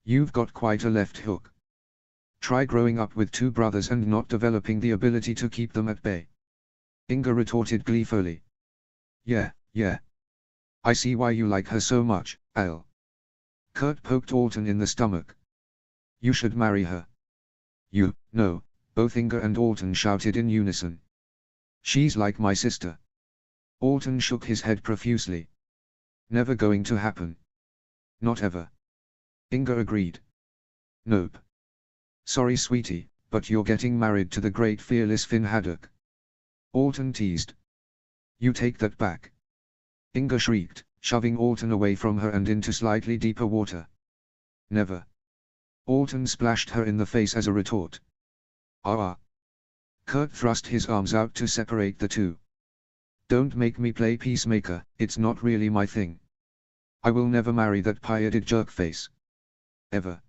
You've got quite a left hook. Try growing up with two brothers and not developing the ability to keep them at bay. Inga retorted gleefully. Yeah. I see why you like her so much, Al. Kurt poked Alton in the stomach. You should marry her. No, both Inga and Alton shouted in unison. She's like my sister. Alton shook his head profusely. Never going to happen. Not ever. Inga agreed. Nope. Sorry sweetie, but you're getting married to the great fearless Finn Haddock. Alton teased. You take that back. Inga shrieked, shoving Alton away from her and into slightly deeper water. Never. Alton splashed her in the face as a retort. Ah. Kurt thrust his arms out to separate the two. Don't make me play peacemaker, it's not really my thing. I will never marry that pie-headed jerkface. Ever.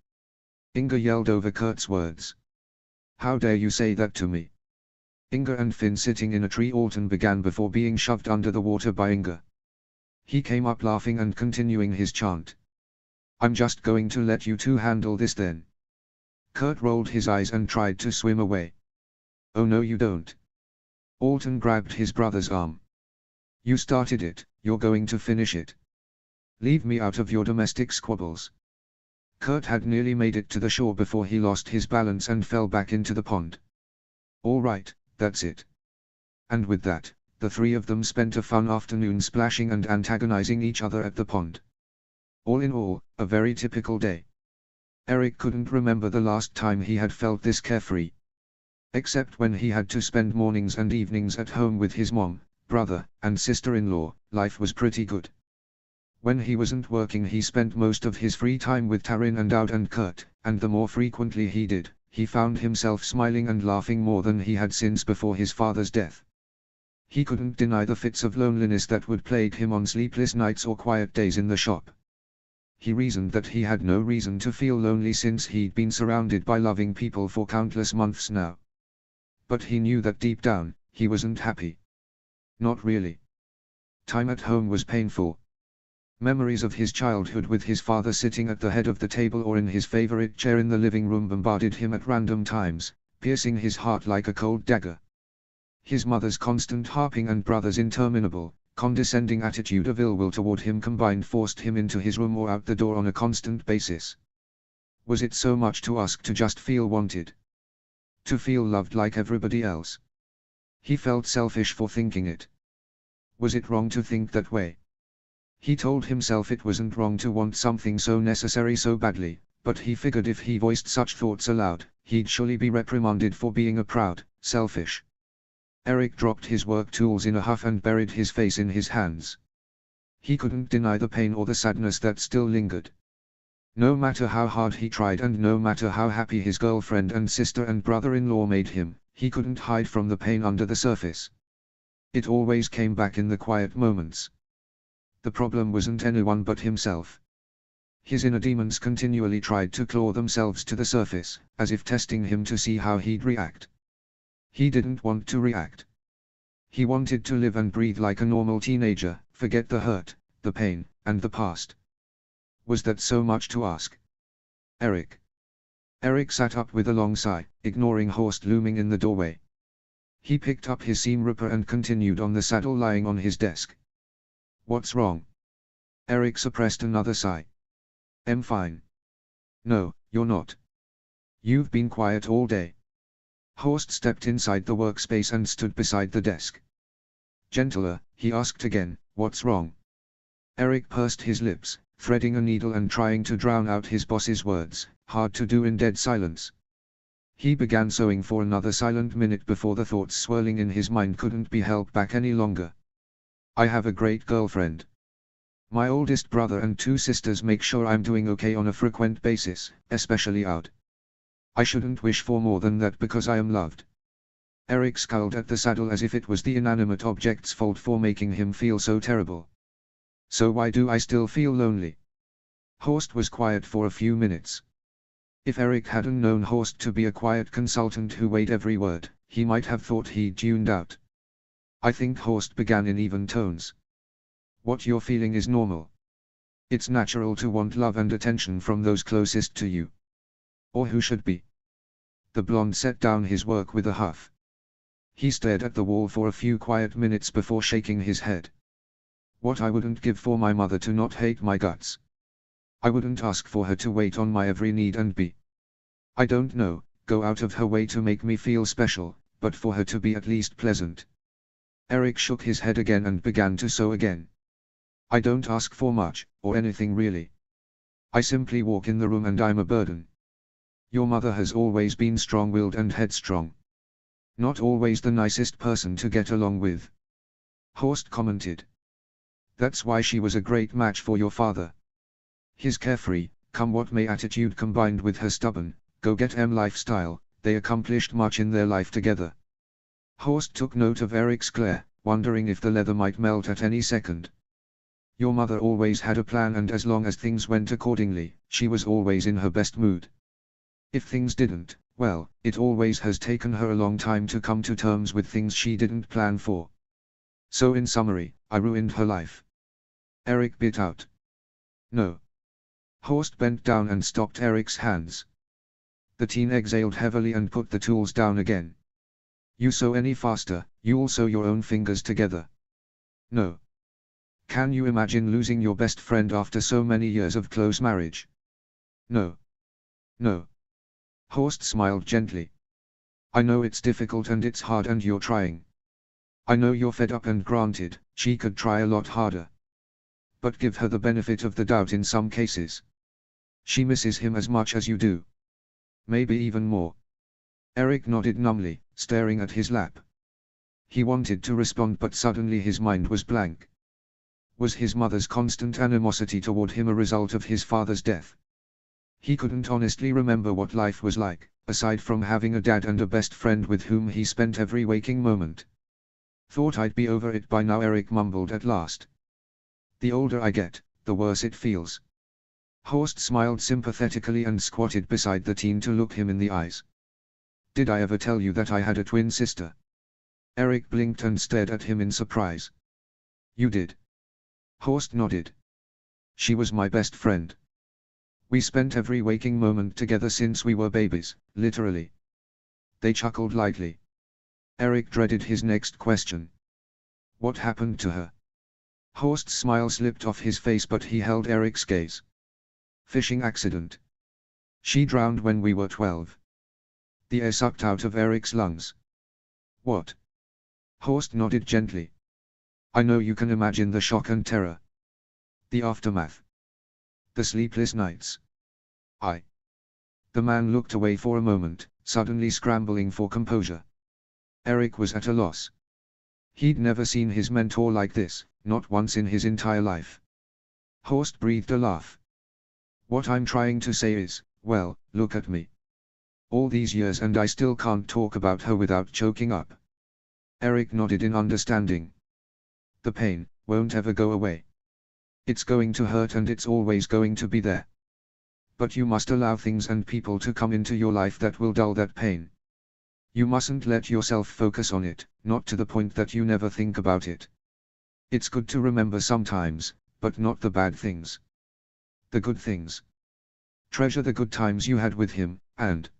Inga yelled over Kurt's words. How dare you say that to me? Inga and Finn sitting in a tree. Alton began before being shoved under the water by Inga. He came up laughing and continuing his chant. I'm just going to let you two handle this then. Kurt rolled his eyes and tried to swim away. Oh no you don't. Alton grabbed his brother's arm. You started it, you're going to finish it. Leave me out of your domestic squabbles. Kurt had nearly made it to the shore before he lost his balance and fell back into the pond. All right, that's it. And with that, the three of them spent a fun afternoon splashing and antagonizing each other at the pond. All in all, a very typical day. Eric couldn't remember the last time he had felt this carefree. Except when he had to spend mornings and evenings at home with his mom, brother, and sister-in-law, life was pretty good. When he wasn't working he spent most of his free time with Taryn and Aud and Kurt, and the more frequently he did, he found himself smiling and laughing more than he had since before his father's death. He couldn't deny the fits of loneliness that would plague him on sleepless nights or quiet days in the shop. He reasoned that he had no reason to feel lonely since he'd been surrounded by loving people for countless months now. But he knew that deep down, he wasn't happy. Not really. Time at home was painful. Memories of his childhood with his father sitting at the head of the table or in his favorite chair in the living room bombarded him at random times, piercing his heart like a cold dagger. His mother's constant harping and brother's interminable, condescending attitude of ill will toward him combined forced him into his room or out the door on a constant basis. Was it so much to ask to just feel wanted? To feel loved like everybody else? He felt selfish for thinking it. Was it wrong to think that way? He told himself it wasn't wrong to want something so necessary so badly, but he figured if he voiced such thoughts aloud, he'd surely be reprimanded for being a proud, selfish. Eric dropped his work tools in a huff and buried his face in his hands. He couldn't deny the pain or the sadness that still lingered. No matter how hard he tried and no matter how happy his girlfriend and sister and brother-in-law made him, he couldn't hide from the pain under the surface. It always came back in the quiet moments. The problem wasn't anyone but himself. His inner demons continually tried to claw themselves to the surface, as if testing him to see how he'd react. He didn't want to react. He wanted to live and breathe like a normal teenager, forget the hurt, the pain, and the past. Was that so much to ask? Eric. Eric sat up with a long sigh, ignoring Horst looming in the doorway. He picked up his seam ripper and continued on the saddle lying on his desk. What's wrong? Eric suppressed another sigh. I'm fine. No, you're not. You've been quiet all day. Horst stepped inside the workspace and stood beside the desk. Gentler, he asked again, what's wrong? Eric pursed his lips, threading a needle and trying to drown out his boss's words, hard to do in dead silence. He began sewing for another silent minute before the thoughts swirling in his mind couldn't be held back any longer. I have a great girlfriend. My oldest brother and two sisters make sure I'm doing okay on a frequent basis, especially Aud. I shouldn't wish for more than that because I am loved. Eric scowled at the saddle as if it was the inanimate object's fault for making him feel so terrible. So why do I still feel lonely? Horst was quiet for a few minutes. If Eric hadn't known Horst to be a quiet consultant who weighed every word, he might have thought he'd tuned out. I think Horst began in even tones. What you're feeling is normal. It's natural to want love and attention from those closest to you. Or who should be. The blonde set down his work with a huff. He stared at the wall for a few quiet minutes before shaking his head. What I wouldn't give for my mother to not hate my guts. I wouldn't ask for her to wait on my every need and I don't know, go out of her way to make me feel special, but for her to be at least pleasant. Eric shook his head again and began to sew again. I don't ask for much, or anything really. I simply walk in the room and I'm a burden. Your mother has always been strong-willed and headstrong. Not always the nicest person to get along with. Horst commented. That's why she was a great match for your father. His carefree, come-what-may attitude combined with her stubborn, go-get-em lifestyle, they accomplished much in their life together. Horst took note of Eric's glare, wondering if the leather might melt at any second. Your mother always had a plan, and as long as things went accordingly, she was always in her best mood. If things didn't, well, it always has taken her a long time to come to terms with things she didn't plan for. So in summary, I ruined her life. Eric bit out. No. Horst bent down and stopped Eric's hands. The teen exhaled heavily and put the tools down again. You sew any faster, you'll sew your own fingers together. No. Can you imagine losing your best friend after so many years of close marriage? No. No. Horst smiled gently. I know it's difficult and it's hard and you're trying. I know you're fed up, and granted, she could try a lot harder. But give her the benefit of the doubt in some cases. She misses him as much as you do. Maybe even more. Eric nodded numbly, staring at his lap. He wanted to respond, but suddenly his mind was blank. Was his mother's constant animosity toward him a result of his father's death? He couldn't honestly remember what life was like, aside from having a dad and a best friend with whom he spent every waking moment. Thought I'd be over it by now, Eric mumbled at last. The older I get, the worse it feels. Horst smiled sympathetically and squatted beside the teen to look him in the eyes. Did I ever tell you that I had a twin sister? Eric blinked and stared at him in surprise. You did. Horst nodded. She was my best friend. We spent every waking moment together since we were babies, literally. They chuckled lightly. Eric dreaded his next question. What happened to her? Horst's smile slipped off his face, but he held Eric's gaze. Fishing accident. She drowned when we were 12. The air sucked out of Eric's lungs. What? Horst nodded gently. I know you can imagine the shock and terror. The aftermath. The sleepless nights. The man looked away for a moment, suddenly scrambling for composure. Eric was at a loss. He'd never seen his mentor like this, not once in his entire life. Horst breathed a laugh. What I'm trying to say is, well, look at me. All these years and I still can't talk about her without choking up. Eric nodded in understanding. The pain won't ever go away. It's going to hurt and it's always going to be there. But you must allow things and people to come into your life that will dull that pain. You mustn't let yourself focus on it, not to the point that you never think about it. It's good to remember sometimes, but not the bad things. The good things. Treasure the good times you had with him, and...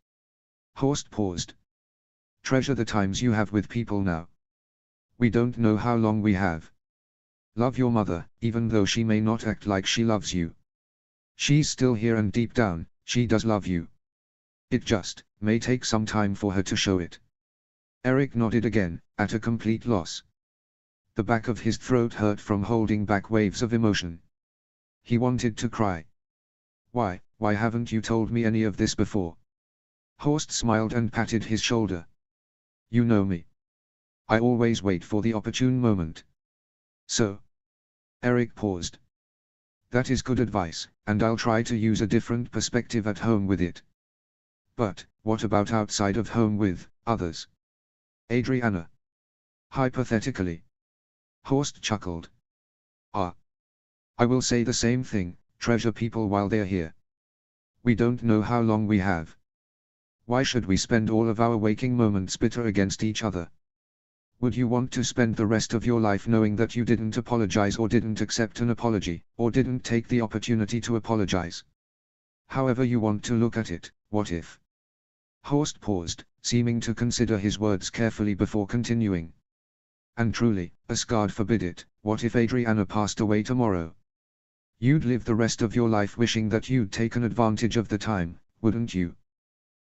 Horst paused. Treasure the times you have with people now. We don't know how long we have. Love your mother, even though she may not act like she loves you. She's still here and deep down, she does love you. It just may take some time for her to show it. Eric nodded again, at a complete loss. The back of his throat hurt from holding back waves of emotion. He wanted to cry. Why haven't you told me any of this before? Horst smiled and patted his shoulder. You know me. I always wait for the opportune moment. So? Eric paused. That is good advice, and I'll try to use a different perspective at home with it. But, what about outside of home with others? Adriana. Hypothetically. Horst chuckled. I will say the same thing, treasure people while they're here. We don't know how long we have. Why should we spend all of our waking moments bitter against each other? Would you want to spend the rest of your life knowing that you didn't apologize or didn't accept an apology, or didn't take the opportunity to apologize? However you want to look at it, what if? Horst paused, seeming to consider his words carefully before continuing. And truly, as God forbid it, what if Adriana passed away tomorrow? You'd live the rest of your life wishing that you'd taken advantage of the time, wouldn't you?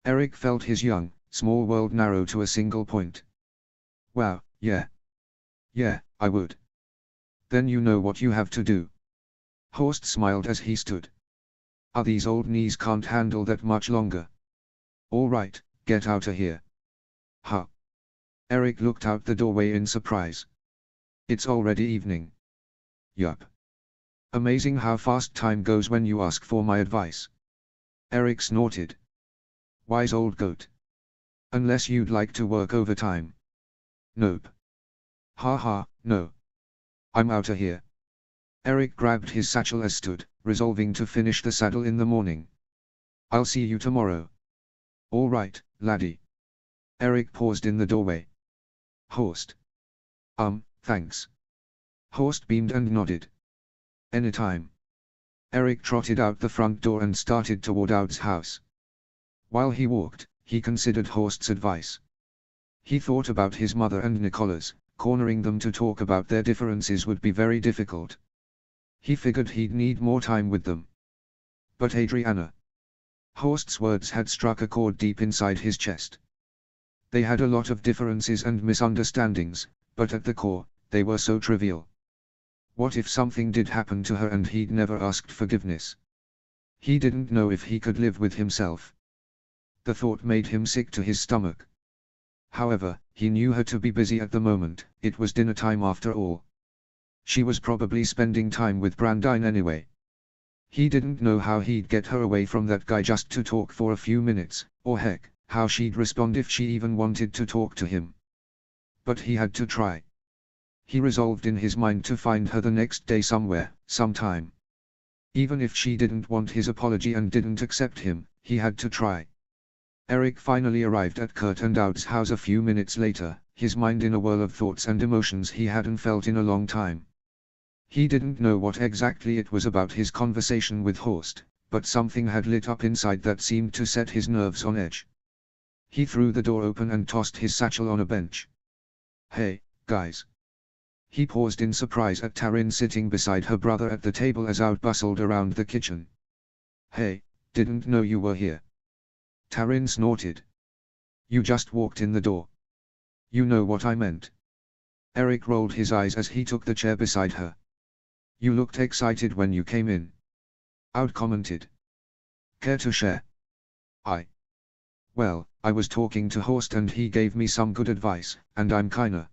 Eric felt his young, small world narrow to a single point. Wow, yeah. Yeah, I would. Then you know what you have to do. Horst smiled as he stood. These old knees can't handle that much longer. All right, get outta here. Huh. Eric looked out the doorway in surprise. It's already evening. Yup. Amazing how fast time goes when you ask for my advice. Eric snorted. Wise old goat. Unless you'd like to work overtime. Nope. Ha ha, no. I'm outta here. Eric grabbed his satchel as stood, resolving to finish the saddle in the morning. I'll see you tomorrow. All right, laddie. Eric paused in the doorway. Horst. Thanks. Horst beamed and nodded. Anytime. Eric trotted out the front door and started toward Aud's house. While he walked, he considered Horst's advice. He thought about his mother and Nicola's, cornering them to talk about their differences would be very difficult. He figured he'd need more time with them. But Adriana. Horst's words had struck a chord deep inside his chest. They had a lot of differences and misunderstandings, but at the core, they were so trivial. What if something did happen to her and he'd never asked forgiveness? He didn't know if he could live with himself. The thought made him sick to his stomach. However, he knew her to be busy at the moment, it was dinner time after all. She was probably spending time with Brandine anyway. He didn't know how he'd get her away from that guy just to talk for a few minutes, or heck, how she'd respond if she even wanted to talk to him. But he had to try. He resolved in his mind to find her the next day somewhere, sometime. Even if she didn't want his apology and didn't accept him, he had to try. Eric finally arrived at Kurt and Aud's house a few minutes later, his mind in a whirl of thoughts and emotions he hadn't felt in a long time. He didn't know what exactly it was about his conversation with Horst, but something had lit up inside that seemed to set his nerves on edge. He threw the door open and tossed his satchel on a bench. Hey, guys. He paused in surprise at Taryn sitting beside her brother at the table as Aud bustled around the kitchen. Hey, didn't know you were here. Taryn snorted. You just walked in the door. You know what I meant. Eric rolled his eyes as he took the chair beside her. You looked excited when you came in. Aud commented. Care to share? Well, I was talking to Horst and he gave me some good advice, and I'm kinda.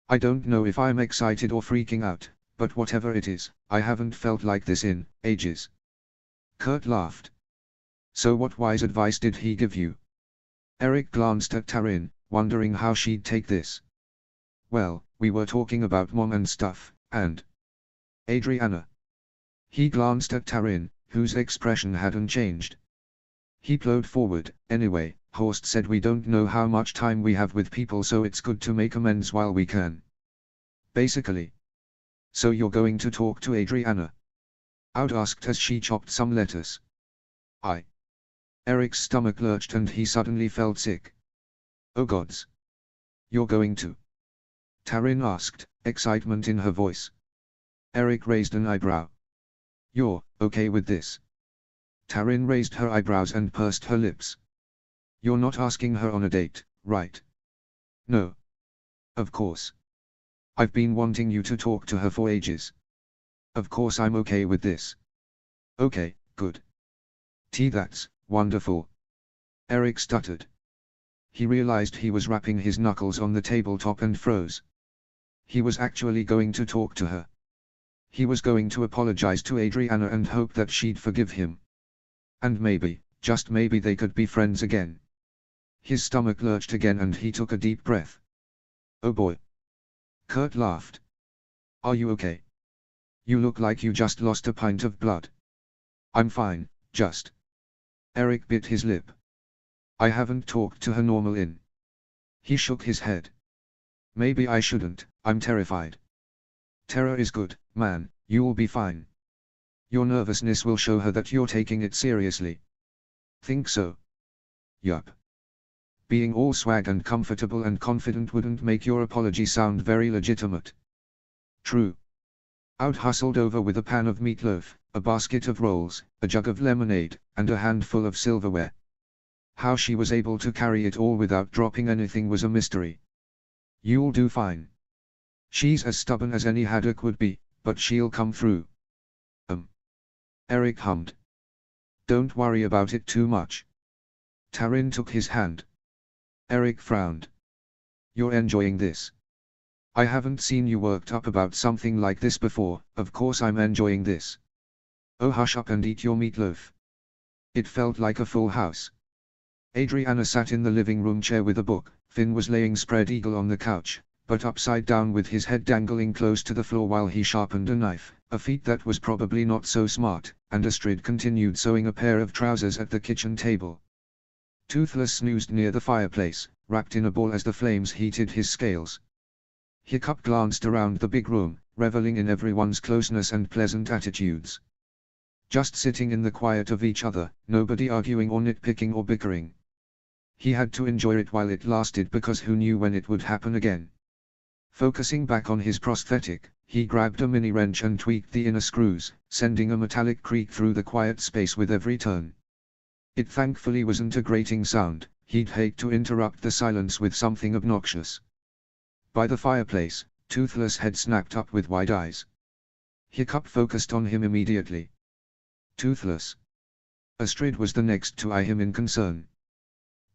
I don't know if I'm excited or freaking out, but whatever it is, I haven't felt like this in ages. Kurt laughed. So what wise advice did he give you? Eric glanced at Taryn, wondering how she'd take this. Well, we were talking about Mom and stuff, and Adriana. He glanced at Taryn, whose expression hadn't changed. He plowed forward. Anyway, Horst said we don't know how much time we have with people, so it's good to make amends while we can. Basically. So you're going to talk to Adriana? Aud asked as she chopped some lettuce. Eric's stomach lurched and he suddenly felt sick. Oh gods. You're going to? Taryn asked, excitement in her voice. Eric raised an eyebrow. You're okay with this? Taryn raised her eyebrows and pursed her lips. You're not asking her on a date, right? No. Of course. I've been wanting you to talk to her for ages. Of course I'm okay with this. Okay, good. That's wonderful. Eric stuttered. He realized he was rapping his knuckles on the tabletop and froze. He was actually going to talk to her. He was going to apologize to Adriana and hope that she'd forgive him. And maybe, just maybe they could be friends again. His stomach lurched again and he took a deep breath. Oh boy. Kurt laughed. Are you okay? You look like you just lost a pint of blood. I'm fine, just. Eric bit his lip. I haven't talked to her normal in. He shook his head. Maybe I shouldn't, I'm terrified. Terror is good, man, you'll be fine. Your nervousness will show her that you're taking it seriously. Think so? Yup. Being all swag and comfortable and confident wouldn't make your apology sound very legitimate. True. Out hustled over with a pan of meatloaf, a basket of rolls, a jug of lemonade, and a handful of silverware. How she was able to carry it all without dropping anything was a mystery. You'll do fine. She's as stubborn as any haddock would be, but she'll come through. Eric hummed. Don't worry about it too much. Taryn took his hand. Eric frowned. You're enjoying this. I haven't seen you worked up about something like this before. Of course I'm enjoying this. Oh, hush up and eat your meatloaf. It felt like a full house. Adriana sat in the living room chair with a book. Finn was laying spread eagle on the couch, but upside down with his head dangling close to the floor while he sharpened a knife, a feat that was probably not so smart, and Astrid continued sewing a pair of trousers at the kitchen table. Toothless snoozed near the fireplace, wrapped in a ball as the flames heated his scales. Hiccup glanced around the big room, reveling in everyone's closeness and pleasant attitudes. Just sitting in the quiet of each other, nobody arguing or nitpicking or bickering. He had to enjoy it while it lasted because who knew when it would happen again. Focusing back on his prosthetic, he grabbed a mini wrench and tweaked the inner screws, sending a metallic creak through the quiet space with every turn. It thankfully wasn't a grating sound. He'd hate to interrupt the silence with something obnoxious. By the fireplace, Toothless head snapped up with wide eyes. Hiccup focused on him immediately. Toothless. Astrid was the next to eye him in concern.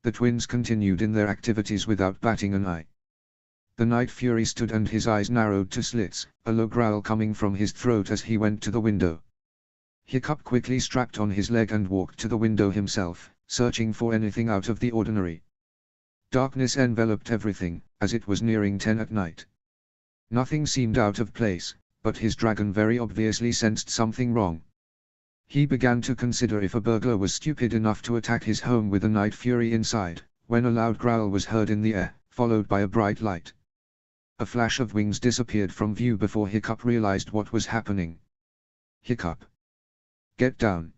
The twins continued in their activities without batting an eye. The Night Fury stood and his eyes narrowed to slits, a low growl coming from his throat as he went to the window. Hiccup quickly strapped on his leg and walked to the window himself, searching for anything out of the ordinary. Darkness enveloped everything, as it was nearing 10 at night. Nothing seemed out of place, but his dragon very obviously sensed something wrong. He began to consider if a burglar was stupid enough to attack his home with a Night Fury inside, when a loud growl was heard in the air, followed by a bright light. A flash of wings disappeared from view before Hiccup realized what was happening. Hiccup. Get down.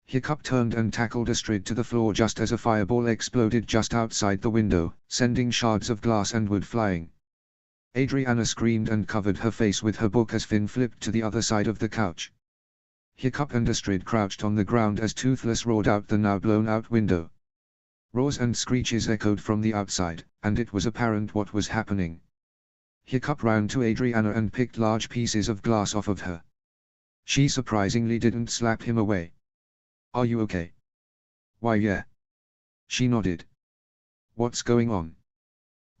Hiccup turned and tackled Astrid to the floor just as a fireball exploded just outside the window, sending shards of glass and wood flying. Adriana screamed and covered her face with her book as Finn flipped to the other side of the couch. Hiccup and Astrid crouched on the ground as Toothless roared out the now blown-out window. Roars and screeches echoed from the outside, and it was apparent what was happening. Hiccup ran to Adriana and picked large pieces of glass off of her. She surprisingly didn't slap him away. Are you okay? Why yeah. She nodded. What's going on?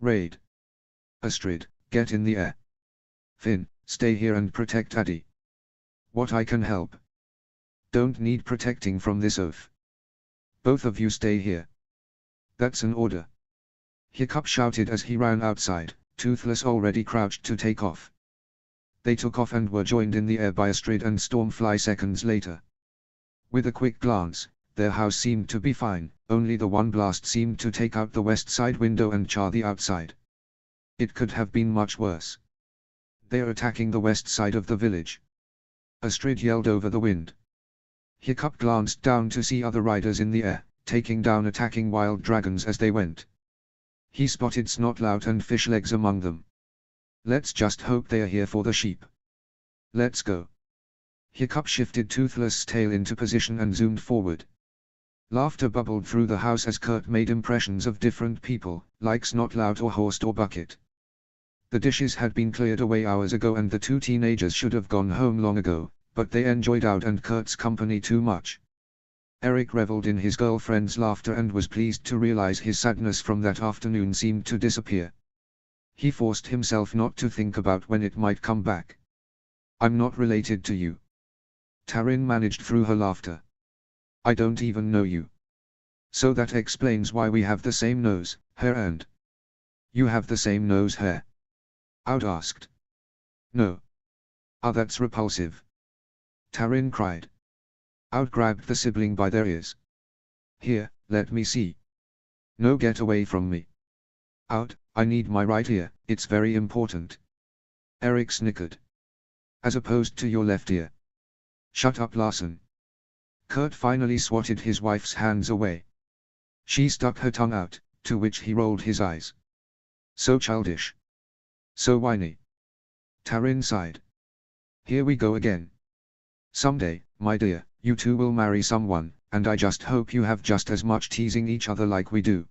Raid. Astrid, get in the air. Finn, stay here and protect Addy. What I can help. Don't need protecting from this oaf. Both of you stay here. That's an order. Hiccup shouted as he ran outside, Toothless already crouched to take off. They took off and were joined in the air by Astrid and Stormfly seconds later. With a quick glance, their house seemed to be fine, only the one blast seemed to take out the west side window and char the outside. It could have been much worse. They're attacking the west side of the village. Astrid yelled over the wind. Hiccup glanced down to see other riders in the air, taking down attacking wild dragons as they went. He spotted Snotlout and Fishlegs among them. Let's just hope they are here for the sheep. Let's go. Hiccup shifted Toothless' tail into position and zoomed forward. Laughter bubbled through the house as Kurt made impressions of different people, like Snotlout or Horst or Bucket. The dishes had been cleared away hours ago and the two teenagers should have gone home long ago, but they enjoyed out and Kurt's company too much. Eric reveled in his girlfriend's laughter and was pleased to realize his sadness from that afternoon seemed to disappear. He forced himself not to think about when it might come back. I'm not related to you. Taryn managed through her laughter. I don't even know you. So that explains why we have the same nose, hair and... You have the same nose hair? Out asked. No. Ah, that's repulsive. Taryn cried. Out grabbed the sibling by their ears. Here, let me see. No, get away from me. Out, I need my right ear, it's very important. Eric snickered. As opposed to your left ear. Shut up, Larson. Kurt finally swatted his wife's hands away. She stuck her tongue out, to which he rolled his eyes. So childish. So whiny. Taryn sighed. Here we go again. Someday, my dear, you two will marry someone, and I just hope you have just as much teasing each other like we do.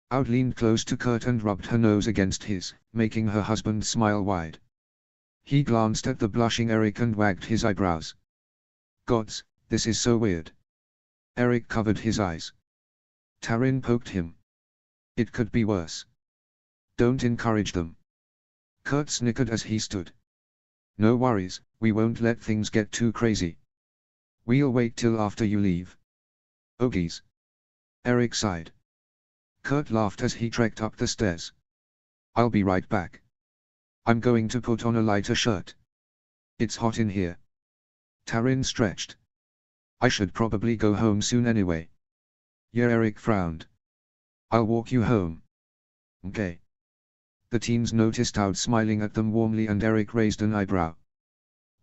Aud leaned close to Kurt and rubbed her nose against his, making her husband smile wide. He glanced at the blushing Eric and wagged his eyebrows. Gods, this is so weird. Eric covered his eyes. Taryn poked him. It could be worse. Don't encourage them. Kurt snickered as he stood. No worries, we won't let things get too crazy. We'll wait till after you leave. Oh geez. Eric sighed. Kurt laughed as he trekked up the stairs. I'll be right back. I'm going to put on a lighter shirt. It's hot in here. Taryn stretched. I should probably go home soon anyway. Yeah, Eric frowned. I'll walk you home. Okay. The teens noticed Aud smiling at them warmly and Eric raised an eyebrow.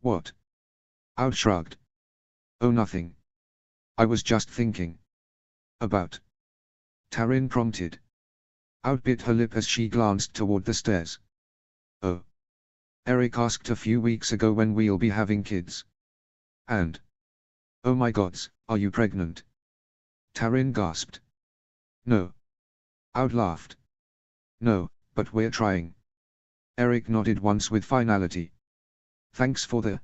What? Aud shrugged. Oh, nothing. I was just thinking. About. Taryn prompted. Aud bit her lip as she glanced toward the stairs. Oh. Eric asked a few weeks ago when we'll be having kids. And. Oh my gods, are you pregnant? Taryn gasped. No. Aud laughed. No, but we're trying. Eric nodded once with finality. Thanks for the,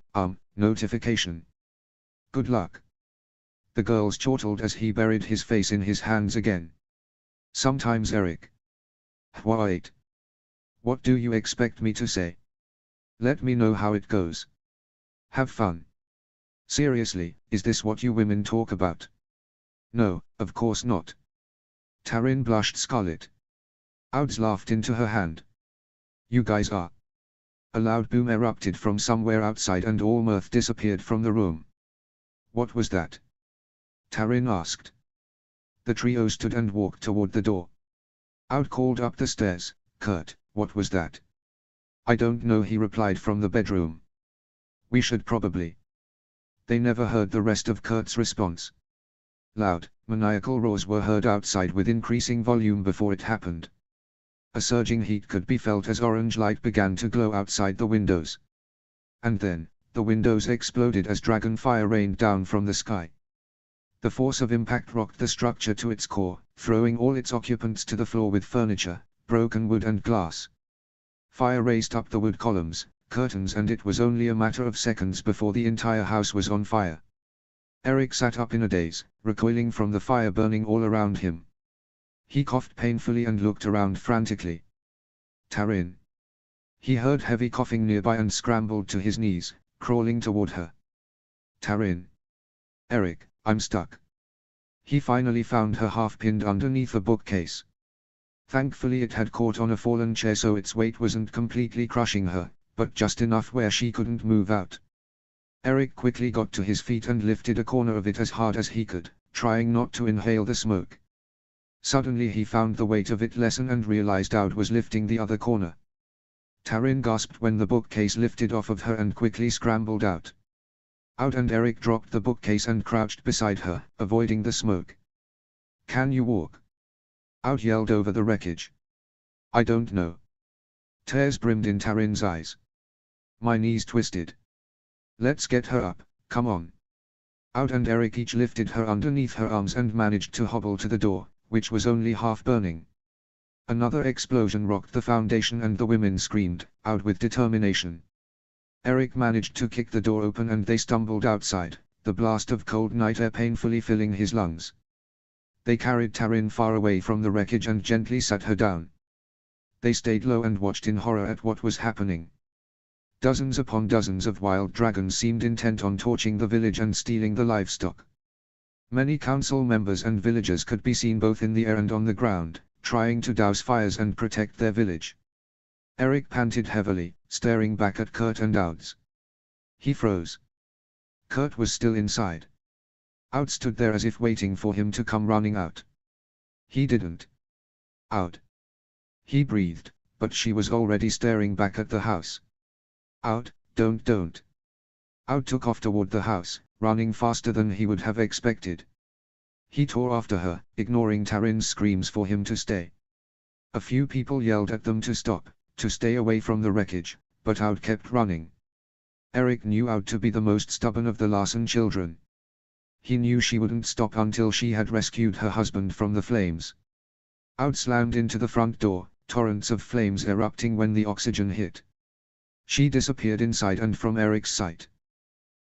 notification. Good luck. The girls chortled as he buried his face in his hands again. Sometimes Eric. Wait. What do you expect me to say? Let me know how it goes. Have fun. Seriously, is this what you women talk about? No, of course not. Taryn blushed scarlet. Aud laughed into her hand. You guys are. A loud boom erupted from somewhere outside and all mirth disappeared from the room. What was that? Taryn asked. The trio stood and walked toward the door. Aud called up the stairs, Kurt, what was that? I don't know, he replied from the bedroom. We should probably. They never heard the rest of Kurt's response. Loud, maniacal roars were heard outside with increasing volume before it happened. A surging heat could be felt as orange light began to glow outside the windows. And then, the windows exploded as dragon fire rained down from the sky. The force of impact rocked the structure to its core, throwing all its occupants to the floor with furniture, broken wood and glass. Fire raced up the wood columns, curtains, and it was only a matter of seconds before the entire house was on fire. Eric sat up in a daze, recoiling from the fire burning all around him. He coughed painfully and looked around frantically. Taryn. He heard heavy coughing nearby and scrambled to his knees, crawling toward her. Taryn. Eric, I'm stuck. He finally found her half pinned underneath a bookcase. Thankfully it had caught on a fallen chair so its weight wasn't completely crushing her, but just enough where she couldn't move out. Eric quickly got to his feet and lifted a corner of it as hard as he could, trying not to inhale the smoke. Suddenly he found the weight of it lessen and realized Aud was lifting the other corner. Taryn gasped when the bookcase lifted off of her and quickly scrambled out. Aud and Eric dropped the bookcase and crouched beside her, avoiding the smoke. Can you walk? Aud yelled over the wreckage. I don't know. Tears brimmed in Taryn's eyes. My knees twisted. Let's get her up, come on. Aud and Eric each lifted her underneath her arms and managed to hobble to the door, which was only half burning. Another explosion rocked the foundation and the women screamed, out with determination. Eric managed to kick the door open and they stumbled outside, the blast of cold night air painfully filling his lungs. They carried Taryn far away from the wreckage and gently sat her down. They stayed low and watched in horror at what was happening. Dozens upon dozens of wild dragons seemed intent on torching the village and stealing the livestock. Many council members and villagers could be seen both in the air and on the ground, trying to douse fires and protect their village. Eric panted heavily, staring back at Kurt and Aud. He froze. Kurt was still inside. Aud stood there as if waiting for him to come running out. He didn't. Aud. He breathed, but she was already staring back at the house. Out, don't. Out took off toward the house, running faster than he would have expected. He tore after her, ignoring Taryn's screams for him to stay. A few people yelled at them to stop, to stay away from the wreckage, but Out kept running. Eric knew Out to be the most stubborn of the Larson children. He knew she wouldn't stop until she had rescued her husband from the flames. Out slammed into the front door, torrents of flames erupting when the oxygen hit. She disappeared inside and from Eric's sight.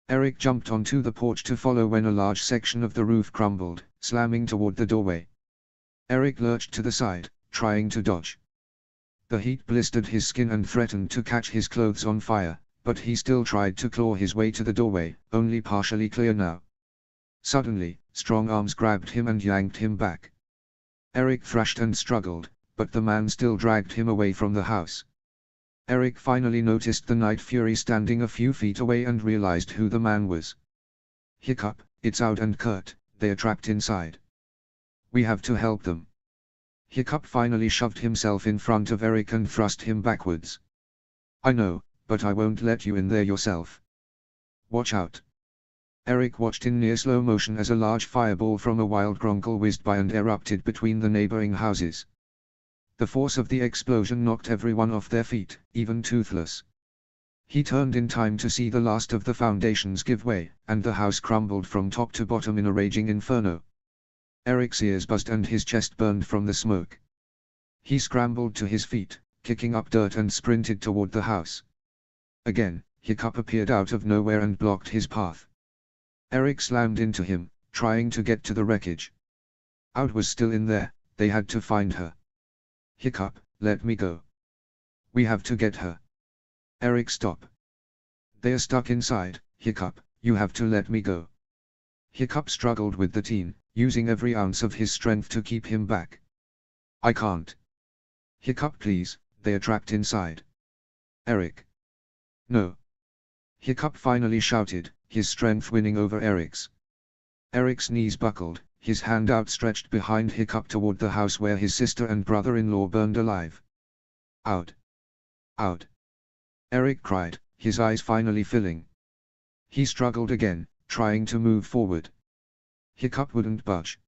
Eric jumped onto the porch to follow when a large section of the roof crumbled, slamming toward the doorway. Eric lurched to the side, trying to dodge. The heat blistered his skin and threatened to catch his clothes on fire, but he still tried to claw his way to the doorway, only partially clear now. Suddenly, strong arms grabbed him and yanked him back. Eric thrashed and struggled, but the man still dragged him away from the house. Eric finally noticed the Night Fury standing a few feet away and realized who the man was. Hiccup, it's Out and Kurt, they're trapped inside. We have to help them. Hiccup finally shoved himself in front of Eric and thrust him backwards. I know, but I won't let you in there yourself. Watch out. Eric watched in near slow motion as a large fireball from a wild Gronkle whizzed by and erupted between the neighboring houses. The force of the explosion knocked everyone off their feet, even Toothless. He turned in time to see the last of the foundations give way, and the house crumbled from top to bottom in a raging inferno. Eric's ears buzzed and his chest burned from the smoke. He scrambled to his feet, kicking up dirt and sprinted toward the house. Again, Hiccup appeared out of nowhere and blocked his path. Eric slammed into him, trying to get to the wreckage. Out was still in there, they had to find her. Hiccup, let me go. We have to get her. Eric, stop. They're stuck inside, Hiccup, you have to let me go. Hiccup struggled with the teen, using every ounce of his strength to keep him back. I can't. Hiccup, please, they're trapped inside. Eric. No. Hiccup finally shouted, his strength winning over Eric's. Eric's knees buckled, his hand outstretched behind Hiccup toward the house where his sister and brother-in-law burned alive. Out. Out. Eric cried, his eyes finally filling. He struggled again, trying to move forward. Hiccup wouldn't budge.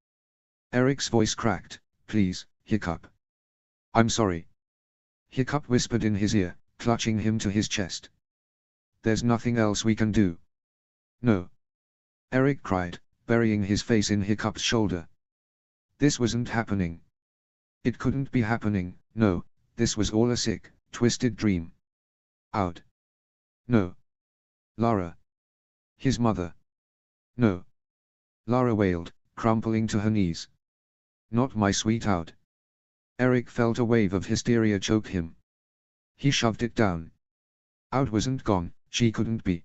Eric's voice cracked, please, Hiccup. I'm sorry. Hiccup whispered in his ear, clutching him to his chest. There's nothing else we can do. No. Eric cried, burying his face in Hiccup's shoulder. This wasn't happening. It couldn't be happening, no, this was all a sick, twisted dream. Out. No. Lara. His mother. No. Lara wailed, crumpling to her knees. Not my sweet Out. Eric felt a wave of hysteria choke him. He shoved it down. Out wasn't gone, she couldn't be.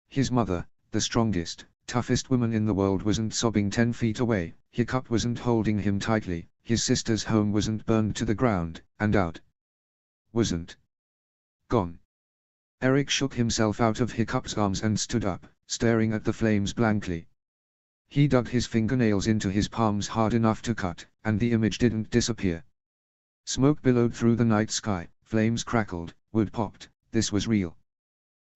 His mother, the strongest, toughest woman in the world, wasn't sobbing 10 feet away, Hiccup wasn't holding him tightly, his sister's home wasn't burned to the ground, and Out wasn't gone. Eric shook himself out of Hiccup's arms and stood up, staring at the flames blankly. He dug his fingernails into his palms hard enough to cut, and the image didn't disappear. Smoke billowed through the night sky, flames crackled, wood popped, this was real.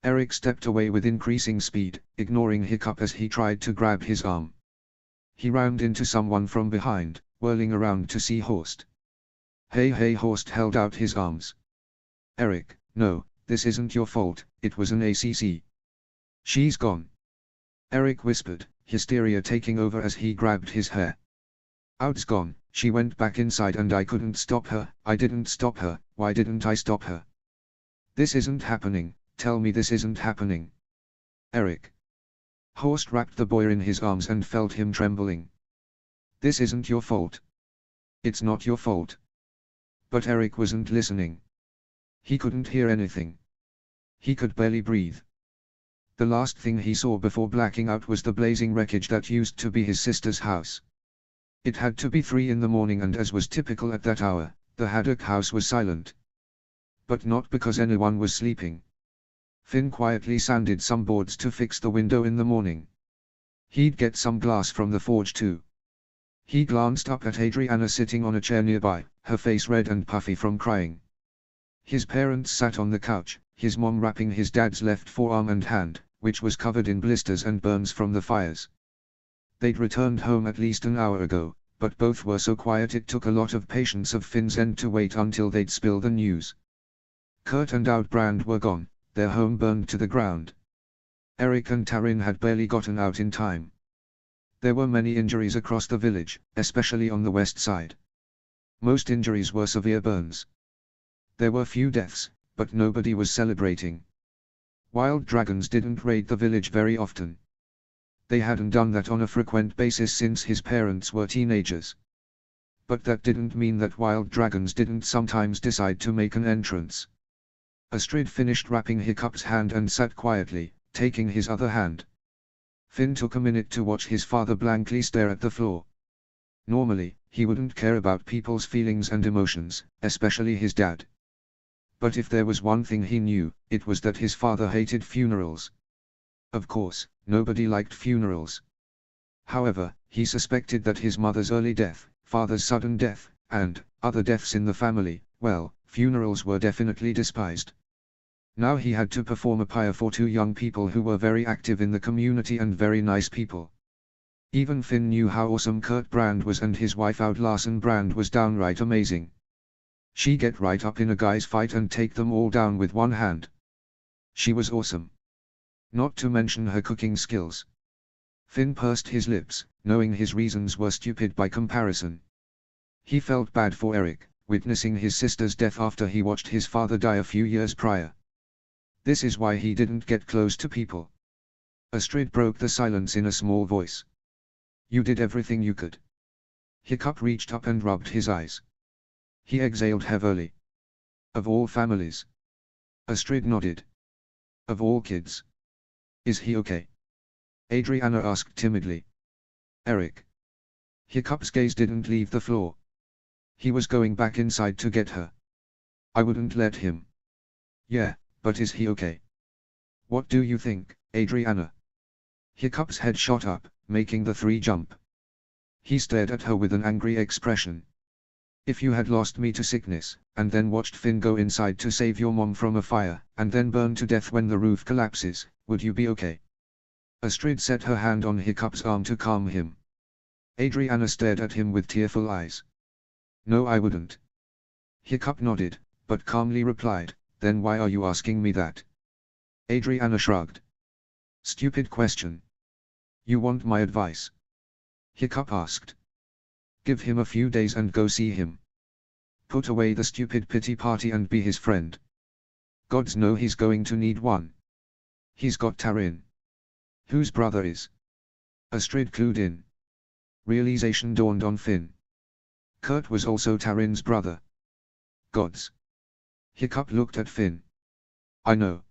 Eric stepped away with increasing speed, ignoring Hiccup as he tried to grab his arm. He rammed into someone from behind, whirling around to see Horst. Hey, Horst held out his arms. Eric, no, this isn't your fault, it was an ACC. She's gone. Eric whispered, hysteria taking over as he grabbed his hair. Out's gone, she went back inside and I couldn't stop her, I didn't stop her, why didn't I stop her? This isn't happening. Tell me this isn't happening. Eric. Horst wrapped the boy in his arms and felt him trembling. This isn't your fault. It's not your fault. But Eric wasn't listening. He couldn't hear anything. He could barely breathe. The last thing he saw before blacking out was the blazing wreckage that used to be his sister's house. It had to be 3 in the morning, and as was typical at that hour, the Haddock house was silent. But not because anyone was sleeping. Finn quietly sanded some boards to fix the window in the morning. He'd get some glass from the forge too. He glanced up at Adriana sitting on a chair nearby, her face red and puffy from crying. His parents sat on the couch, his mom wrapping his dad's left forearm and hand, which was covered in blisters and burns from the fires. They'd returned home at least an hour ago, but both were so quiet it took a lot of patience of Finn's end to wait until they'd spill the news. Kurt and Outbrand were gone, their home burned to the ground. Erik and Tarin had barely gotten out in time. There were many injuries across the village, especially on the west side. Most injuries were severe burns. There were few deaths, but nobody was celebrating. Wild dragons didn't raid the village very often. They hadn't done that on a frequent basis since his parents were teenagers. But that didn't mean that wild dragons didn't sometimes decide to make an entrance. Astrid finished wrapping Hiccup's hand and sat quietly, taking his other hand. Finn took a minute to watch his father blankly stare at the floor. Normally, he wouldn't care about people's feelings and emotions, especially his dad. But if there was one thing he knew, it was that his father hated funerals. Of course, nobody liked funerals. However, he suspected that his mother's early death, father's sudden death, and other deaths in the family, well, funerals were definitely despised. Now he had to perform a pyre for two young people who were very active in the community and very nice people. Even Finn knew how awesome Kurt Brand was, and his wife Aud Larsen Brand was downright amazing. She get right up in a guy's fight and take them all down with one hand. She was awesome. Not to mention her cooking skills. Finn pursed his lips, knowing his reasons were stupid by comparison. He felt bad for Erik, witnessing his sister's death after he watched his father die a few years prior. This is why he didn't get close to people. Astrid broke the silence in a small voice. You did everything you could. Hiccup reached up and rubbed his eyes. He exhaled heavily. Of all families. Astrid nodded. Of all kids. Is he okay? Adriana asked timidly. Erik. Hiccup's gaze didn't leave the floor. He was going back inside to get her. I wouldn't let him. Yeah, but is he okay? What do you think, Adriana? Hiccup's head shot up, making the three jump. He stared at her with an angry expression. If you had lost me to sickness, and then watched Finn go inside to save your mom from a fire, and then burn to death when the roof collapses, would you be okay? Astrid set her hand on Hiccup's arm to calm him. Adriana stared at him with tearful eyes. No, I wouldn't. Hiccup nodded, but calmly replied, then why are you asking me that? Adriana shrugged. Stupid question. You want my advice? Hiccup asked. Give him a few days and go see him. Put away the stupid pity party and be his friend. Gods know he's going to need one. He's got Tarin. Whose brother is? Astrid clued in. Realization dawned on Finn. Kurt was also Tarin's brother. Gods. Hiccup looked at Finn. I know.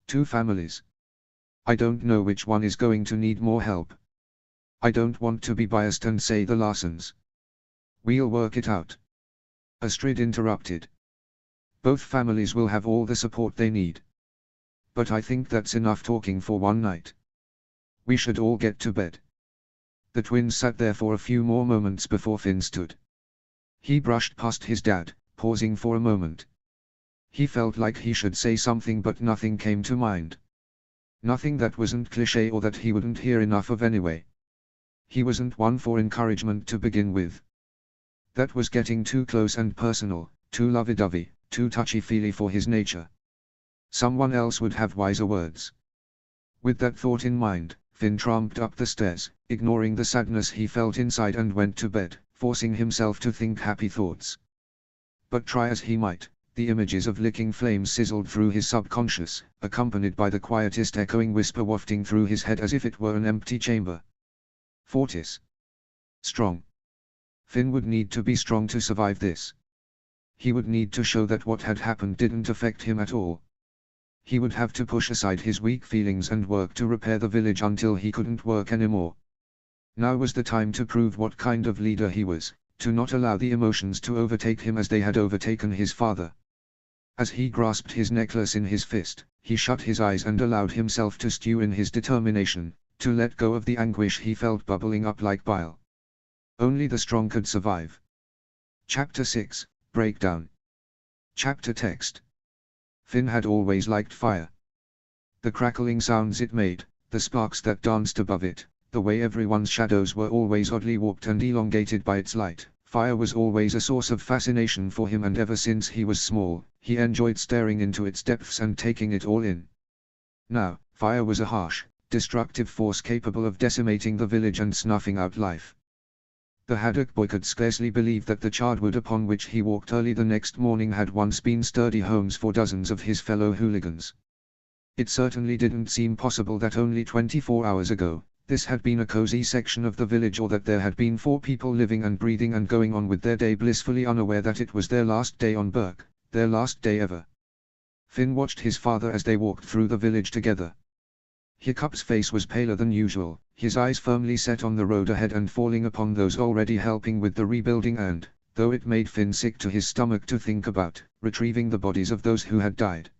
Two families. I don't know which one is going to need more help. I don't want to be biased and say the Larsens. We'll work it out. Astrid interrupted. Both families will have all the support they need. But I think that's enough talking for one night. We should all get to bed. The twins sat there for a few more moments before Finn stood. He brushed past his dad, pausing for a moment. He felt like he should say something, but nothing came to mind. Nothing that wasn't cliché or that he wouldn't hear enough of anyway. He wasn't one for encouragement to begin with. That was getting too close and personal, too lovey-dovey, too touchy-feely for his nature. Someone else would have wiser words. With that thought in mind, Finn tramped up the stairs, ignoring the sadness he felt inside, and went to bed, forcing himself to think happy thoughts. But try as he might, the images of licking flames sizzled through his subconscious, accompanied by the quietest echoing whisper wafting through his head as if it were an empty chamber. Fortis. Strong. Finn would need to be strong to survive this. He would need to show that what had happened didn't affect him at all. He would have to push aside his weak feelings and work to repair the village until he couldn't work anymore. Now was the time to prove what kind of leader he was, to not allow the emotions to overtake him as they had overtaken his father. As he grasped his necklace in his fist, he shut his eyes and allowed himself to stew in his determination, to let go of the anguish he felt bubbling up like bile. Only the strong could survive. Chapter 6, Breakdown. Chapter Text. Finn had always liked fire. The crackling sounds it made, the sparks that danced above it, the way everyone's shadows were always oddly warped and elongated by its light. Fire was always a source of fascination for him, and ever since he was small, he enjoyed staring into its depths and taking it all in. Now, fire was a harsh, destructive force capable of decimating the village and snuffing out life. The Haddock boy could scarcely believe that the charred wood upon which he walked early the next morning had once been sturdy homes for dozens of his fellow hooligans. It certainly didn't seem possible that only 24 hours ago, this had been a cozy section of the village, or that there had been 4 people living and breathing and going on with their day blissfully unaware that it was their last day on Burke, their last day ever. Finn watched his father as they walked through the village together. Hiccup's face was paler than usual, his eyes firmly set on the road ahead and falling upon those already helping with the rebuilding and, though it made Finn sick to his stomach to think about, retrieving the bodies of those who had died.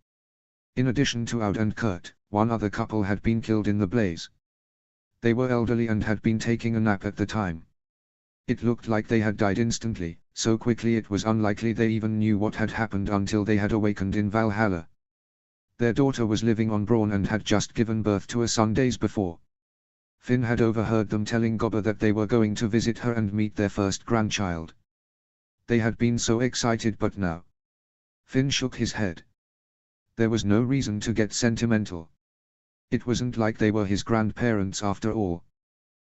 In addition to Aud and Kurt, one other couple had been killed in the blaze. They were elderly and had been taking a nap at the time. It looked like they had died instantly, so quickly it was unlikely they even knew what had happened until they had awakened in Valhalla. Their daughter was living on Braun and had just given birth to a son days before. Finn had overheard them telling Gobber that they were going to visit her and meet their first grandchild. They had been so excited, but now. Finn shook his head. There was no reason to get sentimental. It wasn't like they were his grandparents after all.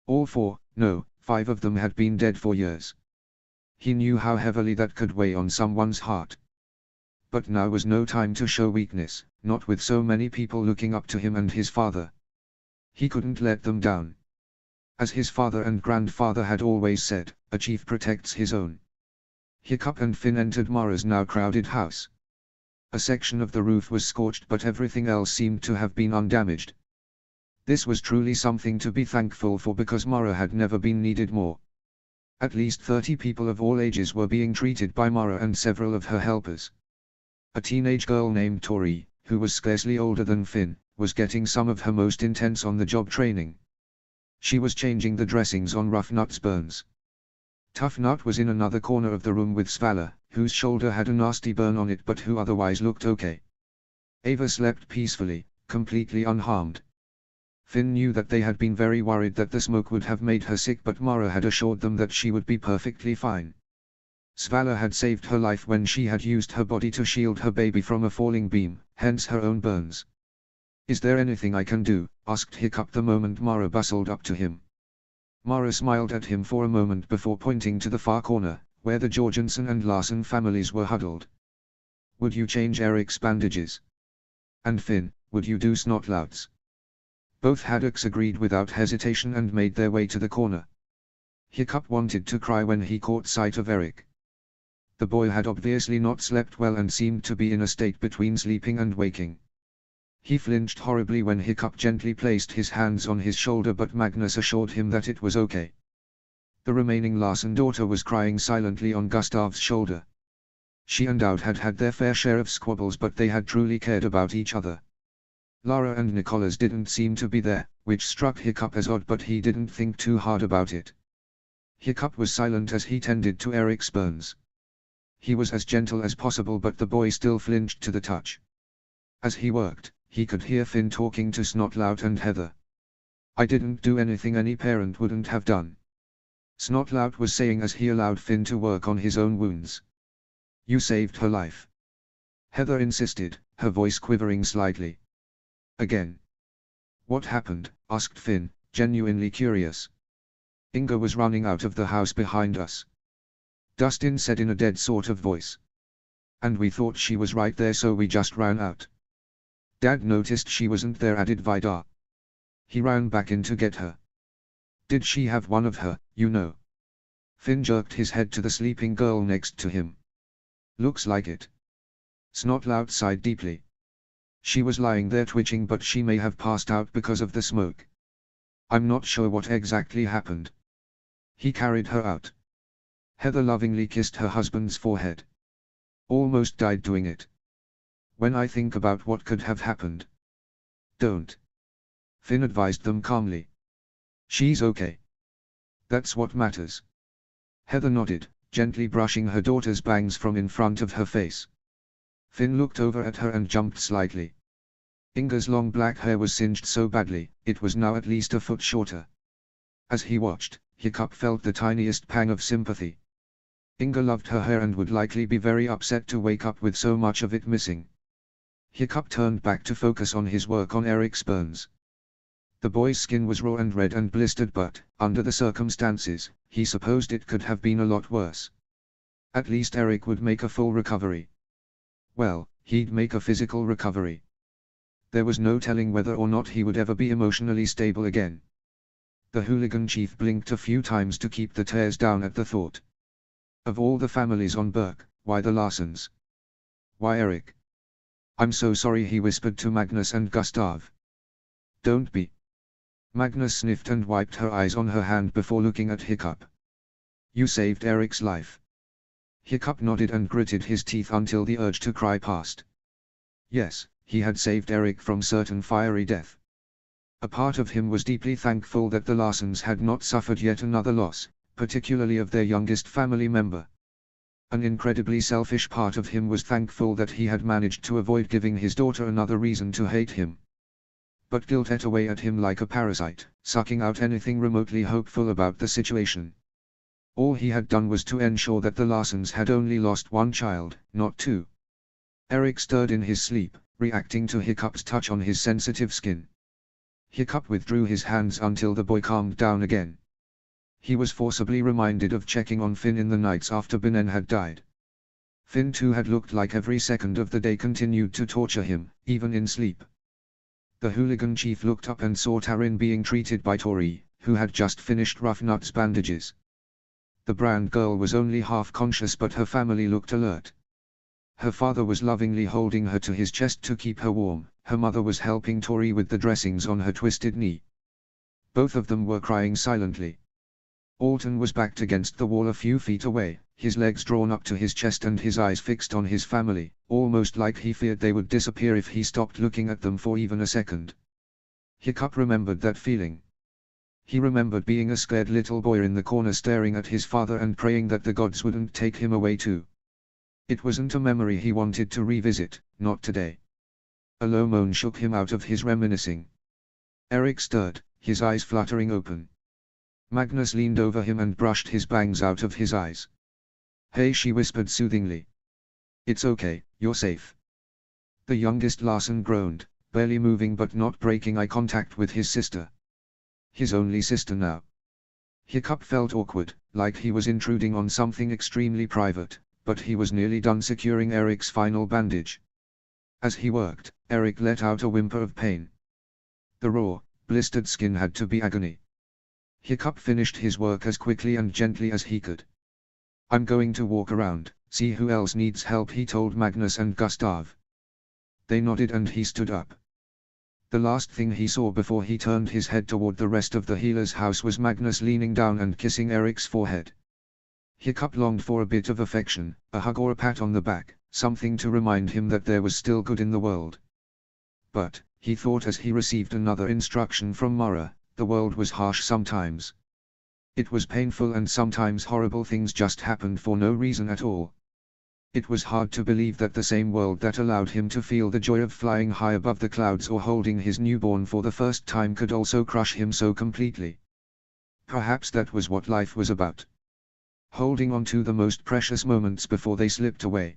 All 4, no, 5 of them had been dead for years. He knew how heavily that could weigh on someone's heart. But now was no time to show weakness, not with so many people looking up to him and his father. He couldn't let them down. As his father and grandfather had always said, a chief protects his own. Hiccup and Finn entered Mara's now crowded house. A section of the roof was scorched, but everything else seemed to have been undamaged. This was truly something to be thankful for, because Mara had never been needed more. At least 30 people of all ages were being treated by Mara and several of her helpers. A teenage girl named Tori, who was scarcely older than Finn, was getting some of her most intense on-the-job training. She was changing the dressings on Rough Nut's burns. Tough Nut was in another corner of the room with Svala, whose shoulder had a nasty burn on it but who otherwise looked okay. Ava slept peacefully, completely unharmed. Finn knew that they had been very worried that the smoke would have made her sick, but Mara had assured them that she would be perfectly fine. Svala had saved her life when she had used her body to shield her baby from a falling beam, hence her own burns. "Is there anything I can do?" asked Hiccup the moment Mara bustled up to him. Mara smiled at him for a moment before pointing to the far corner, where the Jorgensen and Larsen families were huddled. "Would you change Eric's bandages? And Finn, would you do Snotlout's?" Both Haddocks agreed without hesitation and made their way to the corner. Hiccup wanted to cry when he caught sight of Eric. The boy had obviously not slept well and seemed to be in a state between sleeping and waking. He flinched horribly when Hiccup gently placed his hands on his shoulder, but Magnus assured him that it was okay. The remaining Larsen daughter was crying silently on Gustav's shoulder. She and Aud had had their fair share of squabbles, but they had truly cared about each other. Lara and Nicholas didn't seem to be there, which struck Hiccup as odd, but he didn't think too hard about it. Hiccup was silent as he tended to Eric's burns. He was as gentle as possible, but the boy still flinched to the touch. As he worked, he could hear Finn talking to Snotlout and Heather. "I didn't do anything any parent wouldn't have done," Snotlout was saying as he allowed Finn to work on his own wounds. "You saved her life," Heather insisted, her voice quivering slightly. "Again?" "What happened?" asked Finn, genuinely curious. "Inga was running out of the house behind us," Dustin said in a dead sort of voice. "And we thought she was right there, so we just ran out. Dad noticed she wasn't there," added Vidar. "He ran back in to get her." "Did she have one of her, you know?" Finn jerked his head to the sleeping girl next to him. "Looks like it." Snotlout sighed deeply. "She was lying there twitching, but she may have passed out because of the smoke. I'm not sure what exactly happened. He carried her out." Heather lovingly kissed her husband's forehead. "Almost died doing it. When I think about what could have happened." "Don't," Finn advised them calmly. "She's okay. That's what matters." Heather nodded, gently brushing her daughter's bangs from in front of her face. Finn looked over at her and jumped slightly. Inga's long black hair was singed so badly, it was now at least a foot shorter. As he watched, Hiccup felt the tiniest pang of sympathy. Inga loved her hair and would likely be very upset to wake up with so much of it missing. Hiccup turned back to focus on his work on Eric's burns. The boy's skin was raw and red and blistered, but, under the circumstances, he supposed it could have been a lot worse. At least Eric would make a full recovery. Well, he'd make a physical recovery. There was no telling whether or not he would ever be emotionally stable again. The hooligan chief blinked a few times to keep the tears down at the thought. Of all the families on Berk, why the Larsens? Why Eric? I'm so sorry, he whispered to Magnus and Gustav. Don't be. Magnus sniffed and wiped her eyes on her hand before looking at Hiccup. You saved Eric's life. Hiccup nodded and gritted his teeth until the urge to cry passed. Yes, he had saved Eric from certain fiery death. A part of him was deeply thankful that the Larsens had not suffered yet another loss, particularly of their youngest family member. An incredibly selfish part of him was thankful that he had managed to avoid giving his daughter another reason to hate him. But guilt ate away at him like a parasite, sucking out anything remotely hopeful about the situation. All he had done was to ensure that the Larsens had only lost one child, not two. Eric stirred in his sleep, reacting to Hiccup's touch on his sensitive skin. Hiccup withdrew his hands until the boy calmed down again. He was forcibly reminded of checking on Finn in the nights after Binnen had died. Finn too had looked like every second of the day continued to torture him, even in sleep. The hooligan chief looked up and saw Tarin being treated by Tori, who had just finished Roughnut's bandages. The brand girl was only half conscious, but her family looked alert. Her father was lovingly holding her to his chest to keep her warm, her mother was helping Tori with the dressings on her twisted knee. Both of them were crying silently. Alton was backed against the wall a few feet away, his legs drawn up to his chest and his eyes fixed on his family, almost like he feared they would disappear if he stopped looking at them for even a second. Hiccup remembered that feeling. He remembered being a scared little boy in the corner staring at his father and praying that the gods wouldn't take him away too. It wasn't a memory he wanted to revisit, not today. A low moan shook him out of his reminiscing. Eric stirred, his eyes fluttering open. Magnus leaned over him and brushed his bangs out of his eyes. Hey, she whispered soothingly. It's okay, you're safe. The youngest Larsen groaned, barely moving but not breaking eye contact with his sister. His only sister now. Hiccup felt awkward, like he was intruding on something extremely private, but he was nearly done securing Eric's final bandage. As he worked, Eric let out a whimper of pain. The raw, blistered skin had to be agony. Hiccup finished his work as quickly and gently as he could. I'm going to walk around, see who else needs help, he told Magnus and Gustav. They nodded and he stood up. The last thing he saw before he turned his head toward the rest of the healer's house was Magnus leaning down and kissing Eric's forehead. Hiccup longed for a bit of affection, a hug or a pat on the back, something to remind him that there was still good in the world. But, he thought as he received another instruction from Mara, the world was harsh sometimes. It was painful and sometimes horrible things just happened for no reason at all. It was hard to believe that the same world that allowed him to feel the joy of flying high above the clouds or holding his newborn for the first time could also crush him so completely. Perhaps that was what life was about. Holding on to the most precious moments before they slipped away.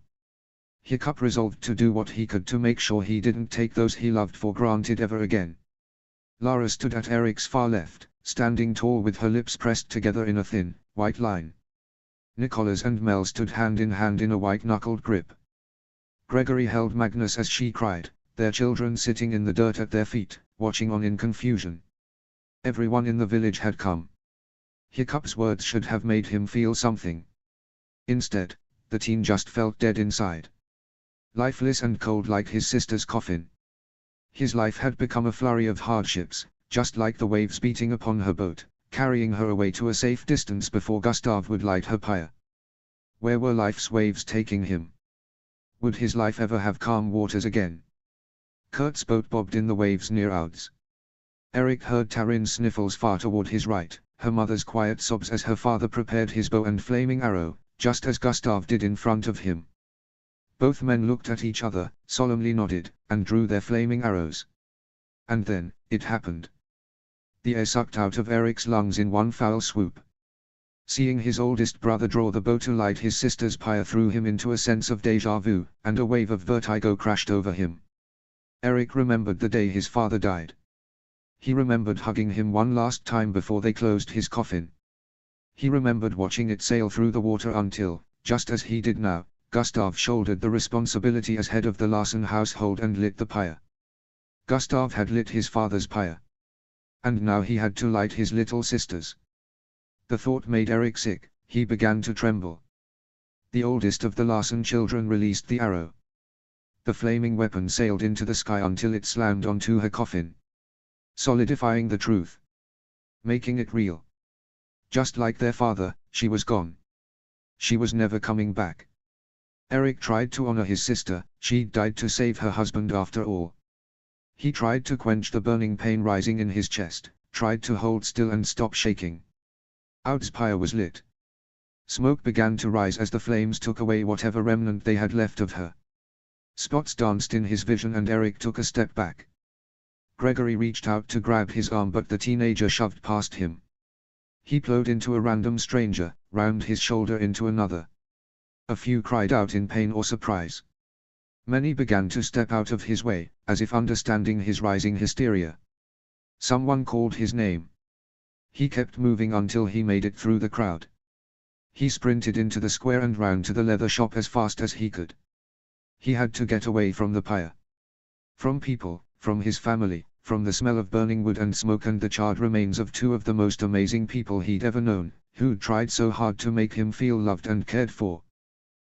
Hiccup resolved to do what he could to make sure he didn't take those he loved for granted ever again. Lara stood at Eric's far left, standing tall with her lips pressed together in a thin, white line. Nicholas and Mel stood hand in hand in a white-knuckled grip. Gregory held Magnus as she cried, their children sitting in the dirt at their feet, watching on in confusion. Everyone in the village had come. Hiccup's words should have made him feel something. Instead, the teen just felt dead inside. Lifeless and cold like his sister's coffin. His life had become a flurry of hardships, just like the waves beating upon her boat, carrying her away to a safe distance before Gustav would light her pyre. Where were life's waves taking him? Would his life ever have calm waters again? Kurt's boat bobbed in the waves near Ouds. Eric heard Tarin's sniffles far toward his right, her mother's quiet sobs as her father prepared his bow and flaming arrow, just as Gustav did in front of him. Both men looked at each other, solemnly nodded, and drew their flaming arrows. And then, it happened. The air sucked out of Eric's lungs in one foul swoop. Seeing his oldest brother draw the bow to light his sister's pyre threw him into a sense of déjà vu, and a wave of vertigo crashed over him. Eric remembered the day his father died. He remembered hugging him one last time before they closed his coffin. He remembered watching it sail through the water until, just as he did now, Gustav shouldered the responsibility as head of the Larsen household and lit the pyre. Gustav had lit his father's pyre. And now he had to light his little sister's. The thought made Eric sick, he began to tremble. The oldest of the Larsen children released the arrow. The flaming weapon sailed into the sky until it slammed onto her coffin, solidifying the truth, making it real. Just like their father, she was gone. She was never coming back. Eric tried to honor his sister, she'd died to save her husband after all. He tried to quench the burning pain rising in his chest, tried to hold still and stop shaking. Aud's pyre was lit. Smoke began to rise as the flames took away whatever remnant they had left of her. Spots danced in his vision and Eric took a step back. Gregory reached out to grab his arm but the teenager shoved past him. He plowed into a random stranger, round his shoulder into another. A few cried out in pain or surprise. Many began to step out of his way, as if understanding his rising hysteria. Someone called his name. He kept moving until he made it through the crowd. He sprinted into the square and ran to the leather shop as fast as he could. He had to get away from the pyre. From people, from his family, from the smell of burning wood and smoke and the charred remains of two of the most amazing people he'd ever known, who'd tried so hard to make him feel loved and cared for.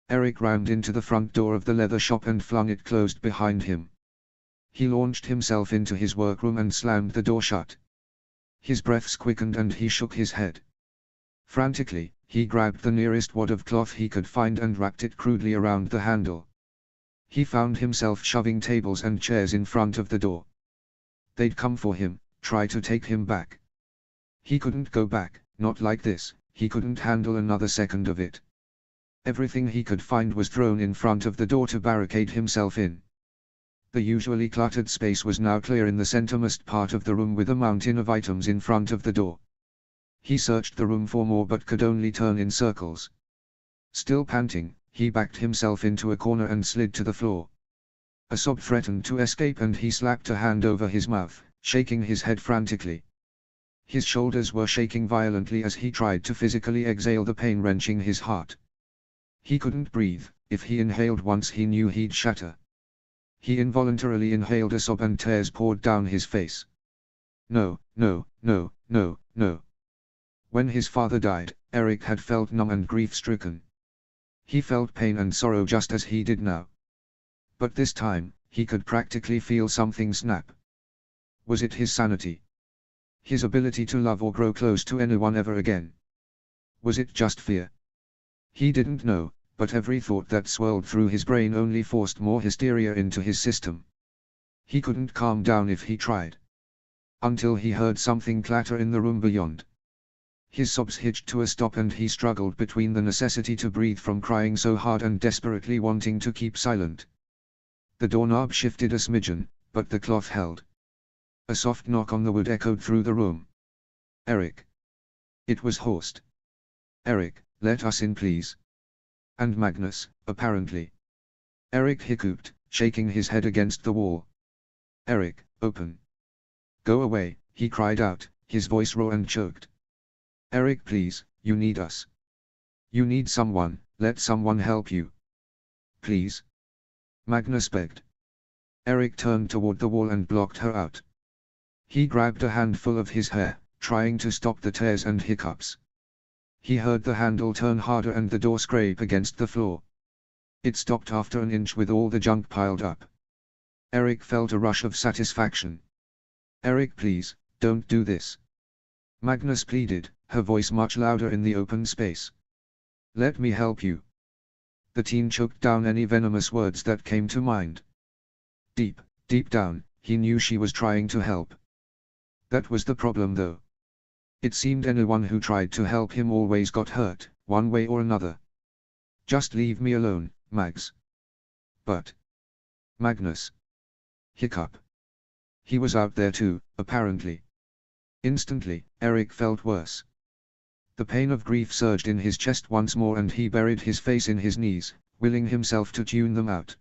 Eric rammed into the front door of the leather shop and flung it closed behind him. He launched himself into his workroom and slammed the door shut. His breaths quickened and he shook his head. Frantically, he grabbed the nearest wad of cloth he could find and wrapped it crudely around the handle. He found himself shoving tables and chairs in front of the door. They'd come for him, try to take him back. He couldn't go back, not like this, he couldn't handle another second of it. Everything he could find was thrown in front of the door to barricade himself in. The usually cluttered space was now clear in the centermost part of the room with a mountain of items in front of the door. He searched the room for more but could only turn in circles. Still panting, he backed himself into a corner and slid to the floor. A sob threatened to escape and he slapped a hand over his mouth, shaking his head frantically. His shoulders were shaking violently as he tried to physically exhale the pain wrenching his heart. He couldn't breathe, if he inhaled once he knew he'd shatter. He involuntarily inhaled a sob and tears poured down his face. No, no, no, no, no. When his father died, Eric had felt numb and grief-stricken. He felt pain and sorrow just as he did now. But this time, he could practically feel something snap. Was it his sanity? His ability to love or grow close to anyone ever again? Was it just fear? He didn't know, but every thought that swirled through his brain only forced more hysteria into his system. He couldn't calm down if he tried. Until he heard something clatter in the room beyond. His sobs hitched to a stop and he struggled between the necessity to breathe from crying so hard and desperately wanting to keep silent. The doorknob shifted a smidgen, but the cloth held. A soft knock on the wood echoed through the room. Eric. It was Horst. Eric, let us in please. And Magnus, apparently. Eric hiccuped, shaking his head against the wall. Eric, open. Go away, he cried out, his voice raw and choked. Eric please, you need us. You need someone, let someone help you. Please. Magnus begged. Eric turned toward the wall and blocked her out. He grabbed a handful of his hair, trying to stop the tears and hiccups. He heard the handle turn harder and the door scrape against the floor. It stopped after an inch with all the junk piled up. Eric felt a rush of satisfaction. Eric please, don't do this. Magnus pleaded, her voice much louder in the open space. Let me help you. The teen choked down any venomous words that came to mind. Deep, deep down, he knew she was trying to help. That was the problem though. It seemed anyone who tried to help him always got hurt, one way or another. Just leave me alone, Mags. But. Magnus. Hiccup. He was out there too, apparently. Instantly, Eric felt worse. The pain of grief surged in his chest once more and he buried his face in his knees, willing himself to tune them out.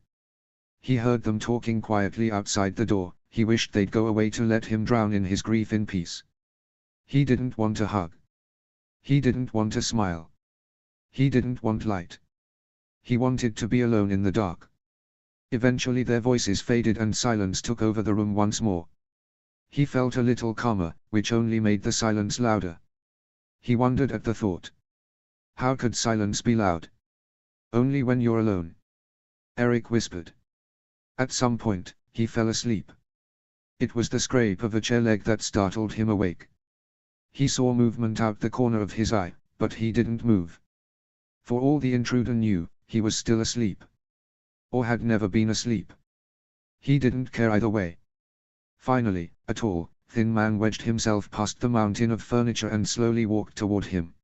He heard them talking quietly outside the door. He wished they'd go away to let him drown in his grief in peace. He didn't want a hug. He didn't want a smile. He didn't want light. He wanted to be alone in the dark. Eventually their voices faded and silence took over the room once more. He felt a little calmer, which only made the silence louder. He wondered at the thought. How could silence be loud? Only when you're alone. Eric whispered. At some point, he fell asleep. It was the scrape of a chair leg that startled him awake. He saw movement out the corner of his eye, but he didn't move. For all the intruder knew, he was still asleep. Or had never been asleep. He didn't care either way. Finally, a tall, thin man wedged himself past the mountain of furniture and slowly walked toward him.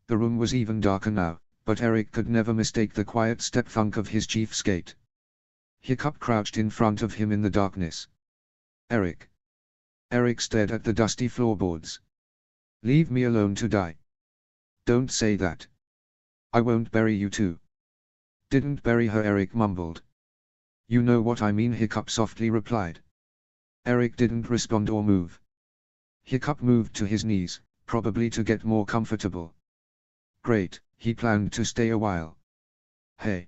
The room was even darker now, but Eric could never mistake the quiet step thunk of his chief's gait. Hiccup crouched in front of him in the darkness. Eric. Eric stared at the dusty floorboards. Leave me alone to die. Don't say that. I won't bury you too. Didn't bury her, Eric mumbled. You know what I mean, Hiccup softly replied. Eric didn't respond or move. Hiccup moved to his knees, probably to get more comfortable. Great, he planned to stay a while. Hey.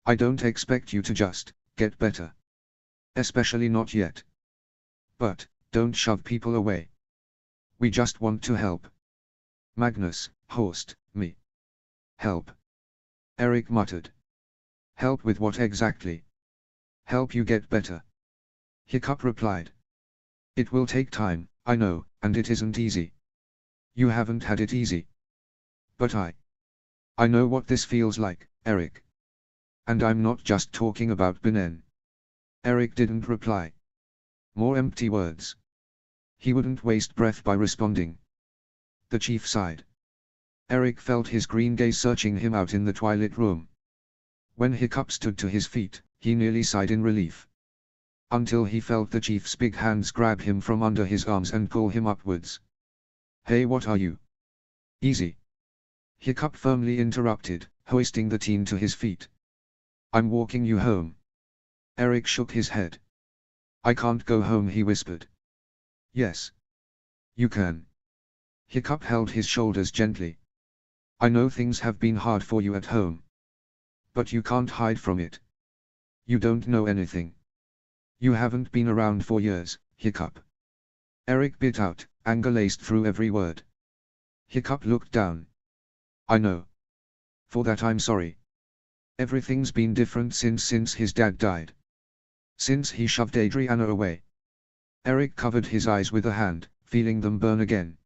I don't expect you to just get better. Especially not yet. But, don't shove people away. We just want to help. Magnus, host, me. Help. Eric muttered. Help with what exactly? Help you get better. Hiccup replied. It will take time, I know, and it isn't easy. You haven't had it easy. But I know what this feels like, Eric. And I'm not just talking about Benin. Eric didn't reply. More empty words. He wouldn't waste breath by responding. The chief sighed. Eric felt his green gaze searching him out in the twilight room. When Hiccup stood to his feet, he nearly sighed in relief. Until he felt the chief's big hands grab him from under his arms and pull him upwards. Hey, what are you? Easy. Hiccup firmly interrupted, hoisting the teen to his feet. I'm walking you home. Eric shook his head. I can't go home, he whispered. Yes. You can. Hiccup held his shoulders gently. I know things have been hard for you at home. But you can't hide from it. You don't know anything. You haven't been around for years, Hiccup. Eric bit out, anger laced through every word. Hiccup looked down. I know. For that I'm sorry. Everything's been different since his dad died. Since he shoved Adriana away. Eric covered his eyes with a hand, feeling them burn again.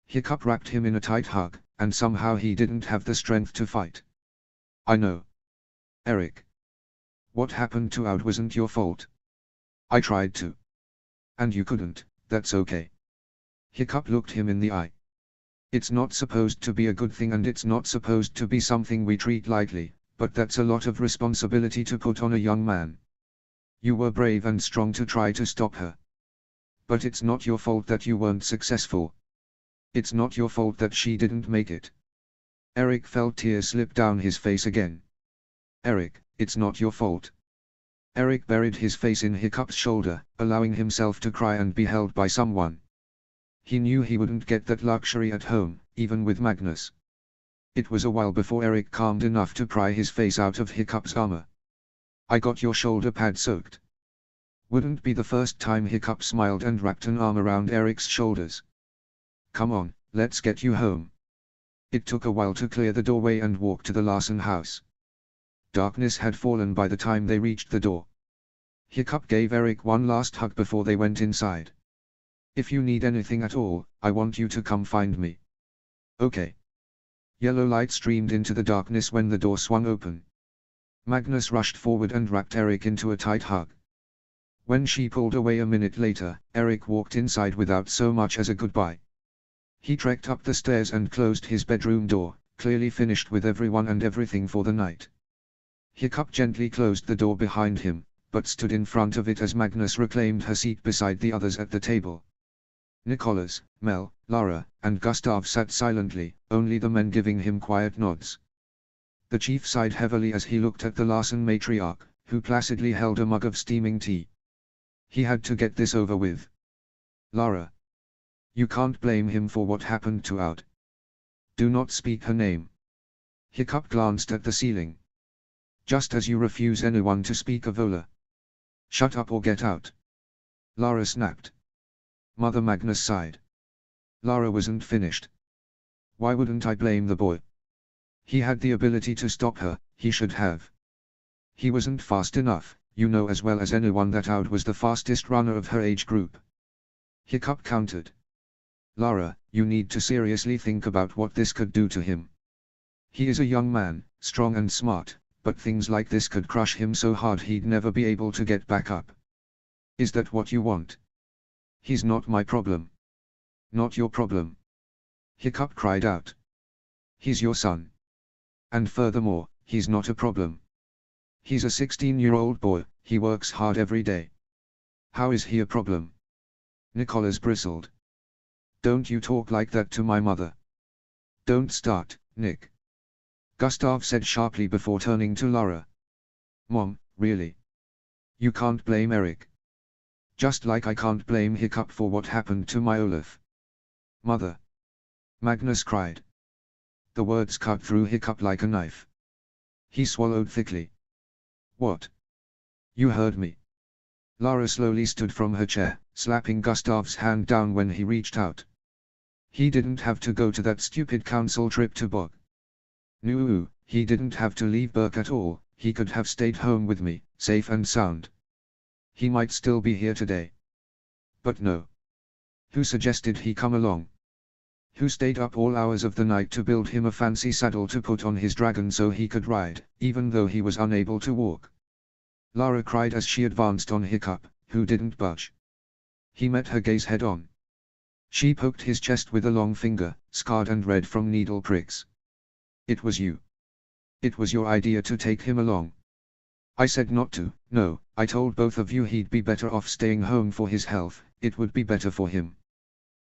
Hiccup wrapped him in a tight hug, and somehow he didn't have the strength to fight. I know. Eric. What happened to Aud wasn't your fault. I tried to. And you couldn't, that's okay. Hiccup looked him in the eye. It's not supposed to be a good thing and it's not supposed to be something we treat lightly, but that's a lot of responsibility to put on a young man. You were brave and strong to try to stop her. But it's not your fault that you weren't successful. It's not your fault that she didn't make it. Eric felt tears slip down his face again. Eric, it's not your fault. Eric buried his face in Hiccup's shoulder, allowing himself to cry and be held by someone. He knew he wouldn't get that luxury at home, even with Magnus. It was a while before Eric calmed enough to pry his face out of Hiccup's armor. I got your shoulder pad soaked. Wouldn't be the first time. Hiccup smiled and wrapped an arm around Eric's shoulders. Come on, let's get you home. It took a while to clear the doorway and walk to the Larson house. Darkness had fallen by the time they reached the door. Hiccup gave Eric one last hug before they went inside. If you need anything at all, I want you to come find me. Okay. Yellow light streamed into the darkness when the door swung open. Magnus rushed forward and wrapped Eric into a tight hug. When she pulled away a minute later, Eric walked inside without so much as a goodbye. He trekked up the stairs and closed his bedroom door, clearly finished with everyone and everything for the night. Hiccup gently closed the door behind him, but stood in front of it as Magnus reclaimed her seat beside the others at the table. Nicholas, Mel, Lara, and Gustav sat silently, only the men giving him quiet nods. The chief sighed heavily as he looked at the Larsen matriarch, who placidly held a mug of steaming tea. He had to get this over with. Lara. You can't blame him for what happened to Aud. Do not speak her name. Hiccup glanced at the ceiling. Just as you refuse anyone to speak of Ola. Shut up or get out. Lara snapped. Mother Magnus sighed. Lara wasn't finished. Why wouldn't I blame the boy? He had the ability to stop her, he should have. He wasn't fast enough, you know as well as anyone that Aud was the fastest runner of her age group. Hiccup countered. Lara, you need to seriously think about what this could do to him. He is a young man, strong and smart, but things like this could crush him so hard he'd never be able to get back up. Is that what you want? He's not my problem. Not your problem. Hiccup cried out. He's your son. And furthermore, he's not a problem. He's a 16-year-old boy, he works hard every day. How is he a problem? Nicholas bristled. Don't you talk like that to my mother. Don't start, Nick. Gustav said sharply before turning to Lara. Mom, really? You can't blame Eric. Just like I can't blame Hiccup for what happened to my Olaf. Mother. Magnus cried. The words cut through Hiccup like a knife. He swallowed thickly. What? You heard me. Lara slowly stood from her chair, slapping Gustav's hand down when he reached out. He didn't have to go to that stupid council trip to Bog. No, he didn't have to leave Berk at all, he could have stayed home with me, safe and sound. He might still be here today. But no. Who suggested he come along? Who stayed up all hours of the night to build him a fancy saddle to put on his dragon so he could ride, even though he was unable to walk? Lara cried as she advanced on Hiccup, who didn't budge. He met her gaze head-on. She poked his chest with a long finger, scarred and red from needle pricks. It was you. It was your idea to take him along. I said not to, no, I told both of you he'd be better off staying home for his health, it would be better for him.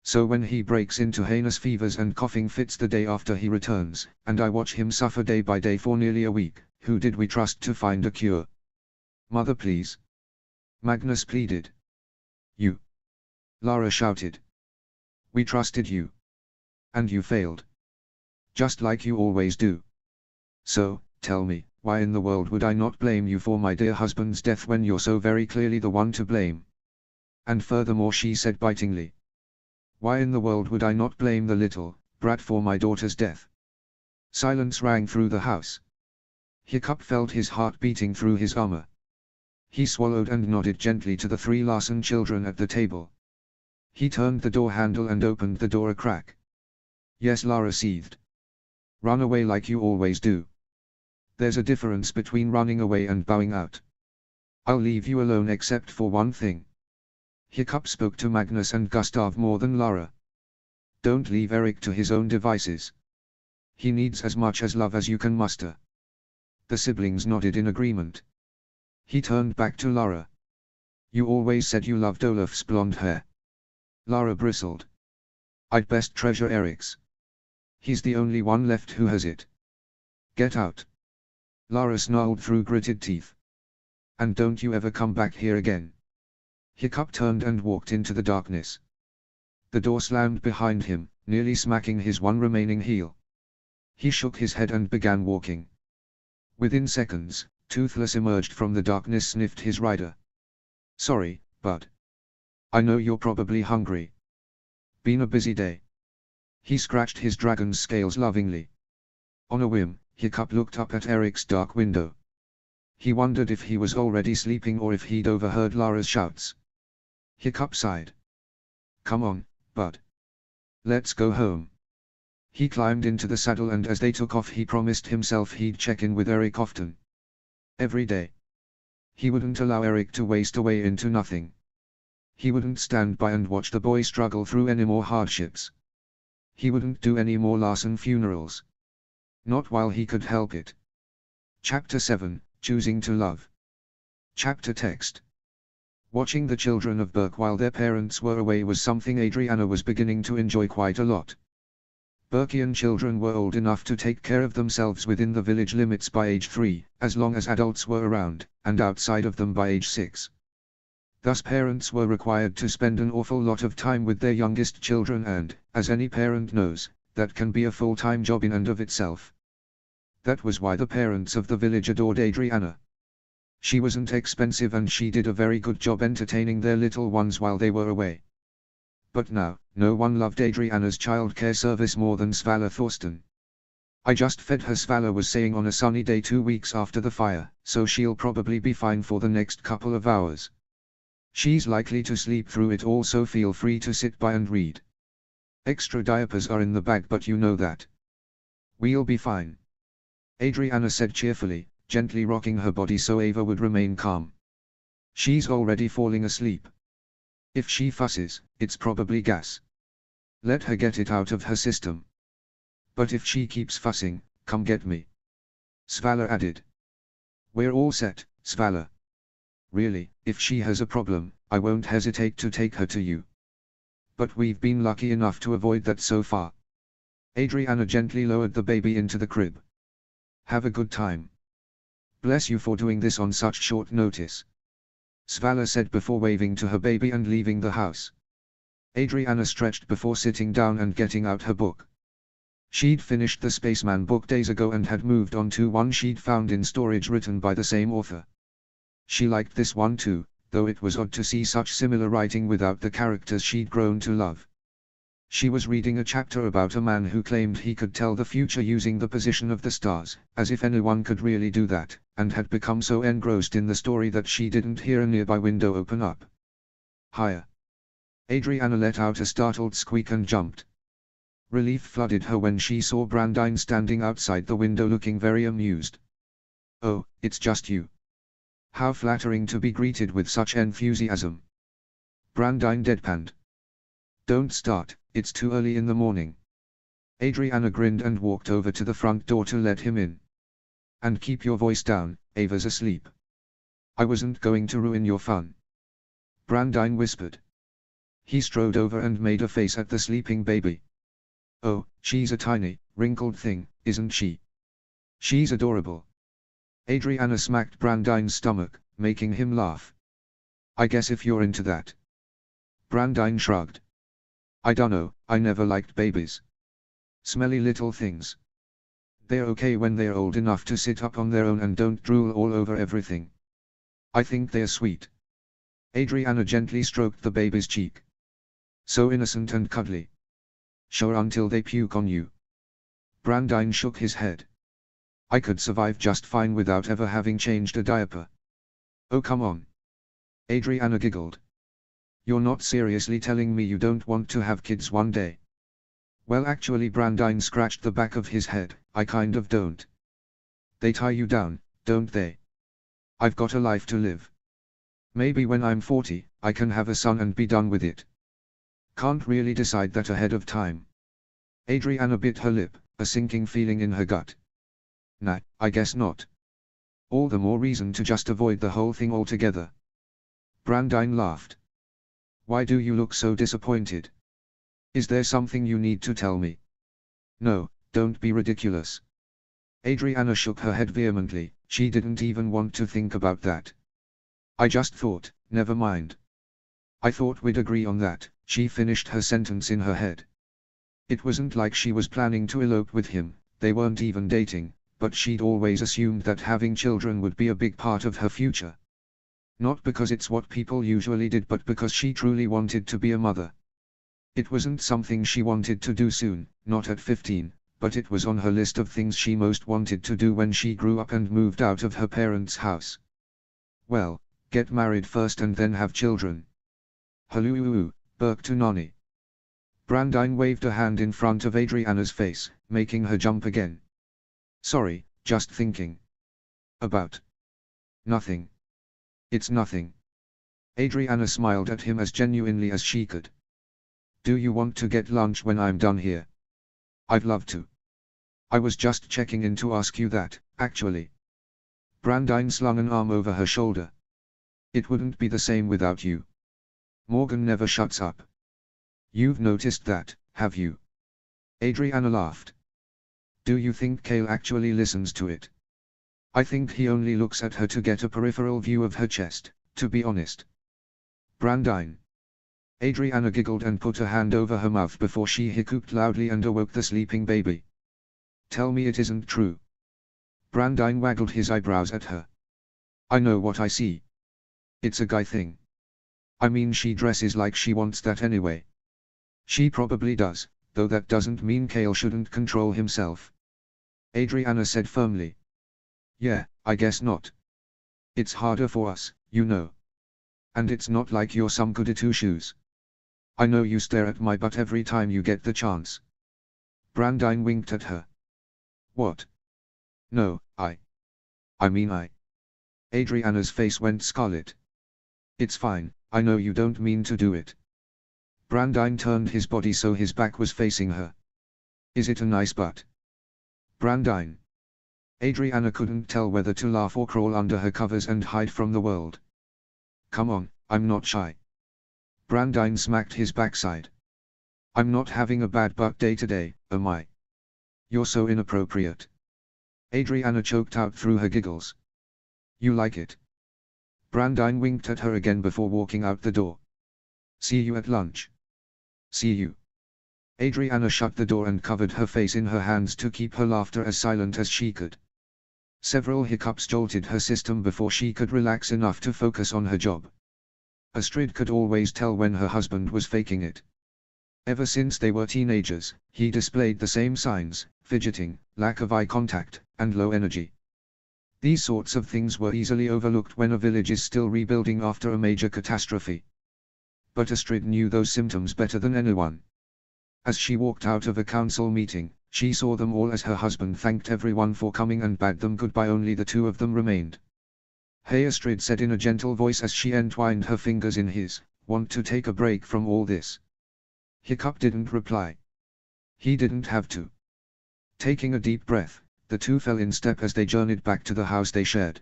So when he breaks into heinous fevers and coughing fits the day after he returns, and I watch him suffer day by day for nearly a week, who did we trust to find a cure? Mother, please. Magnus pleaded. You. Lara shouted. We trusted you. And you failed. Just like you always do. So, tell me, why in the world would I not blame you for my dear husband's death when you're so very clearly the one to blame? And furthermore, she said bitingly. Why in the world would I not blame the little brat for my daughter's death? Silence rang through the house. Hiccup felt his heart beating through his armor. He swallowed and nodded gently to the three Larsen children at the table. He turned the door handle and opened the door a crack. Yes, Lara seethed. Run away like you always do. There's a difference between running away and bowing out. I'll leave you alone except for one thing. Hiccup spoke to Magnus and Gustav more than Lara. Don't leave Eric to his own devices. He needs as much as love as you can muster. The siblings nodded in agreement. He turned back to Lara. You always said you loved Olaf's blonde hair. Lara bristled. I'd best treasure Eric's. He's the only one left who has it. Get out. Lara snarled through gritted teeth. And don't you ever come back here again. Hiccup turned and walked into the darkness. The door slammed behind him, nearly smacking his one remaining heel. He shook his head and began walking. Within seconds, Toothless emerged from the darkness, sniffed his rider. Sorry, bud. I know you're probably hungry. Been a busy day. He scratched his dragon's scales lovingly. On a whim, Hiccup looked up at Eric's dark window. He wondered if he was already sleeping or if he'd overheard Lara's shouts. Hiccup sighed. Come on, bud. Let's go home. He climbed into the saddle and as they took off he promised himself he'd check in with Eric often. Every day. He wouldn't allow Eric to waste away into nothing. He wouldn't stand by and watch the boy struggle through any more hardships. He wouldn't do any more Larsen funerals. Not while he could help it. Chapter 7, Choosing to Love. Chapter text. Watching the children of Burke while their parents were away was something Adriana was beginning to enjoy quite a lot. Burkean children were old enough to take care of themselves within the village limits by age 3, as long as adults were around, and outside of them by age 6. Thus parents were required to spend an awful lot of time with their youngest children and, as any parent knows, that can be a full-time job in and of itself. That was why the parents of the village adored Adriana. She wasn't expensive and she did a very good job entertaining their little ones while they were away. But now, no one loved Adriana's childcare service more than Svala Thorsten. "I just fed her," Svala was saying on a sunny day 2 weeks after the fire, "so she'll probably be fine for the next couple of hours. She's likely to sleep through it all, so feel free to sit by and read. Extra diapers are in the bag, but you know that. We'll be fine," Adriana said cheerfully, gently rocking her body so Ava would remain calm. "She's already falling asleep. If she fusses, it's probably gas. Let her get it out of her system. But if she keeps fussing, come get me," Svala added. "We're all set, Svala. Really, if she has a problem, I won't hesitate to take her to you. But we've been lucky enough to avoid that so far." Adriana gently lowered the baby into the crib. "Have a good time. Bless you for doing this on such short notice," Svala said before waving to her baby and leaving the house. Adriana stretched before sitting down and getting out her book. She'd finished the Spaceman book days ago and had moved on to one she'd found in storage written by the same author. She liked this one too, though it was odd to see such similar writing without the characters she'd grown to love. She was reading a chapter about a man who claimed he could tell the future using the position of the stars, as if anyone could really do that, and had become so engrossed in the story that she didn't hear a nearby window open up. "Higher!" Adriana let out a startled squeak and jumped. Relief flooded her when she saw Brandine standing outside the window looking very amused. "Oh, it's just you. How flattering to be greeted with such enthusiasm." Brandine deadpanned. "Don't start, it's too early in the morning." Adriana grinned and walked over to the front door to let him in. "And keep your voice down, Ava's asleep. I wasn't going to ruin your fun," Brandine whispered. He strode over and made a face at the sleeping baby. "Oh, she's a tiny, wrinkled thing, isn't she? She's adorable." Adriana smacked Brandine's stomach, making him laugh. "I guess if you're into that." Brandine shrugged. "I dunno, I never liked babies. Smelly little things. They're okay when they're old enough to sit up on their own and don't drool all over everything. I think they're sweet." Adriana gently stroked the baby's cheek. "So innocent and cuddly. Sure, until they puke on you." Brandine shook his head. "I could survive just fine without ever having changed a diaper." "Oh come on." Adriana giggled. "You're not seriously telling me you don't want to have kids one day?" "Well, actually," Brandine scratched the back of his head, "I kind of don't. They tie you down, don't they? I've got a life to live. Maybe when I'm 40, I can have a son and be done with it. Can't really decide that ahead of time." Adriana bit her lip, a sinking feeling in her gut. "Nah, I guess not. All the more reason to just avoid the whole thing altogether." Brandine laughed. "Why do you look so disappointed? Is there something you need to tell me?" "No, don't be ridiculous." Adriana shook her head vehemently. She didn't even want to think about that. "I just thought, never mind. I thought we'd agree on that." She finished her sentence in her head. It wasn't like she was planning to elope with him, they weren't even dating, but she'd always assumed that having children would be a big part of her future. Not because it's what people usually did, but because she truly wanted to be a mother. It wasn't something she wanted to do soon, not at 15, but it was on her list of things she most wanted to do when she grew up and moved out of her parents' house. Well, get married first and then have children. Haloo, Burke to Nonny. Brandine waved a hand in front of Adriana's face, making her jump again. "Sorry, just thinking." "About?" "Nothing. It's nothing." Adriana smiled at him as genuinely as she could. "Do you want to get lunch when I'm done here?" "I'd love to." I was just checking in to ask you that, actually. Brandine slung an arm over her shoulder. It wouldn't be the same without you. Morgan never shuts up. You've noticed that, have you? Adriana laughed. Do you think Cale actually listens to it? I think he only looks at her to get a peripheral view of her chest, to be honest. Brandine. Adriana giggled and put a hand over her mouth before she hiccuped loudly and awoke the sleeping baby. Tell me it isn't true. Brandine waggled his eyebrows at her. I know what I see. It's a guy thing. I mean, she dresses like she wants that anyway. She probably does, though that doesn't mean Cale shouldn't control himself. Adriana said firmly. Yeah, I guess not. It's harder for us, you know. And it's not like you're some goody two-shoes. I know you stare at my butt every time you get the chance. Brandine winked at her. What? No, I mean I. Adriana's face went scarlet. It's fine, I know you don't mean to do it. Brandine turned his body so his back was facing her. Is it a nice butt? Brandine. Adriana couldn't tell whether to laugh or crawl under her covers and hide from the world. Come on, I'm not shy. Brandine smacked his backside. I'm not having a bad butt day today, am I? You're so inappropriate. Adriana choked out through her giggles. You like it? Brandine winked at her again before walking out the door. See you at lunch. See you. Adriana shut the door and covered her face in her hands to keep her laughter as silent as she could. Several hiccups jolted her system before she could relax enough to focus on her job. Astrid could always tell when her husband was faking it. Ever since they were teenagers, he displayed the same signs: fidgeting, lack of eye contact, and low energy. These sorts of things were easily overlooked when a village is still rebuilding after a major catastrophe. But Astrid knew those symptoms better than anyone. As she walked out of a council meeting, she saw them all as her husband thanked everyone for coming and bade them goodbye. Only the two of them remained. Hey, Astrid said in a gentle voice as she entwined her fingers in his, want to take a break from all this? Hiccup didn't reply. He didn't have to. Taking a deep breath, the two fell in step as they journeyed back to the house they shared.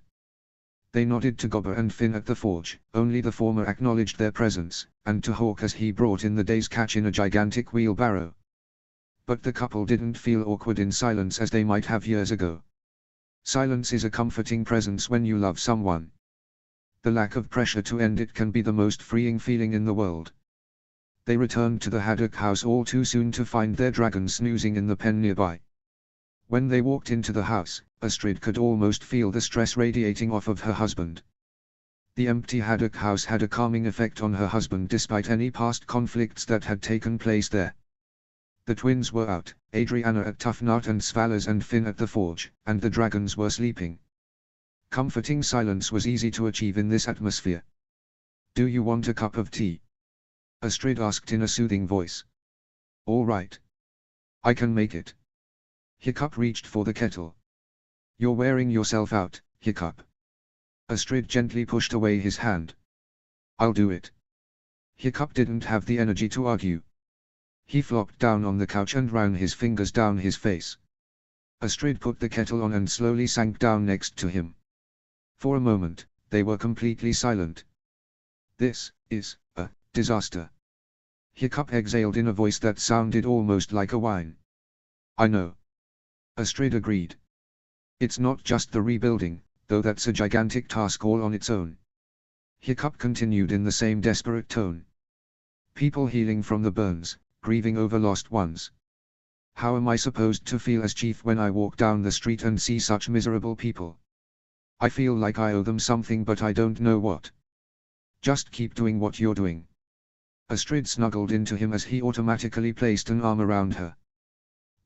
They nodded to Gobber and Finn at the forge, only the former acknowledged their presence, and to Hawk as he brought in the day's catch in a gigantic wheelbarrow. But the couple didn't feel awkward in silence as they might have years ago. Silence is a comforting presence when you love someone. The lack of pressure to end it can be the most freeing feeling in the world. They returned to the Haddock house all too soon to find their dragon snoozing in the pen nearby. When they walked into the house, Astrid could almost feel the stress radiating off of her husband. The empty Haddock house had a calming effect on her husband despite any past conflicts that had taken place there. The twins were out, Adriana at Tough Nut and Svalers and Finn at the forge, and the dragons were sleeping. Comforting silence was easy to achieve in this atmosphere. Do you want a cup of tea? Astrid asked in a soothing voice. All right. I can make it. Hiccup reached for the kettle. You're wearing yourself out, Hiccup. Astrid gently pushed away his hand. I'll do it. Hiccup didn't have the energy to argue. He flopped down on the couch and ran his fingers down his face. Astrid put the kettle on and slowly sank down next to him. For a moment, they were completely silent. This is a disaster. Hiccup exhaled in a voice that sounded almost like a whine. I know. Astrid agreed. It's not just the rebuilding, though that's a gigantic task all on its own. Hiccup continued in the same desperate tone. People healing from the burns, grieving over lost ones. How am I supposed to feel as chief when I walk down the street and see such miserable people? I feel like I owe them something, but I don't know what. Just keep doing what you're doing. Astrid snuggled into him as he automatically placed an arm around her.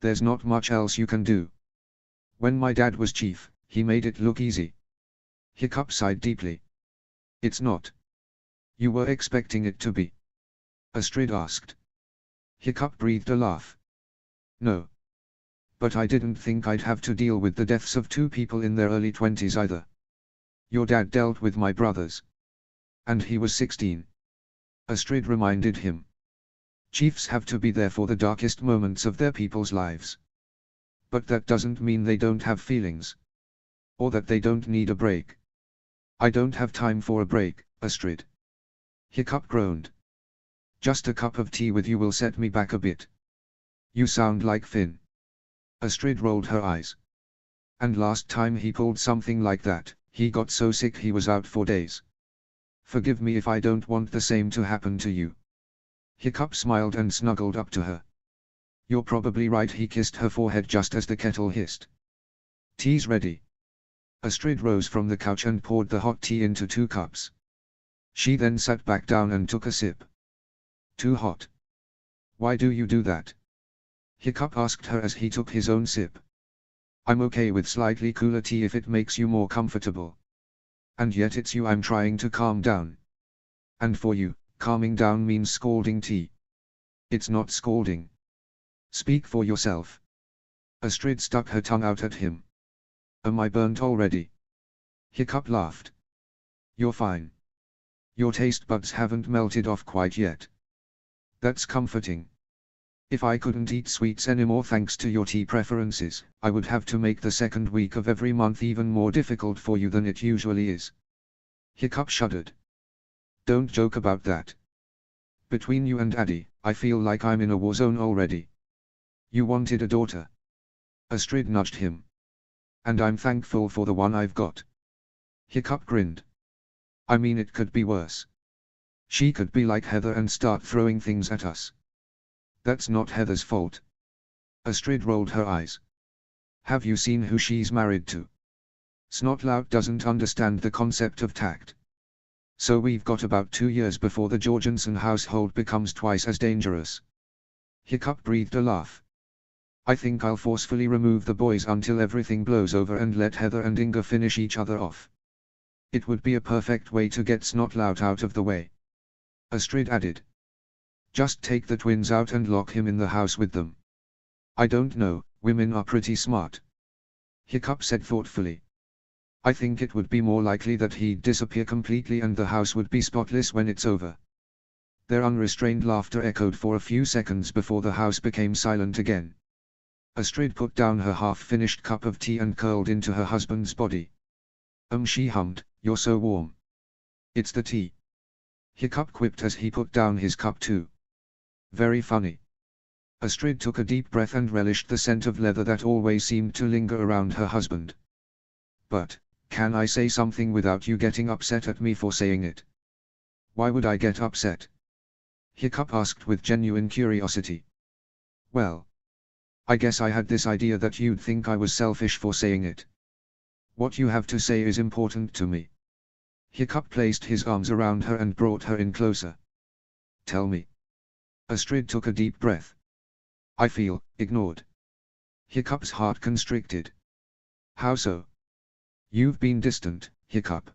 There's not much else you can do. When my dad was chief, he made it look easy. Hiccup sighed deeply. It's not. You were expecting it to be? Astrid asked. Hiccup breathed a laugh. No. But I didn't think I'd have to deal with the deaths of two people in their early 20s either. Your dad dealt with my brothers. And he was 16. Astrid reminded him. Chiefs have to be there for the darkest moments of their people's lives. But that doesn't mean they don't have feelings. Or that they don't need a break. I don't have time for a break, Astrid. Hiccup groaned. Just a cup of tea with you will set me back a bit. You sound like Finn. Astrid rolled her eyes. And last time he pulled something like that, he got so sick he was out for days. Forgive me if I don't want the same to happen to you. Hiccup smiled and snuggled up to her. You're probably right. He kissed her forehead just as the kettle hissed. Tea's ready. Astrid rose from the couch and poured the hot tea into 2 cups. She then sat back down and took a sip. Too hot. Why do you do that? Hiccup asked her as he took his own sip. I'm okay with slightly cooler tea if it makes you more comfortable. And yet it's you I'm trying to calm down. And for you, calming down means scalding tea. It's not scalding. Speak for yourself. Astrid stuck her tongue out at him. Am I burnt already? Hiccup laughed. You're fine. Your taste buds haven't melted off quite yet. That's comforting. If I couldn't eat sweets anymore thanks to your tea preferences, I would have to make the second week of every month even more difficult for you than it usually is. Hiccup shuddered. Don't joke about that. Between you and Addy, I feel like I'm in a war zone already. You wanted a daughter. Astrid nudged him. And I'm thankful for the one I've got. Hiccup grinned. I mean, it could be worse. She could be like Heather and start throwing things at us. That's not Heather's fault. Astrid rolled her eyes. Have you seen who she's married to? Snotlout doesn't understand the concept of tact. So we've got about 2 years before the Jorgensen household becomes twice as dangerous. Hiccup breathed a laugh. I think I'll forcefully remove the boys until everything blows over and let Heather and Inga finish each other off. It would be a perfect way to get Snotlout out of the way. Astrid added. Just take the twins out and lock him in the house with them. I don't know, women are pretty smart. Hiccup said thoughtfully. I think it would be more likely that he'd disappear completely and the house would be spotless when it's over. Their unrestrained laughter echoed for a few seconds before the house became silent again. Astrid put down her half-finished cup of tea and curled into her husband's body. She hummed, you're so warm. It's the tea. Hiccup quipped as he put down his cup too. Very funny. Astrid took a deep breath and relished the scent of leather that always seemed to linger around her husband. But, can I say something without you getting upset at me for saying it? Why would I get upset? Hiccup asked with genuine curiosity. Well, I guess I had this idea that you'd think I was selfish for saying it. What you have to say is important to me. Hiccup placed his arms around her and brought her in closer. Tell me. Astrid took a deep breath. I feel ignored. Hiccup's heart constricted. How so? You've been distant, Hiccup.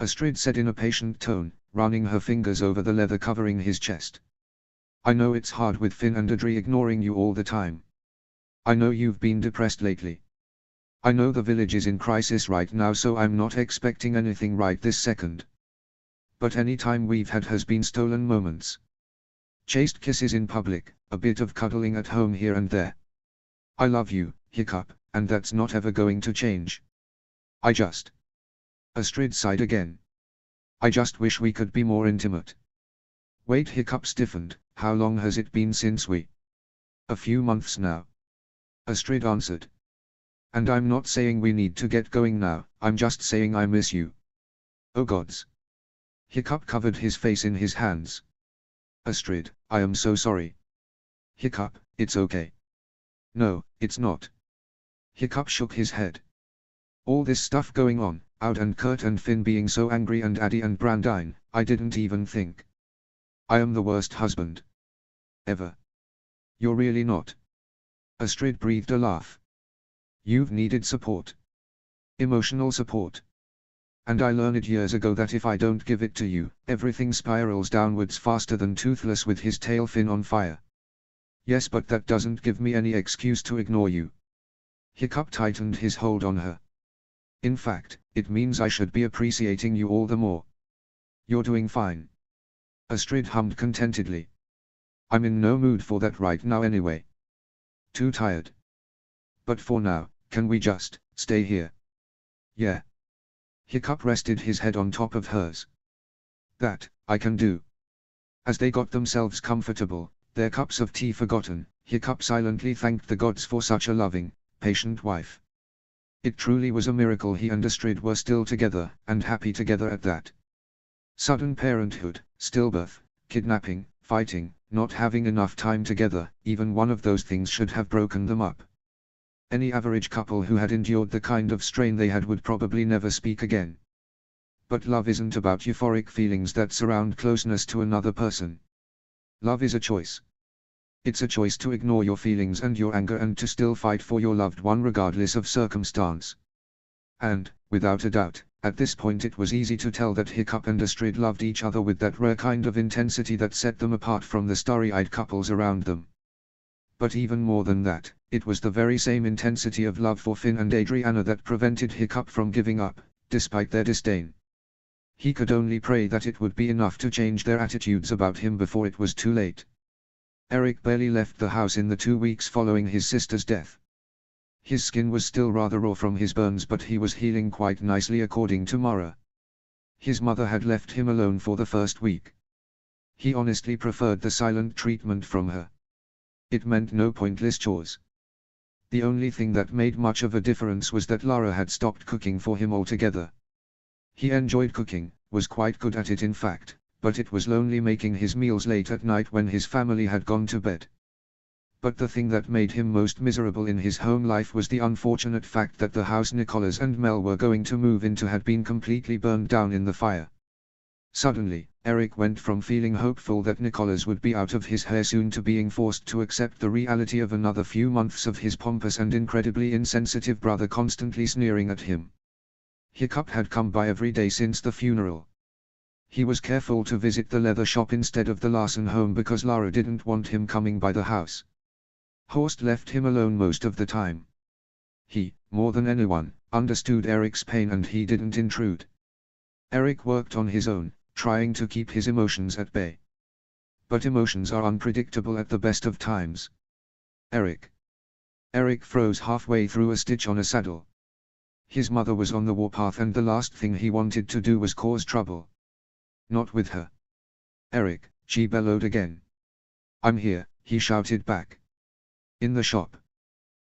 Astrid said in a patient tone, running her fingers over the leather covering his chest. I know it's hard with Finn and Adri ignoring you all the time. I know you've been depressed lately. I know the village is in crisis right now, so I'm not expecting anything right this second. But any time we've had has been stolen moments. Chaste kisses in public, a bit of cuddling at home here and there. I love you, Hiccup, and that's not ever going to change. Astrid sighed again. I just wish we could be more intimate. Wait, Hiccup stiffened, how long has it been since we? A few months now. Astrid answered. And I'm not saying we need to get going now, I'm just saying I miss you. Oh gods. Hiccup covered his face in his hands. Astrid, I am so sorry. Hiccup, it's okay. No, it's not. Hiccup shook his head. All this stuff going on, Aud and Kurt and Finn being so angry and Addy and Brandine, I didn't even think. I am the worst husband. Ever. You're really not. Astrid breathed a laugh. You've needed support. Emotional support. And I learned years ago that if I don't give it to you, everything spirals downwards faster than Toothless with his tail fin on fire. Yes, but that doesn't give me any excuse to ignore you. Hiccup tightened his hold on her. In fact, it means I should be appreciating you all the more. You're doing fine. Astrid hummed contentedly. I'm in no mood for that right now anyway. Too tired. But for now, can we just stay here? Yeah. Hiccup rested his head on top of hers. That, I can do. As they got themselves comfortable, their cups of tea forgotten, Hiccup silently thanked the gods for such a loving, patient wife. It truly was a miracle he and Astrid were still together, and happy together at that. Sudden parenthood, stillbirth, kidnapping, fighting, not having enough time together, even one of those things should have broken them up. Any average couple who had endured the kind of strain they had would probably never speak again. But love isn't about euphoric feelings that surround closeness to another person. Love is a choice. It's a choice to ignore your feelings and your anger and to still fight for your loved one regardless of circumstance. And, without a doubt, at this point it was easy to tell that Hiccup and Astrid loved each other with that rare kind of intensity that set them apart from the starry-eyed couples around them. But even more than that, it was the very same intensity of love for Finn and Adriana that prevented Hiccup from giving up, despite their disdain. He could only pray that it would be enough to change their attitudes about him before it was too late. Eric barely left the house in the 2 weeks following his sister's death. His skin was still rather raw from his burns, but he was healing quite nicely according to Mara. His mother had left him alone for the first week. He honestly preferred the silent treatment from her. It meant no pointless chores. The only thing that made much of a difference was that Lara had stopped cooking for him altogether. He enjoyed cooking, was quite good at it in fact, but it was lonely making his meals late at night when his family had gone to bed. But the thing that made him most miserable in his home life was the unfortunate fact that the house Nicholas and Mel were going to move into had been completely burned down in the fire. Suddenly, Eric went from feeling hopeful that Nicholas would be out of his hair soon to being forced to accept the reality of another few months of his pompous and incredibly insensitive brother constantly sneering at him. Hiccup had come by every day since the funeral. He was careful to visit the leather shop instead of the Larson home because Lara didn't want him coming by the house. Horst left him alone most of the time. He, more than anyone, understood Eric's pain and he didn't intrude. Eric worked on his own, trying to keep his emotions at bay. But emotions are unpredictable at the best of times. Eric froze halfway through a stitch on a saddle. His mother was on the warpath and the last thing he wanted to do was cause trouble. Not with her. Eric, she bellowed again. I'm here, he shouted back. In the shop.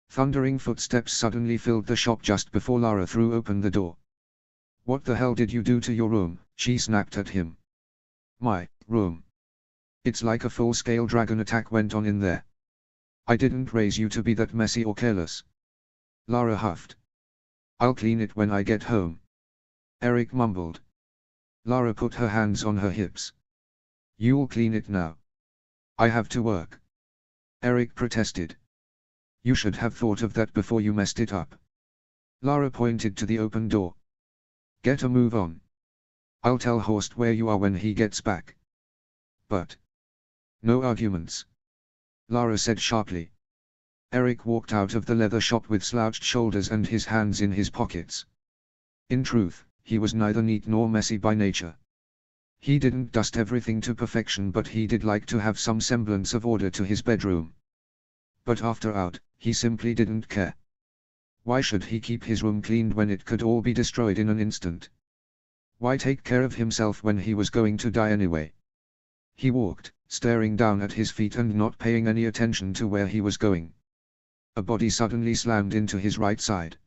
Thundering footsteps suddenly filled the shop just before Lara threw open the door. What the hell did you do to your room? She snapped at him. My room. It's like a full-scale dragon attack went on in there. I didn't raise you to be that messy or careless. Lara huffed. I'll clean it when I get home. Eric mumbled. Lara put her hands on her hips. You'll clean it now. I have to work. Eric protested. You should have thought of that before you messed it up. Lara pointed to the open door. Get a move on. I'll tell Horst where you are when he gets back. But. No arguments. Lara said sharply. Eric walked out of the leather shop with slouched shoulders and his hands in his pockets. In truth, he was neither neat nor messy by nature. He didn't dust everything to perfection, but he did like to have some semblance of order to his bedroom. But after out, he simply didn't care. Why should he keep his room cleaned when it could all be destroyed in an instant? Why take care of himself when he was going to die anyway? He walked, staring down at his feet and not paying any attention to where he was going. A body suddenly slammed into his right side.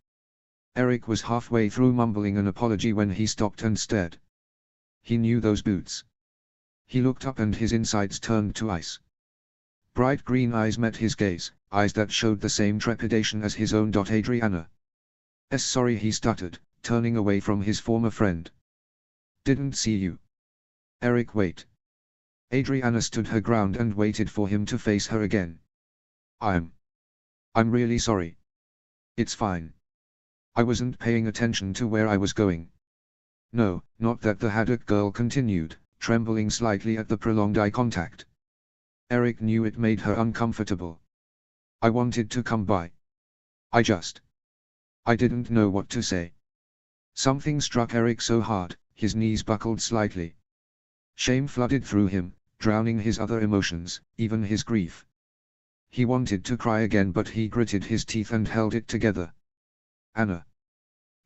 Eric was halfway through mumbling an apology when he stopped and stared. He knew those boots. He looked up and his insides turned to ice. Bright green eyes met his gaze, eyes that showed the same trepidation as his own. Adriana. Sorry, he stuttered, turning away from his former friend. Didn't see you. Eric, wait. Adriana stood her ground and waited for him to face her again. I'm really sorry. It's fine. I wasn't paying attention to where I was going. No, not that, the Haddock girl continued, trembling slightly at the prolonged eye contact. Eric knew it made her uncomfortable. I wanted to come by. I didn't know what to say. Something struck Eric so hard, his knees buckled slightly. Shame flooded through him, drowning his other emotions, even his grief. He wanted to cry again, but he gritted his teeth and held it together. Anna.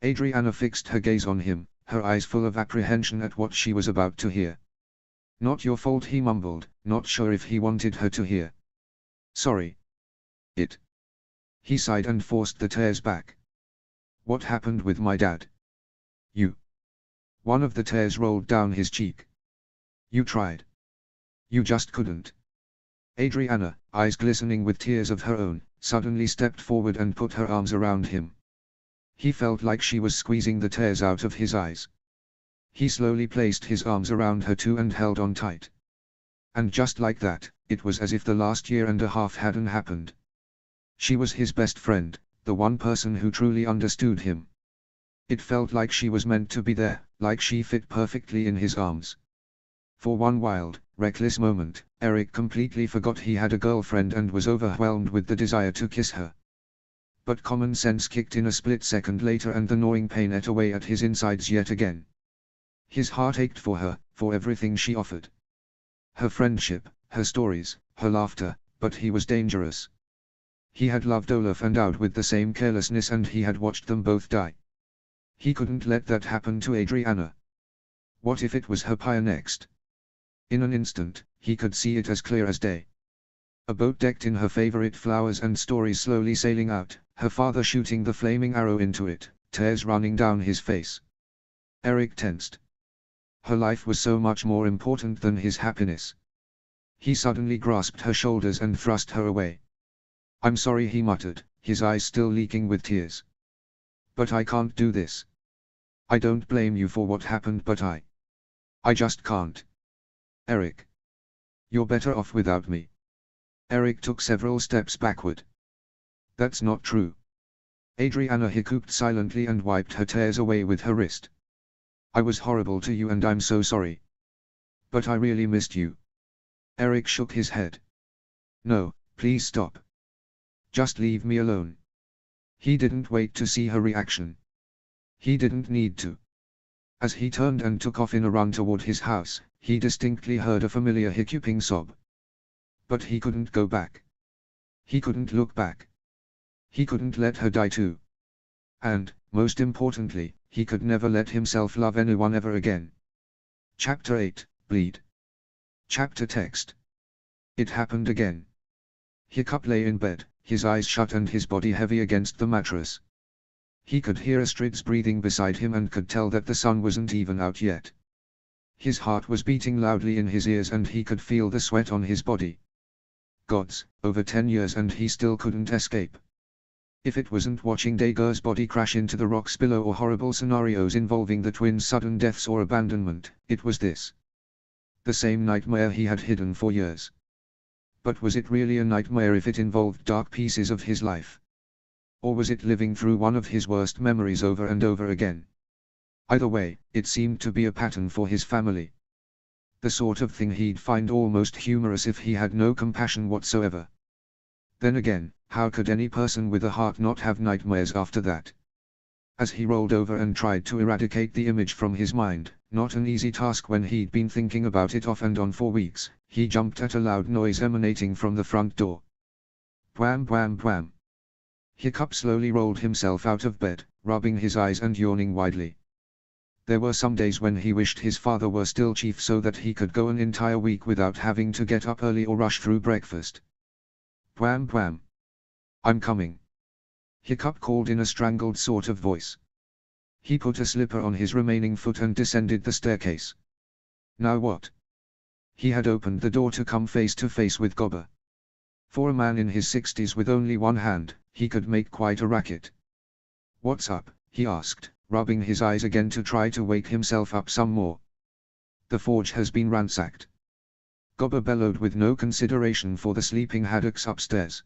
Adriana fixed her gaze on him, her eyes full of apprehension at what she was about to hear. Not your fault, he mumbled, not sure if he wanted her to hear. Sorry. He sighed and forced the tears back. What happened with my dad? You. One of the tears rolled down his cheek. You tried. You just couldn't. Adriana, eyes glistening with tears of her own, suddenly stepped forward and put her arms around him. He felt like she was squeezing the tears out of his eyes. He slowly placed his arms around her too and held on tight. And just like that, it was as if the last year and a half hadn't happened. She was his best friend, the one person who truly understood him. It felt like she was meant to be there, like she fit perfectly in his arms. For one wild, reckless moment, Eric completely forgot he had a girlfriend and was overwhelmed with the desire to kiss her. But common sense kicked in a split second later and the gnawing pain ate away at his insides yet again. His heart ached for her, for everything she offered. Her friendship, her stories, her laughter, but he was dangerous. He had loved Olaf and Aud with the same carelessness and he had watched them both die. He couldn't let that happen to Adriana. What if it was her pyre next? In an instant, he could see it as clear as day. A boat decked in her favorite flowers and stories slowly sailing out, her father shooting the flaming arrow into it, tears running down his face. Eric tensed. Her life was so much more important than his happiness. He suddenly grasped her shoulders and thrust her away. I'm sorry, he muttered, his eyes still leaking with tears. But I can't do this. I don't blame you for what happened, but I just can't. Eric. You're better off without me. Eric took several steps backward. That's not true. Adriana hiccuped silently and wiped her tears away with her wrist. I was horrible to you and I'm so sorry. But I really missed you. Eric shook his head. No, please stop. Just leave me alone. He didn't wait to see her reaction. He didn't need to. As he turned and took off in a run toward his house, he distinctly heard a familiar hiccuping sob. But he couldn't go back. He couldn't look back. He couldn't let her die too. And, most importantly, he could never let himself love anyone ever again. Chapter 8, Bleed. Chapter text. It happened again. Hiccup lay in bed, his eyes shut and his body heavy against the mattress. He could hear Astrid's breathing beside him and could tell that the sun wasn't even out yet. His heart was beating loudly in his ears and he could feel the sweat on his body. Gods, over 10 years and he still couldn't escape. If it wasn't watching Dager's body crash into the rocks below or horrible scenarios involving the twins' sudden deaths or abandonment, it was this. The same nightmare he had hidden for years. But was it really a nightmare if it involved dark pieces of his life? Or was it living through one of his worst memories over and over again? Either way, it seemed to be a pattern for his family. The sort of thing he'd find almost humorous if he had no compassion whatsoever. Then again, how could any person with a heart not have nightmares after that? As he rolled over and tried to eradicate the image from his mind, not an easy task when he'd been thinking about it off and on for weeks, he jumped at a loud noise emanating from the front door. Bwam bwam bwam. Hiccup slowly rolled himself out of bed, rubbing his eyes and yawning widely. There were some days when he wished his father were still chief so that he could go an entire week without having to get up early or rush through breakfast. Bwam bwam. I'm coming. Hiccup called in a strangled sort of voice. He put a slipper on his remaining foot and descended the staircase. Now what? He had opened the door to come face to face with Gobber. For a man in his 60s with only one hand, he could make quite a racket. What's up? He asked, rubbing his eyes again to try to wake himself up some more. The forge has been ransacked. Gobber bellowed with no consideration for the sleeping haddocks upstairs.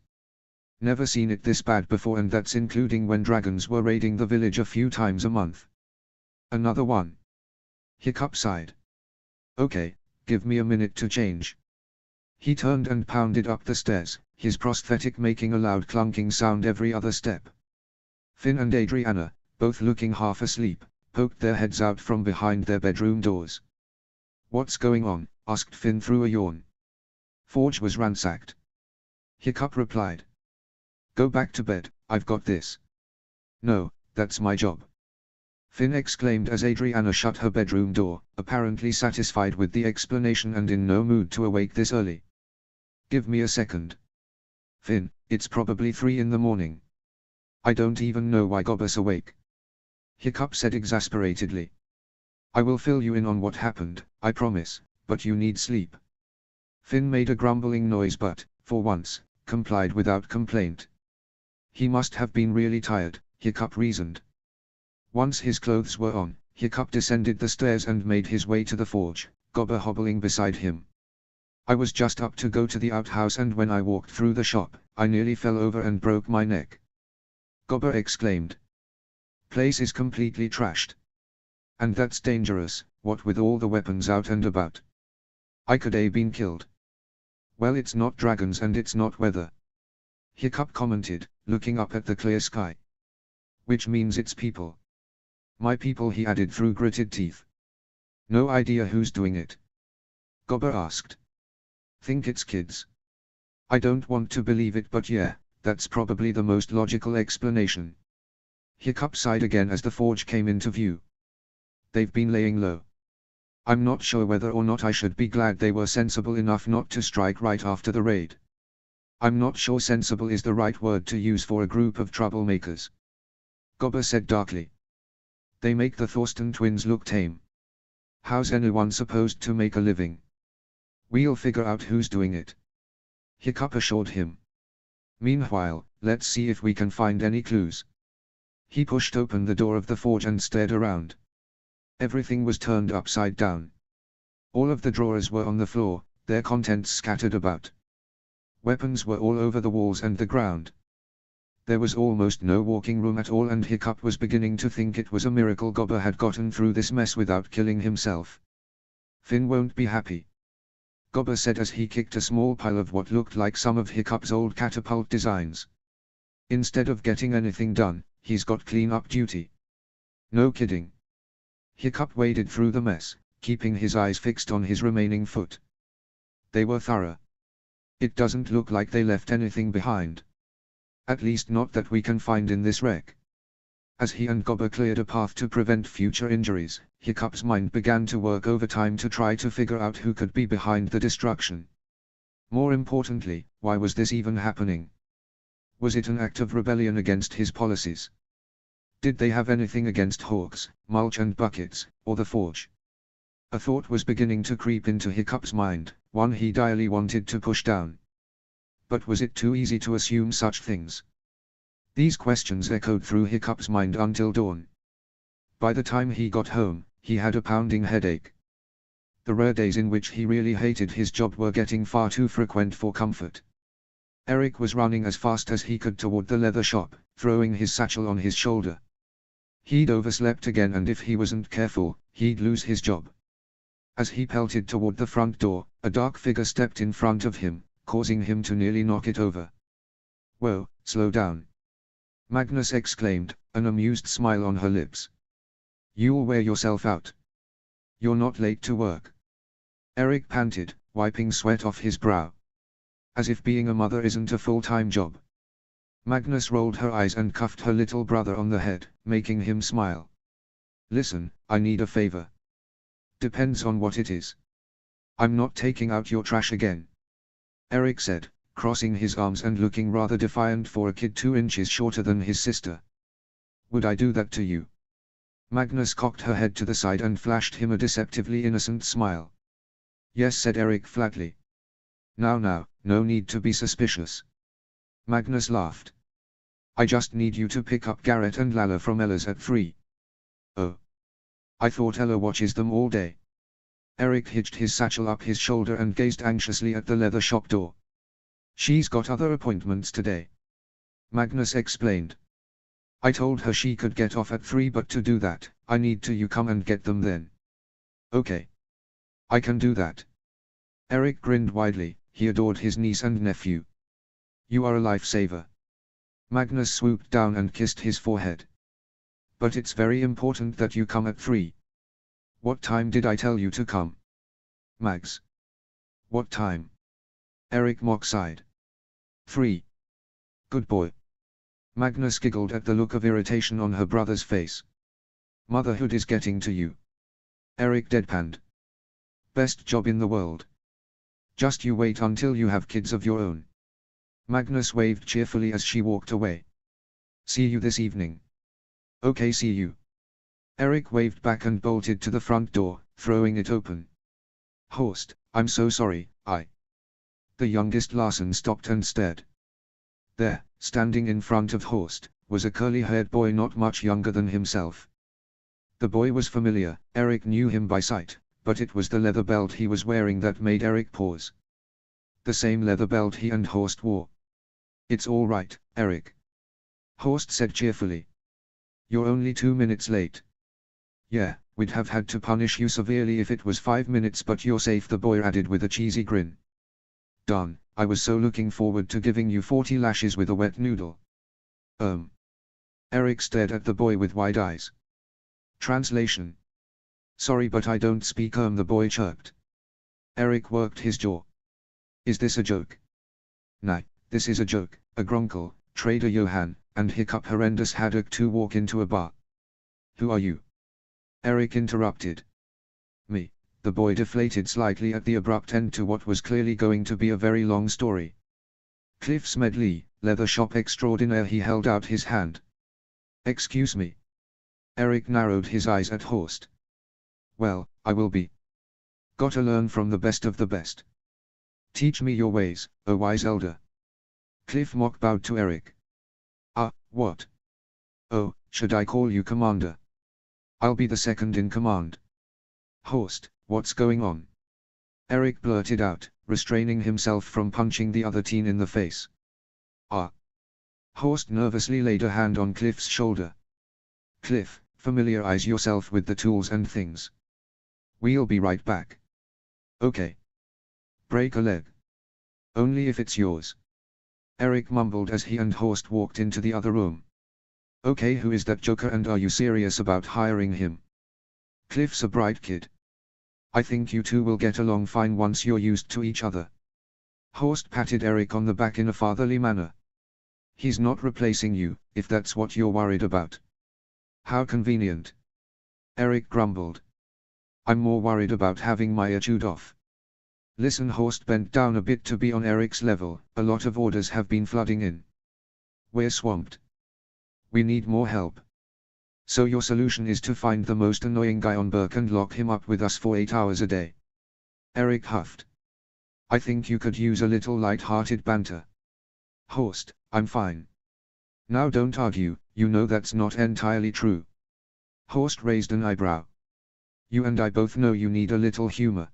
Never seen it this bad before, and that's including when dragons were raiding the village a few times a month. Another one. Hiccup sighed. Okay, give me a minute to change. He turned and pounded up the stairs, his prosthetic making a loud clunking sound every other step. Finn and Adriana, both looking half asleep, poked their heads out from behind their bedroom doors. What's going on? Asked Finn through a yawn. Forge was ransacked. Hiccup replied. Go back to bed, I've got this. No, that's my job. Finn exclaimed as Adriana shut her bedroom door, apparently satisfied with the explanation and in no mood to awake this early. Give me a second. Finn, it's probably 3 in the morning. I don't even know why Gobber's awake. Hiccup said exasperatedly. I will fill you in on what happened, I promise, but you need sleep. Finn made a grumbling noise but, for once, complied without complaint. He must have been really tired, Hiccup reasoned. Once his clothes were on, Hiccup descended the stairs and made his way to the forge, Gobber hobbling beside him. I was just up to go to the outhouse and when I walked through the shop, I nearly fell over and broke my neck. Gobber exclaimed. Place is completely trashed. And that's dangerous, what with all the weapons out and about. I could have been killed. Well, it's not dragons and it's not weather. Hiccup commented, looking up at the clear sky. Which means it's people. My people, he added through gritted teeth. No idea who's doing it? Gobber asked. Think it's kids. I don't want to believe it but yeah, that's probably the most logical explanation. Hiccup sighed again as the forge came into view. They've been laying low. I'm not sure whether or not I should be glad they were sensible enough not to strike right after the raid. I'm not sure sensible is the right word to use for a group of troublemakers. Gobber said darkly. They make the Thorsten twins look tame. How's anyone supposed to make a living? We'll figure out who's doing it. Hiccup assured him. Meanwhile, let's see if we can find any clues. He pushed open the door of the forge and stared around. Everything was turned upside down. All of the drawers were on the floor, their contents scattered about. Weapons were all over the walls and the ground. There was almost no walking room at all and Hiccup was beginning to think it was a miracle Gobber had gotten through this mess without killing himself. Finn won't be happy. Gobber said as he kicked a small pile of what looked like some of Hiccup's old catapult designs. Instead of getting anything done, he's got clean-up duty. No kidding. Hiccup waded through the mess, keeping his eyes fixed on his remaining foot. They were thorough. It doesn't look like they left anything behind. At least not that we can find in this wreck. As he and Gobber cleared a path to prevent future injuries, Hiccup's mind began to work overtime to try to figure out who could be behind the destruction. More importantly, why was this even happening? Was it an act of rebellion against his policies? Did they have anything against hawks, mulch and buckets, or the forge? A thought was beginning to creep into Hiccup's mind, one he direly wanted to push down. But was it too easy to assume such things? These questions echoed through Hiccup's mind until dawn. By the time he got home, he had a pounding headache. The rare days in which he really hated his job were getting far too frequent for comfort. Eric was running as fast as he could toward the leather shop, throwing his satchel on his shoulder. He'd overslept again and if he wasn't careful, he'd lose his job. As he pelted toward the front door, a dark figure stepped in front of him, causing him to nearly knock it over. Whoa, slow down. Magnus exclaimed, an amused smile on her lips. You'll wear yourself out. You're not late to work. Eric panted, wiping sweat off his brow. As if being a mother isn't a full-time job. Magnus rolled her eyes and cuffed her little brother on the head, making him smile. Listen, I need a favor. Depends on what it is. I'm not taking out your trash again. Eric said, crossing his arms and looking rather defiant for a kid 2 inches shorter than his sister. Would I do that to you? Magnus cocked her head to the side and flashed him a deceptively innocent smile. Yes, said Eric flatly. Now, no need to be suspicious. Magnus laughed. I just need you to pick up Garrett and Lala from Ella's at 3. Oh. I thought Ella watches them all day. Eric hitched his satchel up his shoulder and gazed anxiously at the leather shop door. She's got other appointments today. Magnus explained. I told her she could get off at 3 but to do that, I need you come and get them then. Okay. I can do that. Eric grinned widely, he adored his niece and nephew. You are a lifesaver. Magnus swooped down and kissed his forehead. But it's very important that you come at 3. What time did I tell you to come? Mags. What time? Eric mock sighed. 3. Good boy. Magnus giggled at the look of irritation on her brother's face. Motherhood is getting to you. Eric deadpanned. Best job in the world. Just you wait until you have kids of your own. Magnus waved cheerfully as she walked away. See you this evening. Okay, see you. Eric waved back and bolted to the front door, throwing it open. Horst, I'm so sorry, The youngest Larsen stopped and stared. There, standing in front of Horst, was a curly-haired boy not much younger than himself. The boy was familiar, Eric knew him by sight, but it was the leather belt he was wearing that made Eric pause. The same leather belt he and Horst wore. It's all right, Eric. Horst said cheerfully. You're only 2 minutes late. Yeah, we'd have had to punish you severely if it was 5 minutes, but you're safe, the boy added with a cheesy grin. Darn, I was so looking forward to giving you 40 lashes with a wet noodle. Eric stared at the boy with wide eyes. Translation. Sorry, but I don't speak the boy chirped. Eric worked his jaw. Is this a joke? Nah, this is a joke, a Gronkel, Trader Johann, and Hiccup Horrendous Haddock to walk into a bar. Who are you? Eric interrupted. Me, the boy deflated slightly at the abrupt end to what was clearly going to be a very long story. Cliff Smedley, leather shop extraordinaire. He held out his hand. Excuse me. Eric narrowed his eyes at Horst. Well, I will be. Gotta learn from the best of the best. Teach me your ways, O wise elder. Cliff mock bowed to Eric. What? Oh, should I call you commander? I'll be the second in command. Horst, what's going on? Eric blurted out, restraining himself from punching the other teen in the face. Horst nervously laid a hand on Cliff's shoulder. Cliff, familiarize yourself with the tools and things. We'll be right back. Okay. Break a leg. Only if it's yours. Eric mumbled as he and Horst walked into the other room. Okay, who is that joker and are you serious about hiring him? Cliff's a bright kid. I think you two will get along fine once you're used to each other. Horst patted Eric on the back in a fatherly manner. He's not replacing you, if that's what you're worried about. How convenient. Eric grumbled. I'm more worried about having my chewed off. Listen, Horst bent down a bit to be on Eric's level, a lot of orders have been flooding in. We're swamped. We need more help. So your solution is to find the most annoying guy on Burke and lock him up with us for 8 hours a day. Eric huffed. I think you could use a little light-hearted banter. Horst, I'm fine. Now don't argue, you know that's not entirely true. Horst raised an eyebrow. You and I both know you need a little humor.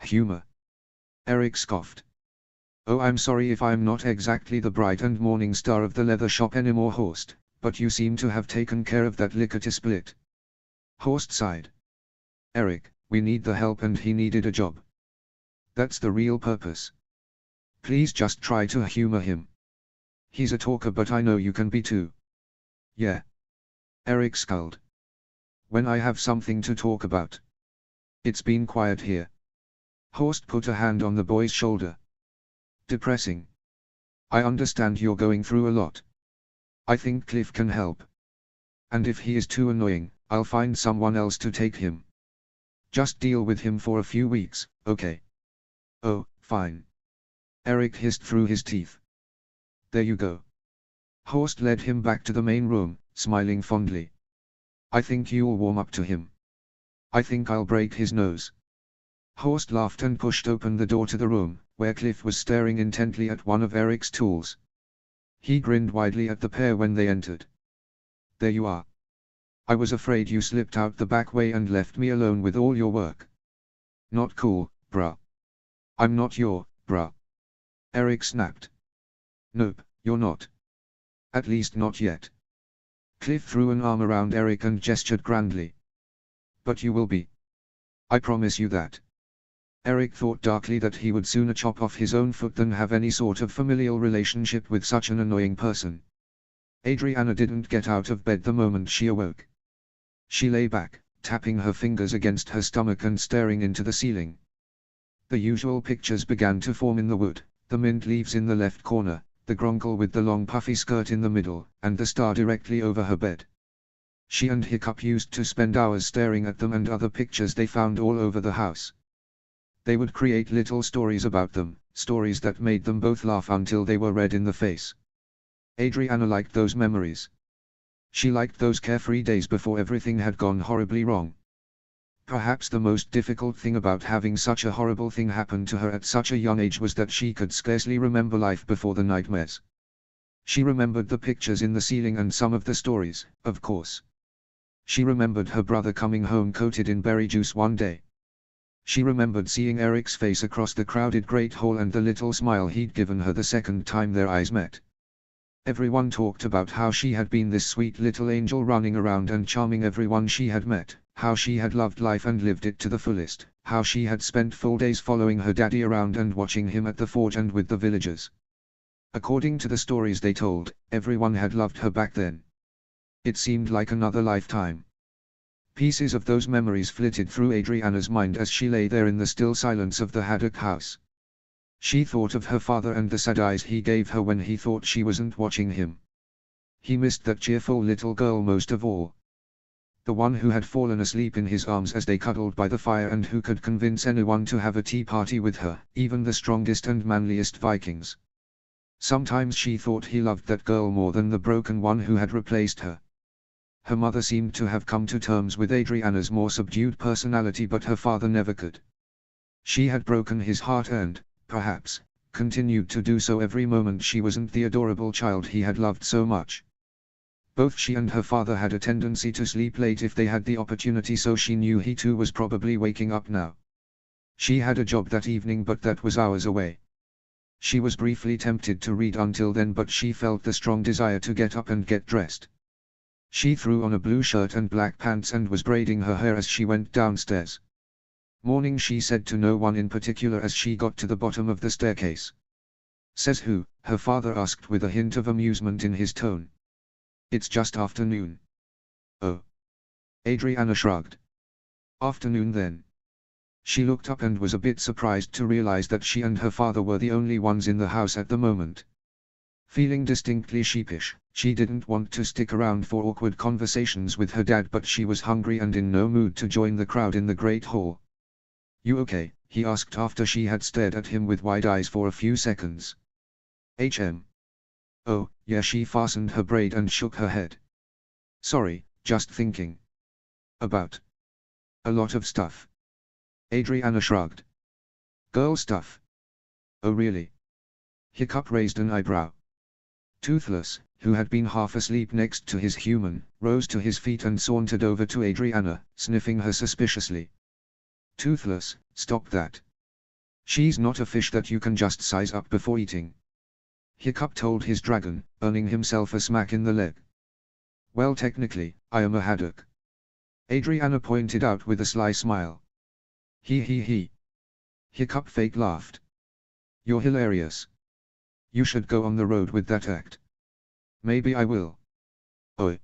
Humor? Eric scoffed. Oh, I'm sorry if I'm not exactly the bright and morning star of the leather shop anymore, Horst, but you seem to have taken care of that lickety-split. Horst sighed. Eric, we need the help and he needed a job. That's the real purpose. Please just try to humor him. He's a talker, but I know you can be too. Yeah. Eric scowled. When I have something to talk about. It's been quiet here. Horst put a hand on the boy's shoulder. Depressing. I understand you're going through a lot. I think Cliff can help. And if he is too annoying, I'll find someone else to take him. Just deal with him for a few weeks, okay? Oh, fine. Eric hissed through his teeth. There you go. Horst led him back to the main room, smiling fondly. I think you'll warm up to him. I think I'll break his nose. Horst laughed and pushed open the door to the room, where Cliff was staring intently at one of Eric's tools. He grinned widely at the pair when they entered. There you are. I was afraid you slipped out the back way and left me alone with all your work. Not cool, bruh. I'm not your, bruh. Eric snapped. Nope, you're not. At least not yet. Cliff threw an arm around Eric and gestured grandly. But you will be. I promise you that. Eric thought darkly that he would sooner chop off his own foot than have any sort of familial relationship with such an annoying person. Adriana didn't get out of bed the moment she awoke. She lay back, tapping her fingers against her stomach and staring into the ceiling. The usual pictures began to form in the wood, The mint leaves in the left corner, the gronkel with the long puffy skirt in the middle, and the star directly over her bed. She and Hiccup used to spend hours staring at them and other pictures they found all over the house. They would create little stories about them, stories that made them both laugh until they were red in the face. Adriana liked those memories. She liked those carefree days before everything had gone horribly wrong. Perhaps the most difficult thing about having such a horrible thing happen to her at such a young age was that she could scarcely remember life before the nightmares. She remembered the pictures in the ceiling and some of the stories, of course. She remembered her brother coming home coated in berry juice one day. She remembered seeing Eric's face across the crowded great hall and the little smile he'd given her the second time their eyes met. Everyone talked about how she had been this sweet little angel running around and charming everyone she had met, how she had loved life and lived it to the fullest, how she had spent full days following her daddy around and watching him at the fort and with the villagers. According to the stories they told, everyone had loved her back then. It seemed like another lifetime. Pieces of those memories flitted through Adriana's mind as she lay there in the still silence of the Haddock house. She thought of her father and the sad eyes he gave her when he thought she wasn't watching him. He missed that cheerful little girl most of all. The one who had fallen asleep in his arms as they cuddled by the fire and who could convince anyone to have a tea party with her, even the strongest and manliest Vikings. Sometimes she thought he loved that girl more than the broken one who had replaced her. Her mother seemed to have come to terms with Adriana's more subdued personality, but her father never could. She had broken his heart and, perhaps, continued to do so every moment she wasn't the adorable child he had loved so much. Both she and her father had a tendency to sleep late if they had the opportunity, so she knew he too was probably waking up now. She had a job that evening, but that was hours away. She was briefly tempted to read until then, but she felt the strong desire to get up and get dressed. She threw on a blue shirt and black pants and was braiding her hair as she went downstairs. "Morning," she said to no one in particular as she got to the bottom of the staircase. "Says who?" her father asked with a hint of amusement in his tone. "It's just afternoon." "Oh." Adriana shrugged. "Afternoon then." She looked up and was a bit surprised to realize that she and her father were the only ones in the house at the moment. Feeling distinctly sheepish, she didn't want to stick around for awkward conversations with her dad, but she was hungry and in no mood to join the crowd in the great hall. "You okay?" he asked after she had stared at him with wide eyes for a few seconds. "Oh, yeah." She fastened her braid and shook her head. "Sorry, just thinking about a lot of stuff." Adriana shrugged. "Girl stuff?" "Oh really?" Hiccup raised an eyebrow. Toothless, who had been half asleep next to his human, rose to his feet and sauntered over to Adriana, sniffing her suspiciously. "Toothless, stop that. She's not a fish that you can just size up before eating," Hiccup told his dragon, earning himself a smack in the leg. "Well, technically, I am a haddock," Adriana pointed out with a sly smile. He. Hiccup fake laughed. "You're hilarious. You should go on the road with that act." "Maybe I will." "Oh."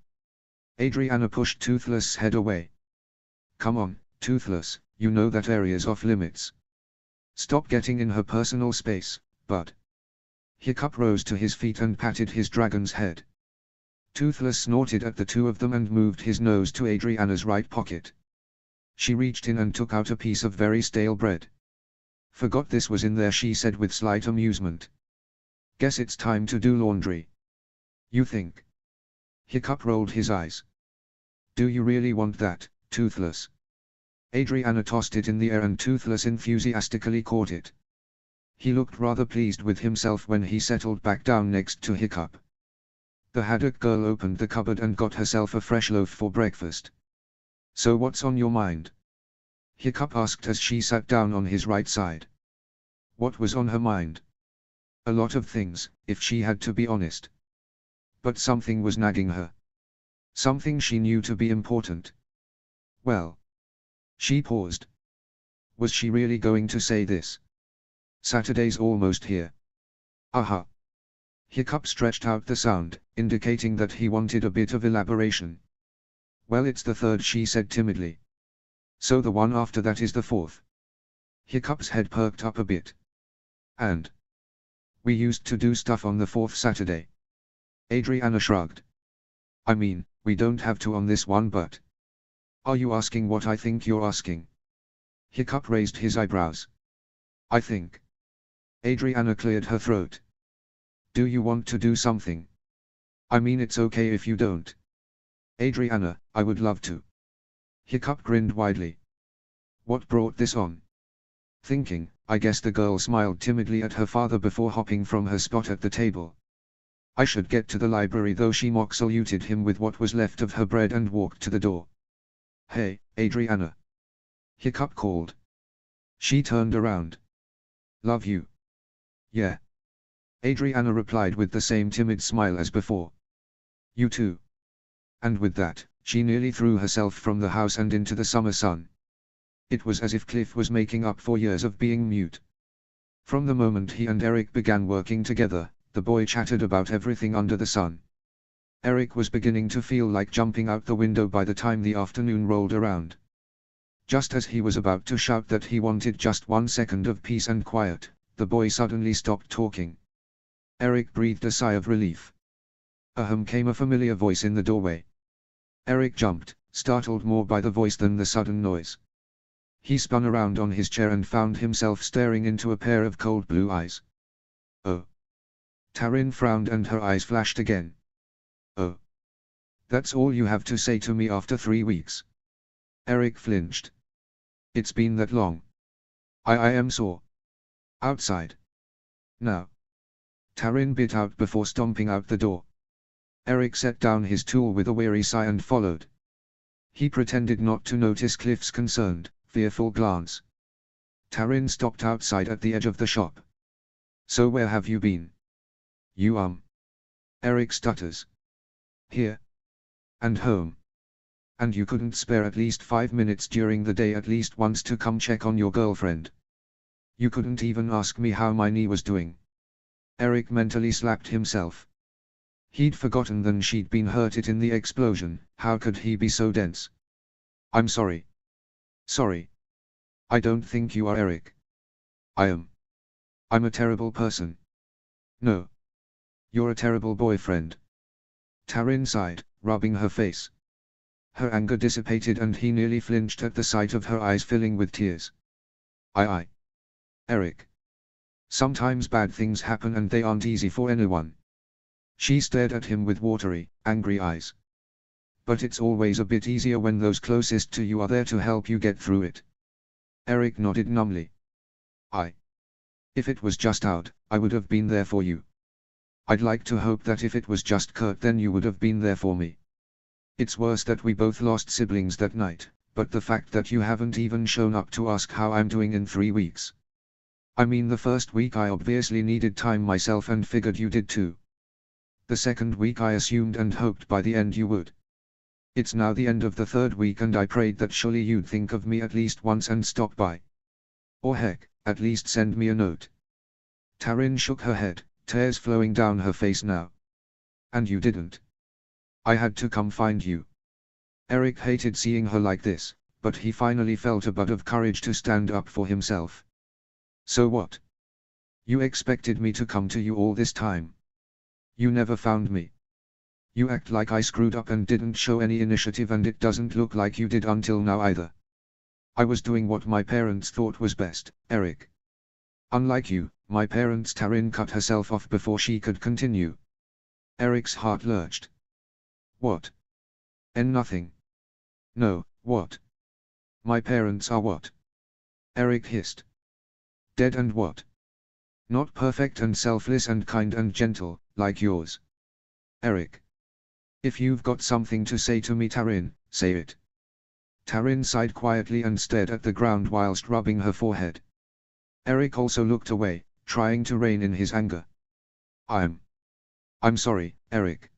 Adriana pushed Toothless' head away. "Come on, Toothless, you know that area's off limits. Stop getting in her personal space, bud." Hiccup rose to his feet and patted his dragon's head. Toothless snorted at the two of them and moved his nose to Adriana's right pocket. She reached in and took out a piece of very stale bread. "Forgot this was in there," she said with slight amusement. "Guess it's time to do laundry." "You think?" Hiccup rolled his eyes. "Do you really want that, Toothless?" Adriana tossed it in the air and Toothless enthusiastically caught it. He looked rather pleased with himself when he settled back down next to Hiccup. The haddock girl opened the cupboard and got herself a fresh loaf for breakfast. "So what's on your mind?" Hiccup asked as she sat down on his right side. What was on her mind? A lot of things, if she had to be honest. But something was nagging her. Something she knew to be important. Well. She paused. Was she really going to say this? "Saturday's almost here." "Aha." Hiccup stretched out the sound, indicating that he wanted a bit of elaboration. "Well, it's the 3rd," she said timidly. "So the one after that is the 4th. Hiccup's head perked up a bit. "And We used to do stuff on the fourth Saturday. Adriana shrugged. I mean, we don't have to on this one, but... Are you asking what I think you're asking? Hiccup raised his eyebrows. I think. Adriana cleared her throat. Do you want to do something? I mean, it's okay if you don't. Adriana, I would love to. Hiccup grinned widely. What brought this on? Thinking, I guess. The girl smiled timidly at her father before hopping from her spot at the table. I should get to the library though. She mock saluted him with what was left of her bread and walked to the door. Hey, Adriana. Hiccup called. She turned around. Love you. Yeah. Adriana replied with the same timid smile as before. You too. And with that, she nearly threw herself from the house and into the summer sun. It was as if Cliff was making up for years of being mute. From the moment he and Eric began working together, the boy chatted about everything under the sun. Eric was beginning to feel like jumping out the window by the time the afternoon rolled around. Just as he was about to shout that he wanted just 1 second of peace and quiet, the boy suddenly stopped talking. Eric breathed a sigh of relief. Ahem, came a familiar voice in the doorway. Eric jumped, startled more by the voice than the sudden noise. He spun around on his chair and found himself staring into a pair of cold blue eyes. Oh. Taryn frowned and her eyes flashed again. Oh. That's all you have to say to me after 3 weeks? Eric flinched. It's been that long. I am sore. Outside. Now. Taryn bit out before stomping out the door. Eric set down his tool with a weary sigh and followed. He pretended not to notice Cliff's concerned, fearful glance. Taryn stopped outside at the edge of the shop. So where have you been? You Eric stutters. Here. And home. And you couldn't spare at least 5 minutes during the day at least once to come check on your girlfriend? You couldn't even ask me how my knee was doing. Eric mentally slapped himself. He'd forgotten that she'd been hurt in the explosion. How could he be so dense? I'm sorry. Sorry. I don't think you are Eric. I am. I'm a terrible person. No. You're a terrible boyfriend. Taryn sighed, rubbing her face. Her anger dissipated and he nearly flinched at the sight of her eyes filling with tears. Eric. Sometimes bad things happen and they aren't easy for anyone. She stared at him with watery, angry eyes. But it's always a bit easier when those closest to you are there to help you get through it. Eric nodded numbly. If it was just out, I would have been there for you. I'd like to hope that if it was just Kurt then you would have been there for me. It's worse that we both lost siblings that night, but the fact that you haven't even shown up to ask how I'm doing in 3 weeks. I mean, the first week I obviously needed time myself and figured you did too. The second week I assumed and hoped by the end you would. It's now the end of the 3rd week and I prayed that surely you'd think of me at least once and stop by. Or heck, at least send me a note. Taryn shook her head, tears flowing down her face now. And you didn't. I had to come find you. Eric hated seeing her like this, but he finally felt a bud of courage to stand up for himself. So what? You expected me to come to you all this time. You never found me. You act like I screwed up and didn't show any initiative, and it doesn't look like you did until now either. I was doing what my parents thought was best, Eric. Unlike you, my parents. Taryn cut herself off before she could continue. Eric's heart lurched. What? And nothing. No, what? My parents are what? Eric hissed. Dead and what? Not perfect and selfless and kind and gentle, like yours. Eric. If you've got something to say to me, Taryn, say it. Taryn sighed quietly and stared at the ground whilst rubbing her forehead. Eric also looked away, trying to rein in his anger. I'm sorry, Eric.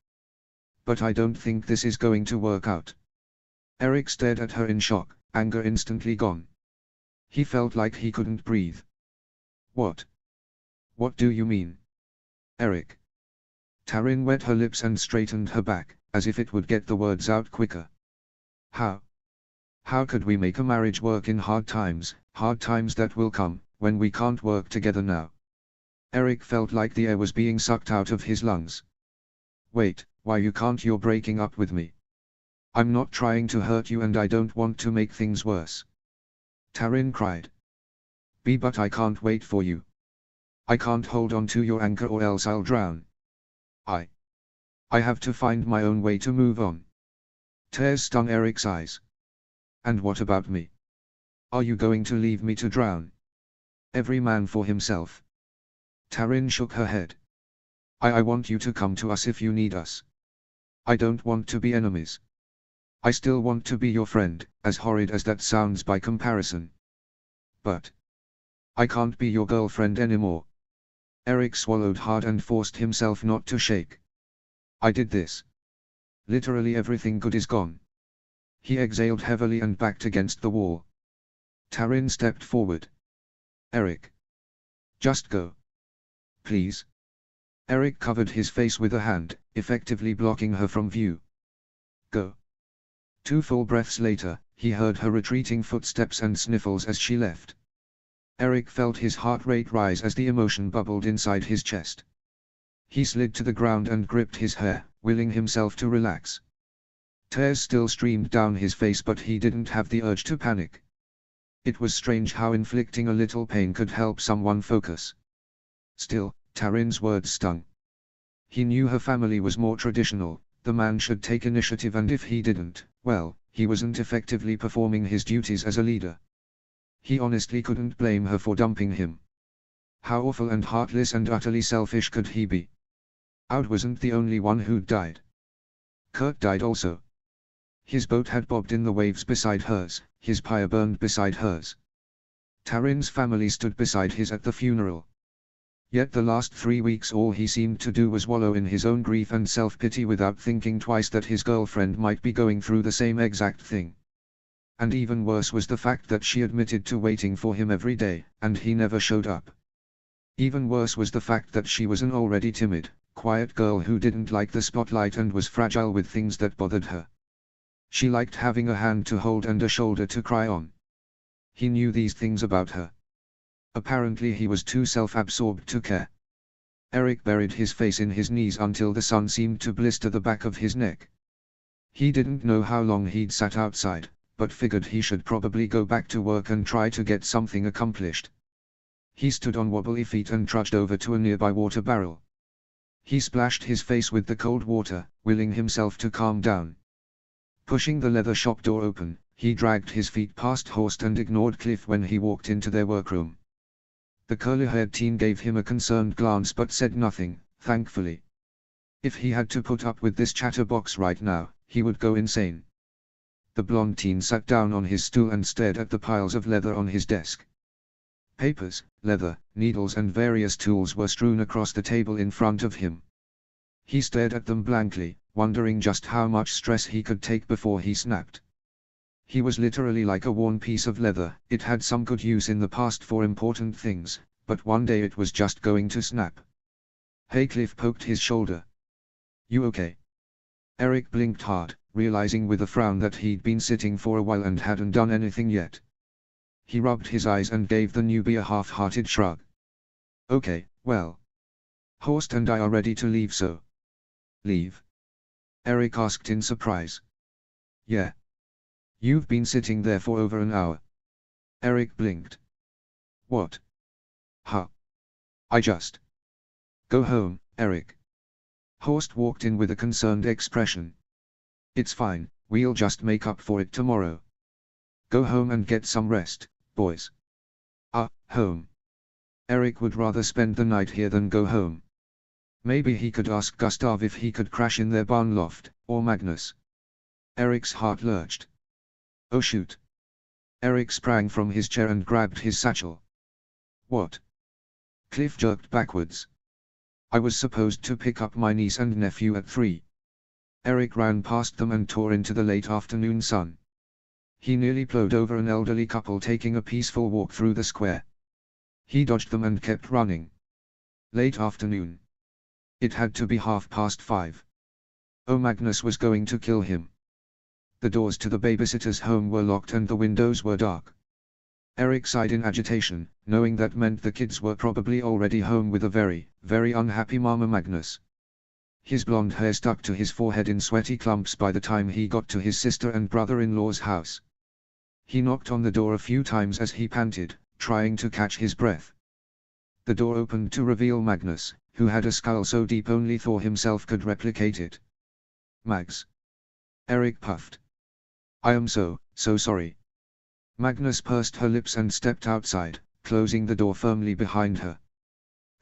But I don't think this is going to work out. Eric stared at her in shock, anger instantly gone. He felt like he couldn't breathe. What? What do you mean? Eric. Taryn wet her lips and straightened her back, as if it would get the words out quicker. How? How could we make a marriage work in hard times that will come, when we can't work together now? Eric felt like the air was being sucked out of his lungs. Wait, why you can't? You're breaking up with me. I'm not trying to hurt you and I don't want to make things worse. Taryn cried. But I can't wait for you. I can't hold on to your anchor or else I'll drown. I have to find my own way to move on. Tears stung Eric's eyes. And what about me? Are you going to leave me to drown? Every man for himself. Taryn shook her head. I want you to come to us if you need us. I don't want to be enemies. I still want to be your friend, as horrid as that sounds by comparison. But I can't be your girlfriend anymore. Eric swallowed hard and forced himself not to shake. I did this. Literally everything good is gone. He exhaled heavily and backed against the wall. Taryn stepped forward. Eric. Just go. Please. Eric covered his face with a hand, effectively blocking her from view. Go. 2 full breaths later, he heard her retreating footsteps and sniffles as she left. Eric felt his heart rate rise as the emotion bubbled inside his chest. He slid to the ground and gripped his hair, willing himself to relax. Tears still streamed down his face but he didn't have the urge to panic. It was strange how inflicting a little pain could help someone focus. Still, Taryn's words stung. He knew her family was more traditional, the man should take initiative and if he didn't, well, he wasn't effectively performing his duties as a leader. He honestly couldn't blame her for dumping him. How awful and heartless and utterly selfish could he be? Aud wasn't the only one who'd died. Kurt died also. His boat had bobbed in the waves beside hers, his pyre burned beside hers. Taryn's family stood beside his at the funeral. Yet the last 3 weeks all he seemed to do was wallow in his own grief and self-pity without thinking twice that his girlfriend might be going through the same exact thing. And even worse was the fact that she admitted to waiting for him every day, and he never showed up. Even worse was the fact that she was an already timid, quiet girl who didn't like the spotlight and was fragile with things that bothered her. She liked having a hand to hold and a shoulder to cry on. He knew these things about her. Apparently he was too self-absorbed to care. Eric buried his face in his knees until the sun seemed to blister the back of his neck. He didn't know how long he'd sat outside, but figured he should probably go back to work and try to get something accomplished. He stood on wobbly feet and trudged over to a nearby water barrel. He splashed his face with the cold water, willing himself to calm down. Pushing the leather shop door open, he dragged his feet past Horst and ignored Cliff when he walked into their workroom. The curly-haired teen gave him a concerned glance but said nothing, thankfully. If he had to put up with this chatterbox right now, he would go insane. The blonde teen sat down on his stool and stared at the piles of leather on his desk. Papers, leather, needles and various tools were strewn across the table in front of him. He stared at them blankly, wondering just how much stress he could take before he snapped. He was literally like a worn piece of leather, it had some good use in the past for important things, but one day it was just going to snap. Hey, Cliff poked his shoulder. You okay? Eric blinked hard, realizing with a frown that he'd been sitting for a while and hadn't done anything yet. He rubbed his eyes and gave the newbie a half-hearted shrug. Okay, well. Horst and I are ready to leave, so. Leave? Eric asked in surprise. Yeah. You've been sitting there for over an hour. Eric blinked. What? Huh? I just. Go home, Eric. Horst walked in with a concerned expression. It's fine, we'll just make up for it tomorrow. Go home and get some rest, boys. Home. Eric would rather spend the night here than go home. Maybe he could ask Gustav if he could crash in their barn loft, or Magnus. Eric's heart lurched. Oh shoot. Eric sprang from his chair and grabbed his satchel. What? Cliff jerked backwards. I was supposed to pick up my niece and nephew at 3. Eric ran past them and tore into the late afternoon sun. He nearly plowed over an elderly couple taking a peaceful walk through the square. He dodged them and kept running. Late afternoon. It had to be 5:30. Oh, Magnus was going to kill him. The doors to the babysitter's home were locked and the windows were dark. Eric sighed in agitation, knowing that meant the kids were probably already home with a very, very unhappy Mama Magnus. His blonde hair stuck to his forehead in sweaty clumps by the time he got to his sister and brother-in-law's house. He knocked on the door a few times as he panted, trying to catch his breath. The door opened to reveal Magnus, who had a skull so deep only Thor himself could replicate it. "Mags." Eric puffed. "I am so sorry." Magnus pursed her lips and stepped outside, closing the door firmly behind her.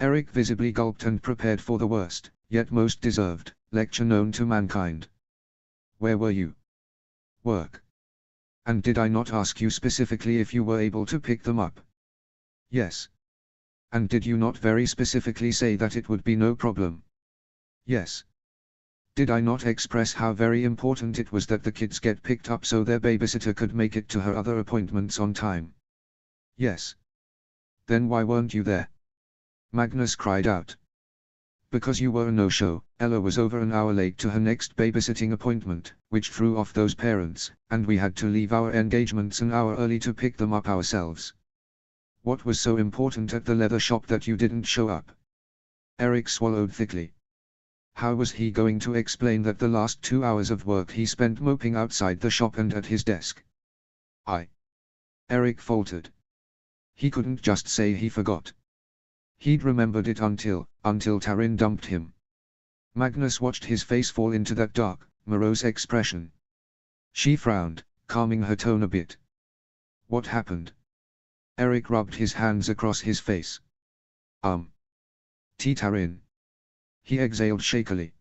Eric visibly gulped and prepared for the worst, yet most deserved, lecture known to mankind. "Where were you?" "Work." "And did I not ask you specifically if you were able to pick them up?" "Yes." "And did you not very specifically say that it would be no problem?" "Yes." "Did I not express how very important it was that the kids get picked up so their babysitter could make it to her other appointments on time?" "Yes." "Then why weren't you there?" Magnus cried out. "Because you were a no-show." Ella was over an hour late to her next babysitting appointment, which threw off those parents, and we had to leave our engagements an hour early to pick them up ourselves. "What was so important at the leather shop that you didn't show up?" Eric swallowed thickly. How was he going to explain that the last 2 hours of work he spent moping outside the shop and at his desk? Eric faltered. He couldn't just say he forgot. He'd remembered it until Taryn dumped him. Magnus watched his face fall into that dark, morose expression. She frowned, calming her tone a bit. "What happened?" Eric rubbed his hands across his face. Taryn." He exhaled shakily.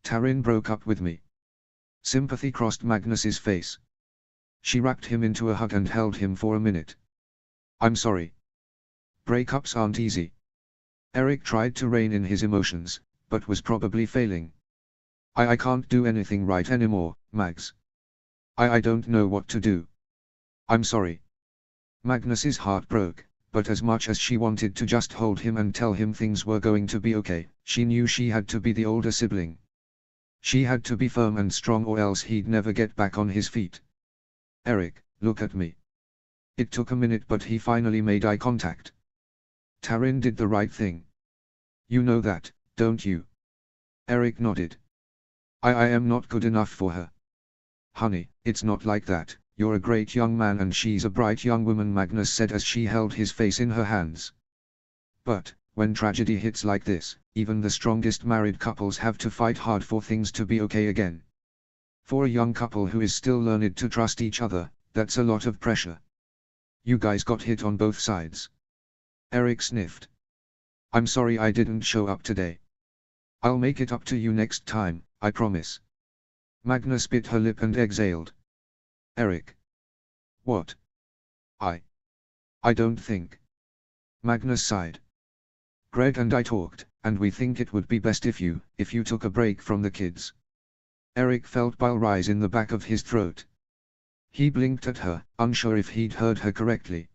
"Taryn broke up with me." Sympathy crossed Magnus's face. She wrapped him into a hug and held him for a minute. "I'm sorry. Breakups aren't easy." Eric tried to rein in his emotions, but was probably failing. I can't do anything right anymore, Mags. I don't know what to do. I'm sorry." Magnus's heart broke, but as much as she wanted to just hold him and tell him things were going to be okay, she knew she had to be the older sibling. She had to be firm and strong or else he'd never get back on his feet. "Eric, look at me." It took a minute but he finally made eye contact. "Taryn did the right thing. You know that, don't you?" Eric nodded. I am not good enough for her." "Honey, it's not like that. You're a great young man and she's a bright young woman," Magnus said as she held his face in her hands. "But, when tragedy hits like this, even the strongest married couples have to fight hard for things to be okay again. For a young couple who is still learning to trust each other, that's a lot of pressure. You guys got hit on both sides." Eric sniffed. "I'm sorry I didn't show up today. I'll make it up to you next time, I promise." Magnus bit her lip and exhaled. "Eric." "What?" I don't think." Magnus sighed. "Greg and I talked, and we think it would be best if you took a break from the kids." Eric felt bile rise in the back of his throat. He blinked at her, unsure if he'd heard her correctly.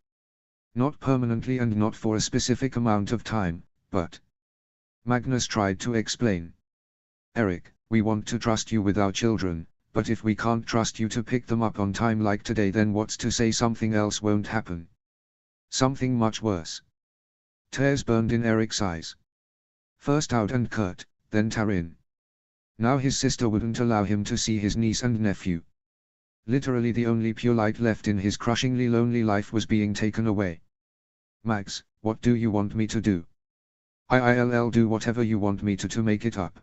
"Not permanently and not for a specific amount of time, but..." Magnus tried to explain. "Eric, we want to trust you with our children, but if we can't trust you to pick them up on time like today, then what's to say something else won't happen? Something much worse." Tears burned in Eric's eyes. First Aud and Kurt, then Taryn. Now his sister wouldn't allow him to see his niece and nephew. Literally the only pure light left in his crushingly lonely life was being taken away. "Mags, what do you want me to do?" "I'll do whatever you want me to make it up."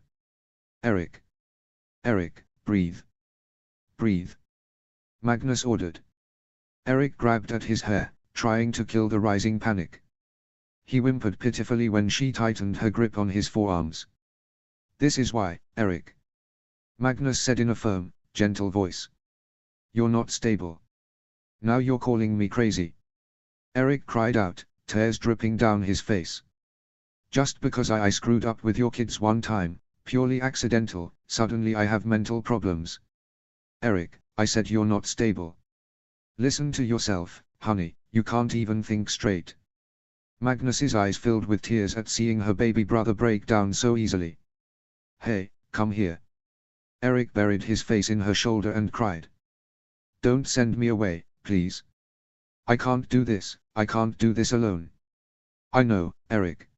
"Eric. Eric, breathe. Breathe." Magnus ordered. Eric grabbed at his hair, trying to kill the rising panic. He whimpered pitifully when she tightened her grip on his forearms. "This is why, Eric," Magnus said in a firm, gentle voice. "You're not stable. Now you're calling me crazy." Eric cried out, tears dripping down his face. "Just because I screwed up with your kids one time, purely accidental, suddenly I have mental problems." "Eric, I said you're not stable. Listen to yourself, honey, you can't even think straight." Magnus's eyes filled with tears at seeing her baby brother break down so easily. "Hey, come here." Eric buried his face in her shoulder and cried. "Don't send me away, please." I can't do this, I can't do this alone. I know, Eric.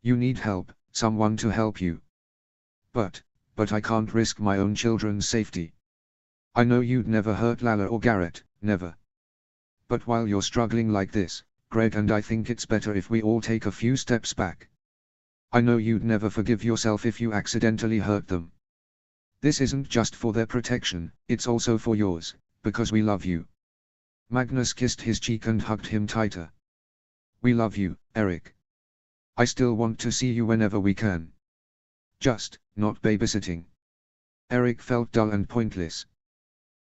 You need help, someone to help you. But I can't risk my own children's safety. I know you'd never hurt Lala or Garrett, never. But while you're struggling like this, Greg and I think it's better if we all take a few steps back. I know you'd never forgive yourself if you accidentally hurt them. This isn't just for their protection, it's also for yours, because we love you. Magnus kissed his cheek and hugged him tighter. We love you, Eric. I still want to see you whenever we can. Just, not babysitting. Eric felt dull and pointless.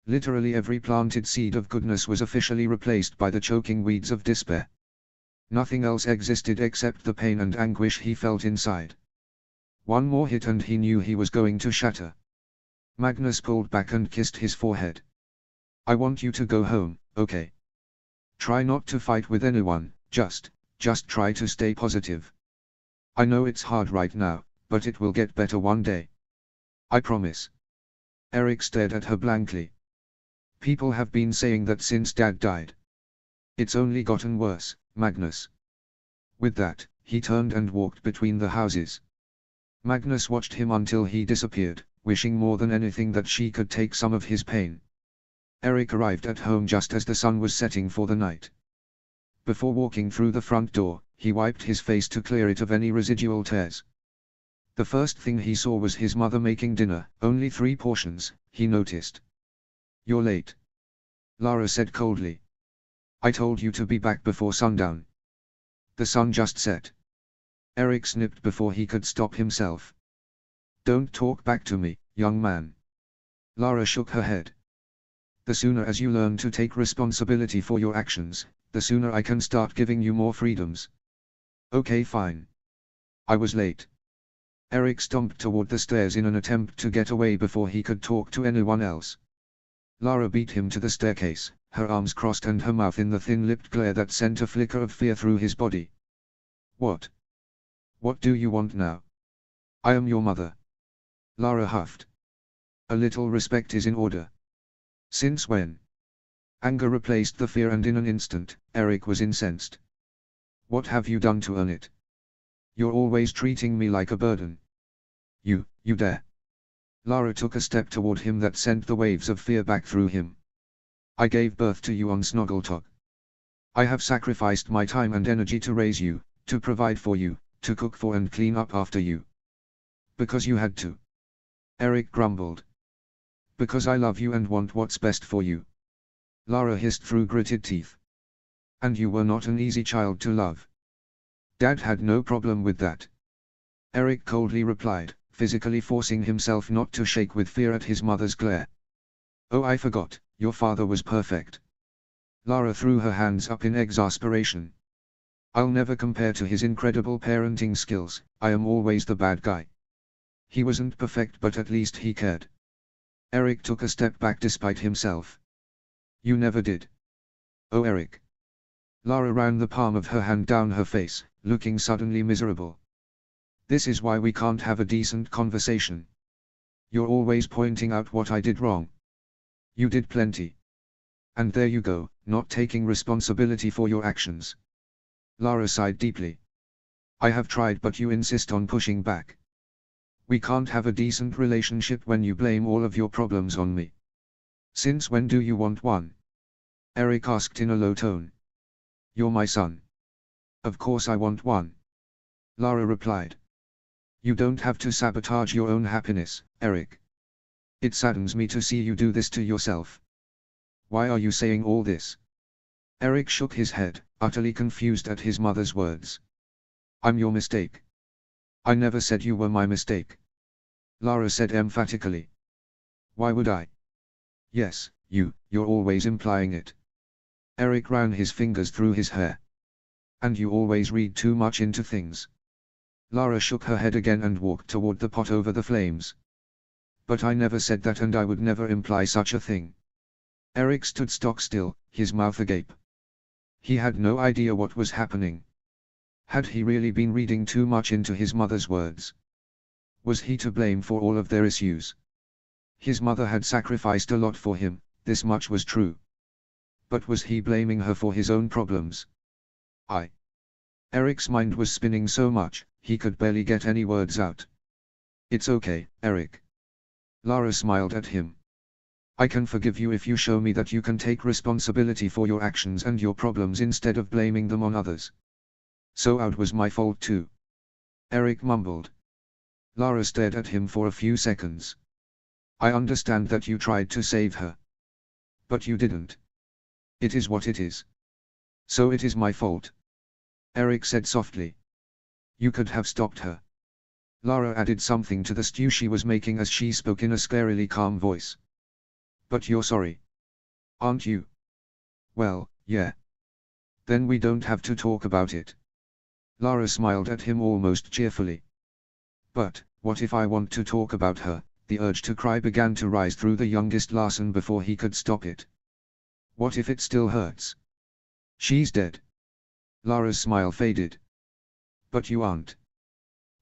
Literally every planted seed of goodness was officially replaced by the choking weeds of despair. Nothing else existed except the pain and anguish he felt inside. One more hit and he knew he was going to shatter. Magnus pulled back and kissed his forehead. I want you to go home, okay? Try not to fight with anyone, just try to stay positive. I know it's hard right now, but it will get better one day. I promise. Eric stared at her blankly. People have been saying that since Dad died. It's only gotten worse, Magnus. With that, he turned and walked between the houses. Magnus watched him until he disappeared, wishing more than anything that she could take some of his pain. Eric arrived at home just as the sun was setting for the night. Before walking through the front door, he wiped his face to clear it of any residual tears. The first thing he saw was his mother making dinner, only 3 portions, he noticed. You're late. Lara said coldly. I told you to be back before sundown. The sun just set. Eric snipped before he could stop himself. Don't talk back to me, young man. Lara shook her head. The sooner as you learn to take responsibility for your actions, the sooner I can start giving you more freedoms. Okay, fine. I was late. Eric stomped toward the stairs in an attempt to get away before he could talk to anyone else. Lara beat him to the staircase, her arms crossed and her mouth in the thin-lipped glare that sent a flicker of fear through his body. What? What do you want now? I am your mother. Lara huffed. A little respect is in order. Since when? Anger replaced the fear and in an instant, Eric was incensed. What have you done to earn it? You're always treating me like a burden. You dare. Lara took a step toward him that sent the waves of fear back through him. I gave birth to you on Snoggletalk. I have sacrificed my time and energy to raise you, to provide for you, to cook for and clean up after you. Because you had to. Eric grumbled. Because I love you and want what's best for you. Lara hissed through gritted teeth. And you were not an easy child to love. Dad had no problem with that. Eric coldly replied, physically forcing himself not to shake with fear at his mother's glare. Oh, I forgot, your father was perfect. Lara threw her hands up in exasperation. I'll never compare to his incredible parenting skills, I am always the bad guy. He wasn't perfect but at least he cared. Eric took a step back despite himself. You never did. Oh, Eric. Lara ran the palm of her hand down her face, looking suddenly miserable. This is why we can't have a decent conversation. You're always pointing out what I did wrong. You did plenty. And there you go, not taking responsibility for your actions. Lara sighed deeply. I have tried but you insist on pushing back. We can't have a decent relationship when you blame all of your problems on me. Since when do you want one? Eric asked in a low tone. You're my son. Of course I want one. Lara replied. You don't have to sabotage your own happiness, Eric. It saddens me to see you do this to yourself. Why are you saying all this? Eric shook his head, utterly confused at his mother's words. I'm your mistake. I never said you were my mistake. Lara said emphatically. Why would I? Yes, you're always implying it. Eric ran his fingers through his hair. And you always read too much into things. Lara shook her head again and walked toward the pot over the flames. But I never said that and I would never imply such a thing. Eric stood stock still, his mouth agape. He had no idea what was happening. Had he really been reading too much into his mother's words? Was he to blame for all of their issues? His mother had sacrificed a lot for him, this much was true. But was he blaming her for his own problems? Eric's mind was spinning so much, he could barely get any words out. It's okay, Eric. Lara smiled at him. I can forgive you if you show me that you can take responsibility for your actions and your problems instead of blaming them on others. So it was my fault too. Eric mumbled. Lara stared at him for a few seconds. I understand that you tried to save her. But you didn't. It is what it is. So it is my fault. Eric said softly. You could have stopped her. Lara added something to the stew she was making as she spoke in a scarily calm voice. But you're sorry. Aren't you? Well, yeah. Then we don't have to talk about it. Lara smiled at him almost cheerfully. But, what if I want to talk about her? The urge to cry began to rise through the youngest Larson before he could stop it. What if it still hurts? She's dead. Lara's smile faded. But you aren't.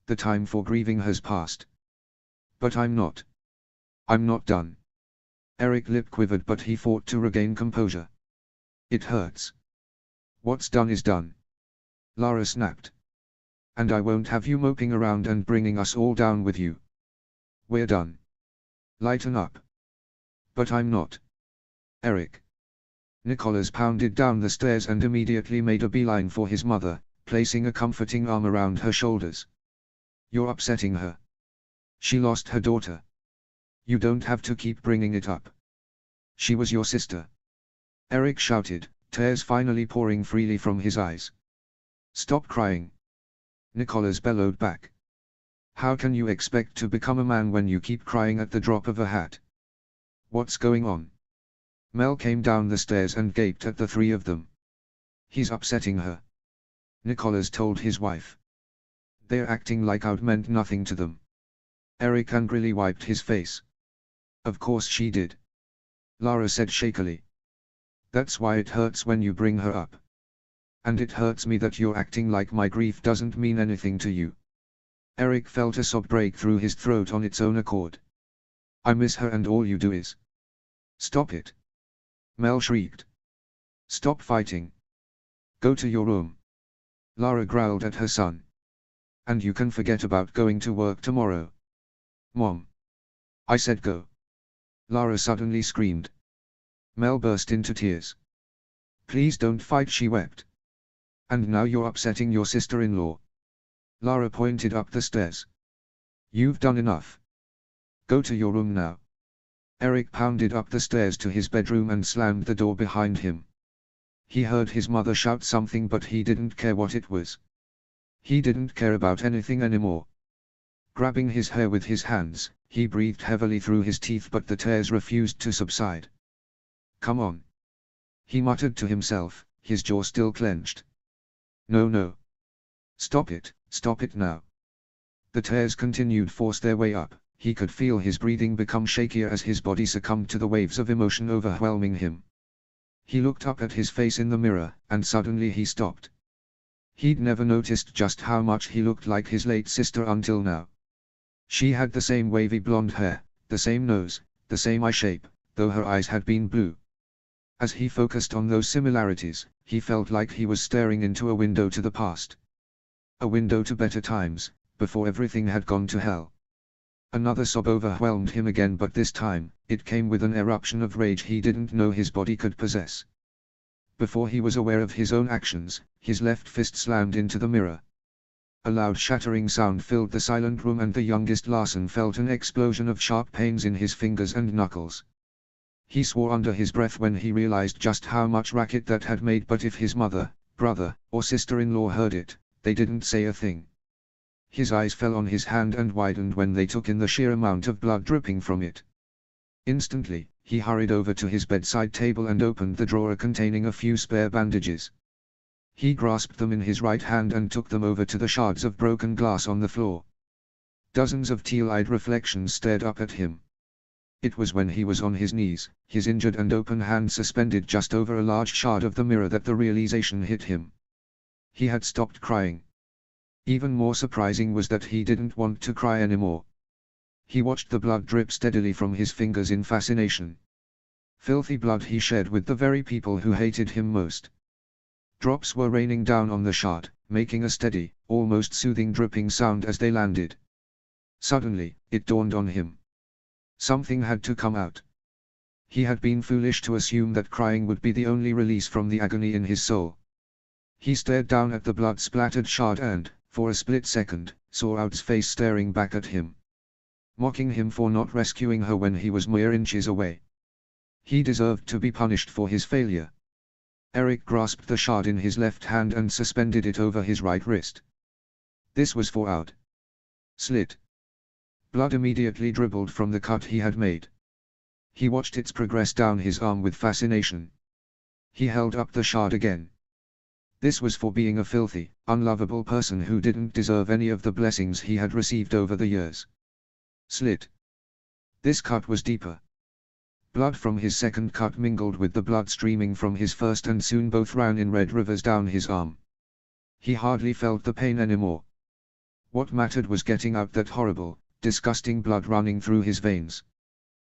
The time for grieving has passed. But I'm not. I'm not done. Eric's lip quivered but he fought to regain composure. It hurts. What's done is done. Lara snapped. And I won't have you moping around and bringing us all down with you. We're done. Lighten up. But I'm not. Eric. Nicholas pounded down the stairs and immediately made a beeline for his mother, placing a comforting arm around her shoulders. You're upsetting her. She lost her daughter. You don't have to keep bringing it up. She was your sister. Eric shouted, tears finally pouring freely from his eyes. Stop crying. Nicholas bellowed back. How can you expect to become a man when you keep crying at the drop of a hat? What's going on? Mel came down the stairs and gaped at the three of them. He's upsetting her. Nicholas told his wife. They're acting like I'd meant nothing to them. Eric angrily wiped his face. Of course she did. Lara said shakily. That's why it hurts when you bring her up. And it hurts me that you're acting like my grief doesn't mean anything to you. Eric felt a sob break through his throat on its own accord. I miss her and all you do is. Stop it. Mel shrieked. Stop fighting. Go to your room. Lara growled at her son. And you can forget about going to work tomorrow. Mom. I said go. Lara suddenly screamed. Mel burst into tears. Please don't fight, she wept. And now you're upsetting your sister-in-law. Lara pointed up the stairs. You've done enough. Go to your room now. Eric pounded up the stairs to his bedroom and slammed the door behind him. He heard his mother shout something but he didn't care what it was. He didn't care about anything anymore. Grabbing his hair with his hands, he breathed heavily through his teeth but the tears refused to subside. Come on. He muttered to himself, his jaw still clenched. No. Stop it now. The tears continued force their way up, he could feel his breathing become shakier as his body succumbed to the waves of emotion overwhelming him. He looked up at his face in the mirror, and suddenly he stopped. He'd never noticed just how much he looked like his late sister until now. She had the same wavy blonde hair, the same nose, the same eye shape, though her eyes had been blue. As he focused on those similarities, he felt like he was staring into a window to the past. A window to better times, before everything had gone to hell. Another sob overwhelmed him again, but this time, it came with an eruption of rage he didn't know his body could possess. Before he was aware of his own actions, his left fist slammed into the mirror. A loud shattering sound filled the silent room and the youngest Larson felt an explosion of sharp pains in his fingers and knuckles. He swore under his breath when he realized just how much racket that had made, but if his mother, brother, or sister-in-law heard it, they didn't say a thing. His eyes fell on his hand and widened when they took in the sheer amount of blood dripping from it. Instantly, he hurried over to his bedside table and opened the drawer containing a few spare bandages. He grasped them in his right hand and took them over to the shards of broken glass on the floor. Dozens of teal-eyed reflections stared up at him. It was when he was on his knees, his injured and open hand suspended just over a large shard of the mirror, that the realization hit him. He had stopped crying. Even more surprising was that he didn't want to cry anymore. He watched the blood drip steadily from his fingers in fascination. Filthy blood he shed with the very people who hated him most. Drops were raining down on the shard, making a steady, almost soothing dripping sound as they landed. Suddenly, it dawned on him. Something had to come out. He had been foolish to assume that crying would be the only release from the agony in his soul. He stared down at the blood-splattered shard and, for a split second, saw Out's face staring back at him. Mocking him for not rescuing her when he was mere inches away. He deserved to be punished for his failure. Eric grasped the shard in his left hand and suspended it over his right wrist. This was for Out. Slit. Blood immediately dribbled from the cut he had made. He watched its progress down his arm with fascination. He held up the shard again. This was for being a filthy, unlovable person who didn't deserve any of the blessings he had received over the years. Slit. This cut was deeper. Blood from his second cut mingled with the blood streaming from his first and soon both ran in red rivers down his arm. He hardly felt the pain anymore. What mattered was getting out that horrible, disgusting blood running through his veins.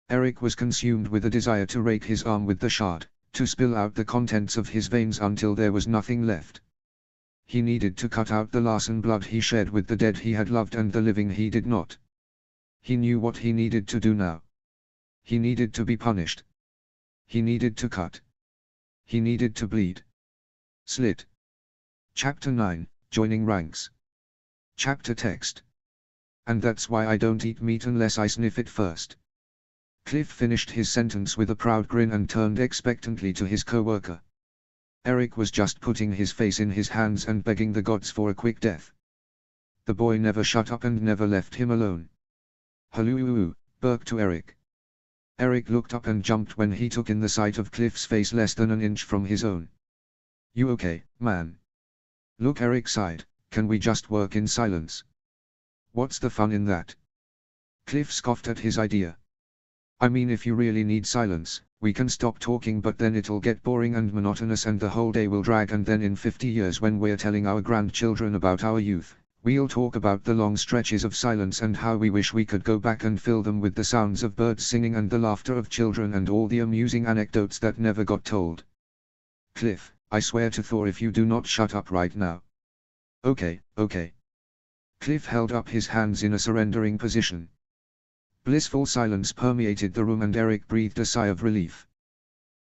Eric was consumed with a desire to rake his arm with the shard, to spill out the contents of his veins until there was nothing left. He needed to cut out the Larsen blood he shed with the dead he had loved and the living he did not. He knew what he needed to do now. He needed to be punished. He needed to cut. He needed to bleed. Slit. Chapter 9, Joining Ranks. Chapter text. And that's why I don't eat meat unless I sniff it first. Cliff finished his sentence with a proud grin and turned expectantly to his co-worker. Eric was just putting his face in his hands and begging the gods for a quick death. The boy never shut up and never left him alone. Halloo, Burke to Eric. Eric looked up and jumped when he took in the sight of Cliff's face less than an inch from his own. You okay, man? Look, Eric sighed, can we just work in silence? What's the fun in that? Cliff scoffed at his idea. I mean, if you really need silence, we can stop talking, but then it'll get boring and monotonous and the whole day will drag, and then in 50 years when we're telling our grandchildren about our youth, we'll talk about the long stretches of silence and how we wish we could go back and fill them with the sounds of birds singing and the laughter of children and all the amusing anecdotes that never got told. Cliff, I swear to Thor if you do not shut up right now. Okay. Cliff held up his hands in a surrendering position. Blissful silence permeated the room and Eric breathed a sigh of relief.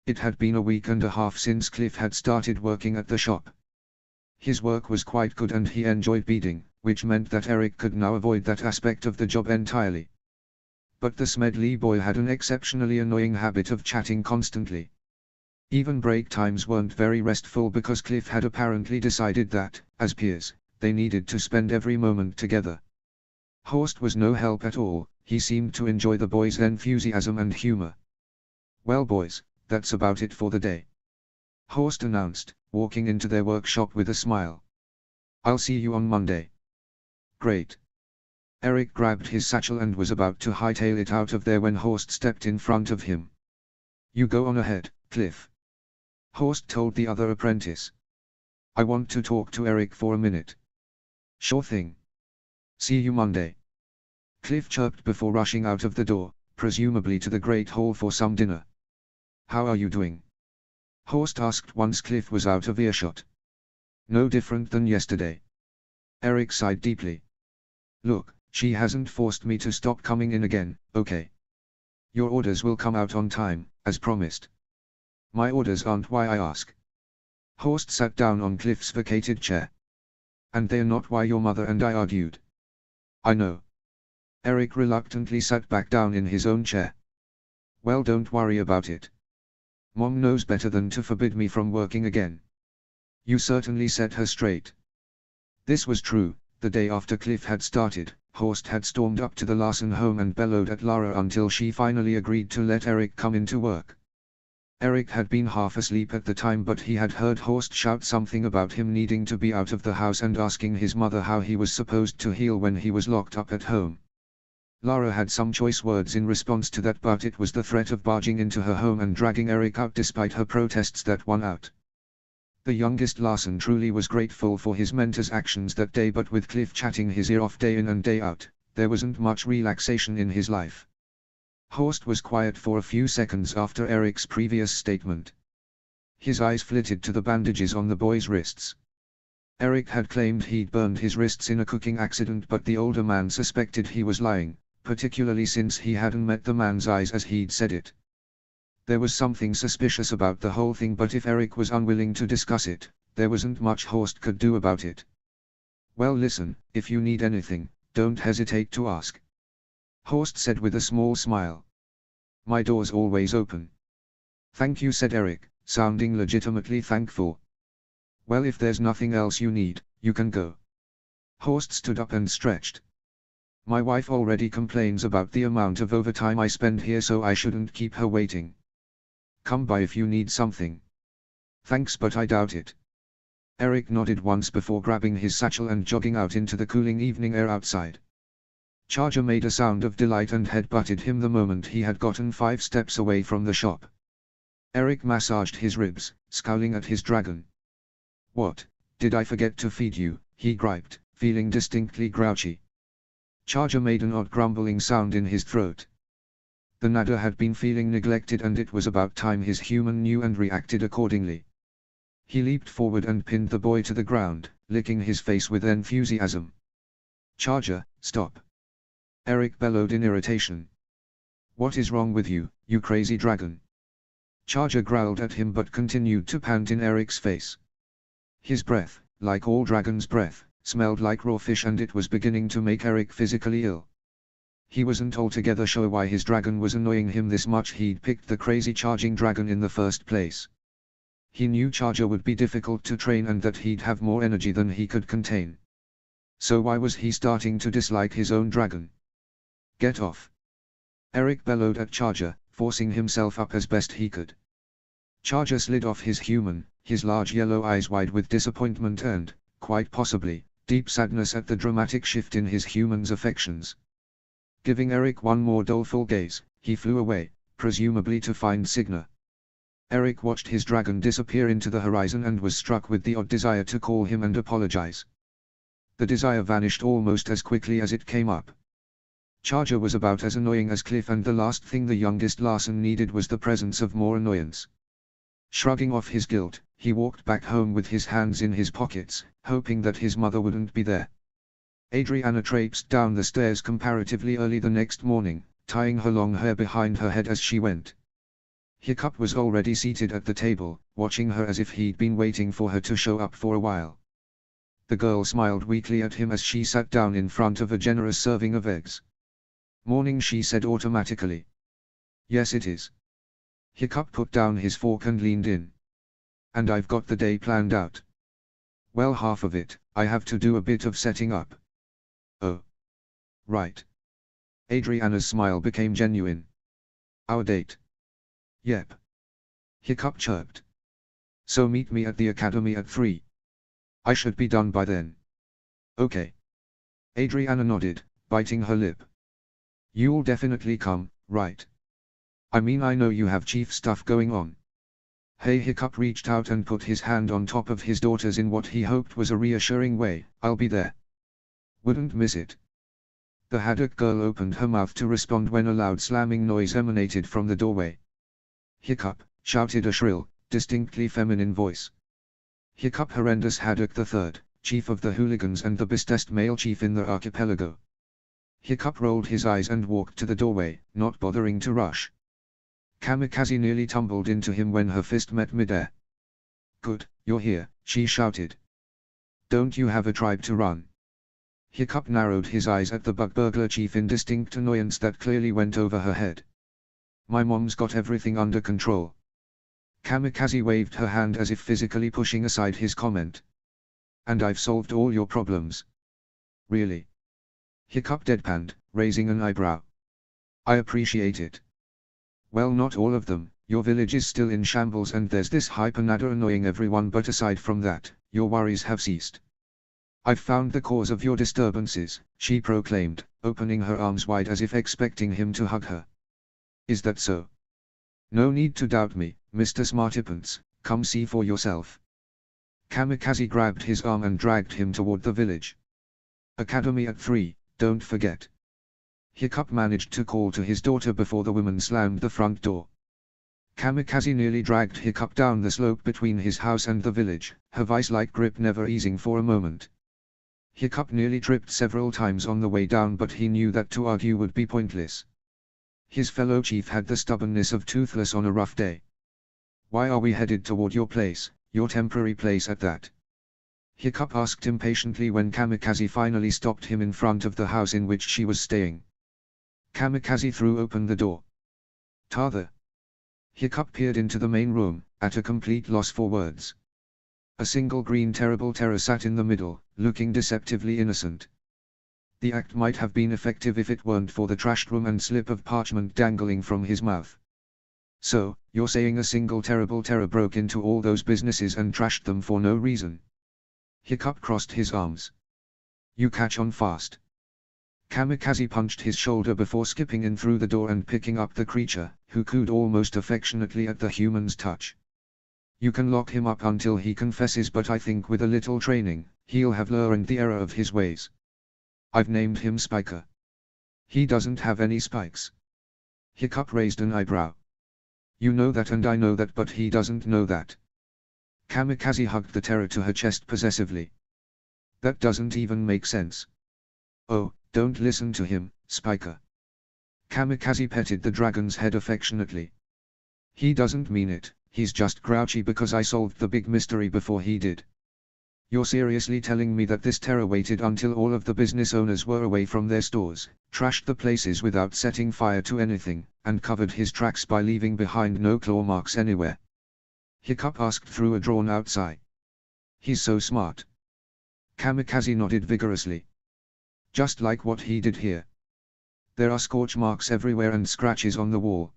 It had been a week and a half since Cliff had started working at the shop. His work was quite good and he enjoyed beading, which meant that Eric could now avoid that aspect of the job entirely. But the Smedley boy had an exceptionally annoying habit of chatting constantly. Even break times weren't very restful because Cliff had apparently decided that, as peers, they needed to spend every moment together. Horst was no help at all. He seemed to enjoy the boys' enthusiasm and humor. Well boys, that's about it for the day. Horst announced, walking into their workshop with a smile. I'll see you on Monday. Great. Eric grabbed his satchel and was about to hightail it out of there when Horst stepped in front of him. You go on ahead, Cliff. Horst told the other apprentice. I want to talk to Eric for a minute. Sure thing. See you Monday. Cliff chirped before rushing out of the door, presumably to the Great Hall for some dinner. How are you doing? Horst asked once Cliff was out of earshot. No different than yesterday. Eric sighed deeply. Look, she hasn't forced me to stop coming in again, okay? Your orders will come out on time, as promised. My orders aren't why I ask. Horst sat down on Cliff's vacated chair. And they're not why your mother and I argued. I know. Eric reluctantly sat back down in his own chair. Well, don't worry about it. Mom knows better than to forbid me from working again. You certainly set her straight. This was true. The day after Cliff had started, Horst had stormed up to the Larsen home and bellowed at Lara until she finally agreed to let Eric come into work. Eric had been half asleep at the time, but he had heard Horst shout something about him needing to be out of the house and asking his mother how he was supposed to heal when he was locked up at home. Lara had some choice words in response to that, but it was the threat of barging into her home and dragging Eric out despite her protests that won out. The youngest Larsen truly was grateful for his mentor's actions that day, but with Cliff chatting his ear off day in and day out, there wasn't much relaxation in his life. Horst was quiet for a few seconds after Eric's previous statement. His eyes flitted to the bandages on the boy's wrists. Eric had claimed he'd burned his wrists in a cooking accident, but the older man suspected he was lying, particularly since he hadn't met the man's eyes as he'd said it. There was something suspicious about the whole thing, but if Eric was unwilling to discuss it, there wasn't much Horst could do about it. Well, listen, if you need anything, don't hesitate to ask, Horst said with a small smile. My door's always open. Thank you, said Eric, sounding legitimately thankful. Well, if there's nothing else you need, you can go. Horst stood up and stretched. My wife already complains about the amount of overtime I spend here, so I shouldn't keep her waiting. Come by if you need something. Thanks, but I doubt it. Eric nodded once before grabbing his satchel and jogging out into the cooling evening air outside. Charger made a sound of delight and head-butted him the moment he had gotten 5 steps away from the shop. Eric massaged his ribs, scowling at his dragon. What, did I forget to feed you? He griped, feeling distinctly grouchy. Charger made an odd grumbling sound in his throat. The Nada had been feeling neglected, and it was about time his human knew and reacted accordingly. He leaped forward and pinned the boy to the ground, licking his face with enthusiasm. Charger, stop! Eric bellowed in irritation. What is wrong with you, you crazy dragon? Charger growled at him but continued to pant in Eric's face. His breath, like all dragons' breath, smelled like raw fish, and it was beginning to make Eric physically ill. He wasn't altogether sure why his dragon was annoying him this much. He'd picked the crazy charging dragon in the first place. He knew Charger would be difficult to train and that he'd have more energy than he could contain. So why was he starting to dislike his own dragon? Get off! Eric bellowed at Charger, forcing himself up as best he could. Charger slid off his human, his large yellow eyes wide with disappointment and, quite possibly, deep sadness at the dramatic shift in his human's affections. Giving Eric one more doleful gaze, he flew away, presumably to find Signa. Eric watched his dragon disappear into the horizon and was struck with the odd desire to call him and apologize. The desire vanished almost as quickly as it came up. Charger was about as annoying as Cliff, and the last thing the youngest Larson needed was the presence of more annoyance. Shrugging off his guilt, he walked back home with his hands in his pockets, hoping that his mother wouldn't be there. Adriana traipsed down the stairs comparatively early the next morning, tying her long hair behind her head as she went. Hiccup was already seated at the table, watching her as if he'd been waiting for her to show up for a while. The girl smiled weakly at him as she sat down in front of a generous serving of eggs. Morning, she said automatically. Yes, it is. Hiccup put down his fork and leaned in. And I've got the day planned out. Well, half of it. I have to do a bit of setting up. Oh. Right. Adriana's smile became genuine. Our date? Yep. Hiccup chirped. So meet me at the academy at 3. I should be done by then. Okay. Adriana nodded, biting her lip. You'll definitely come, right? I mean, I know you have chief stuff going on. Hey, Hiccup reached out and put his hand on top of his daughter's in what he hoped was a reassuring way. I'll be there. Wouldn't miss it. The Haddock girl opened her mouth to respond when a loud slamming noise emanated from the doorway. Hiccup, shouted a shrill, distinctly feminine voice. Hiccup Horrendous Haddock III, chief of the hooligans and the bestest male chief in the archipelago. Hiccup rolled his eyes and walked to the doorway, not bothering to rush. Kamikaze nearly tumbled into him when her fist met midair. Good, you're here, she shouted. Don't you have a tribe to run? Hiccup narrowed his eyes at the bug burglar chief in distinct annoyance that clearly went over her head. My mom's got everything under control. Kamikaze waved her hand as if physically pushing aside his comment. And I've solved all your problems. Really? Hiccup deadpanned, raising an eyebrow. I appreciate it. Well, not all of them. Your village is still in shambles and there's this Hypernada annoying everyone, but aside from that, your worries have ceased. I've found the cause of your disturbances, she proclaimed, opening her arms wide as if expecting him to hug her. Is that so? No need to doubt me, Mr. Smartypants, come see for yourself. Kamikaze grabbed his arm and dragged him toward the village. Academy at 3, don't forget. Hiccup managed to call to his daughter before the woman slammed the front door. Kamikaze nearly dragged Hiccup down the slope between his house and the village, her vice-like grip never easing for a moment. Hiccup nearly tripped several times on the way down, but he knew that to argue would be pointless. His fellow chief had the stubbornness of Toothless on a rough day. "Why are we headed toward your place, your temporary place at that?" Hiccup asked impatiently when Kamikaze finally stopped him in front of the house in which she was staying. Kamikaze threw open the door. "Tather." Hiccup peered into the main room, at a complete loss for words. A single green terrible terror sat in the middle, looking deceptively innocent. The act might have been effective if it weren't for the trashed room and slip of parchment dangling from his mouth. "So, you're saying a single terrible terror broke into all those businesses and trashed them for no reason?" Hiccup crossed his arms. "You catch on fast." Kamikaze punched his shoulder before skipping in through the door and picking up the creature, who cooed almost affectionately at the human's touch. "You can lock him up until he confesses, but I think with a little training, he'll have learned the error of his ways. I've named him Spiker." "He doesn't have any spikes." Hiccup raised an eyebrow. "You know that and I know that, but he doesn't know that." Kamikaze hugged the terror to her chest possessively. "That doesn't even make sense." "Oh, don't listen to him, Spiker." Kamikaze petted the dragon's head affectionately. "He doesn't mean it, he's just grouchy because I solved the big mystery before he did." "You're seriously telling me that this terror waited until all of the business owners were away from their stores, trashed the places without setting fire to anything, and covered his tracks by leaving behind no claw marks anywhere?" Hiccup asked through a drawn-out sigh. "He's so smart." Kamikaze nodded vigorously. "Just like what he did here. There are scorch marks everywhere and scratches on the wall.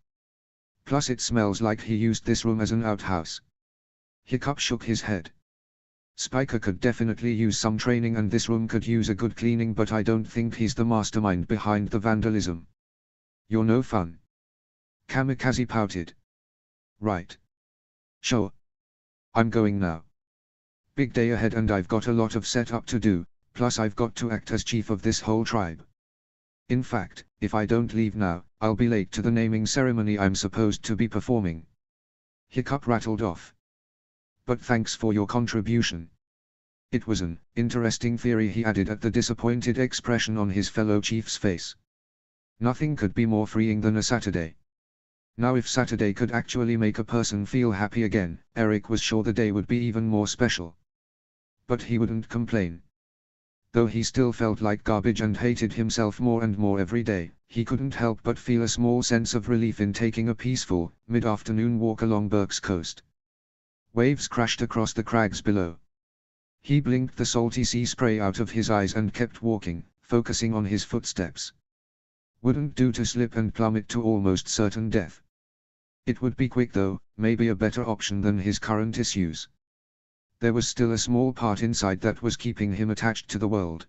Plus it smells like he used this room as an outhouse." Hiccup shook his head. "Spiker could definitely use some training and this room could use a good cleaning, but I don't think he's the mastermind behind the vandalism." "You're no fun." Kamikaze pouted. "Right. Sure. I'm going now. Big day ahead and I've got a lot of setup to do, plus I've got to act as chief of this whole tribe. In fact, if I don't leave now, I'll be late to the naming ceremony I'm supposed to be performing." Hiccup rattled off. "But thanks for your contribution." It was an interesting theory, he added at the disappointed expression on his fellow chief's face. Nothing could be more freeing than a Saturday. Now if Saturday could actually make a person feel happy again, Eric was sure the day would be even more special. But he wouldn't complain. Though he still felt like garbage and hated himself more and more every day, he couldn't help but feel a small sense of relief in taking a peaceful, mid-afternoon walk along Berk's coast. Waves crashed across the crags below. He blinked the salty sea spray out of his eyes and kept walking, focusing on his footsteps. Wouldn't do to slip and plummet to almost certain death. It would be quick though, maybe a better option than his current issues. There was still a small part inside that was keeping him attached to the world.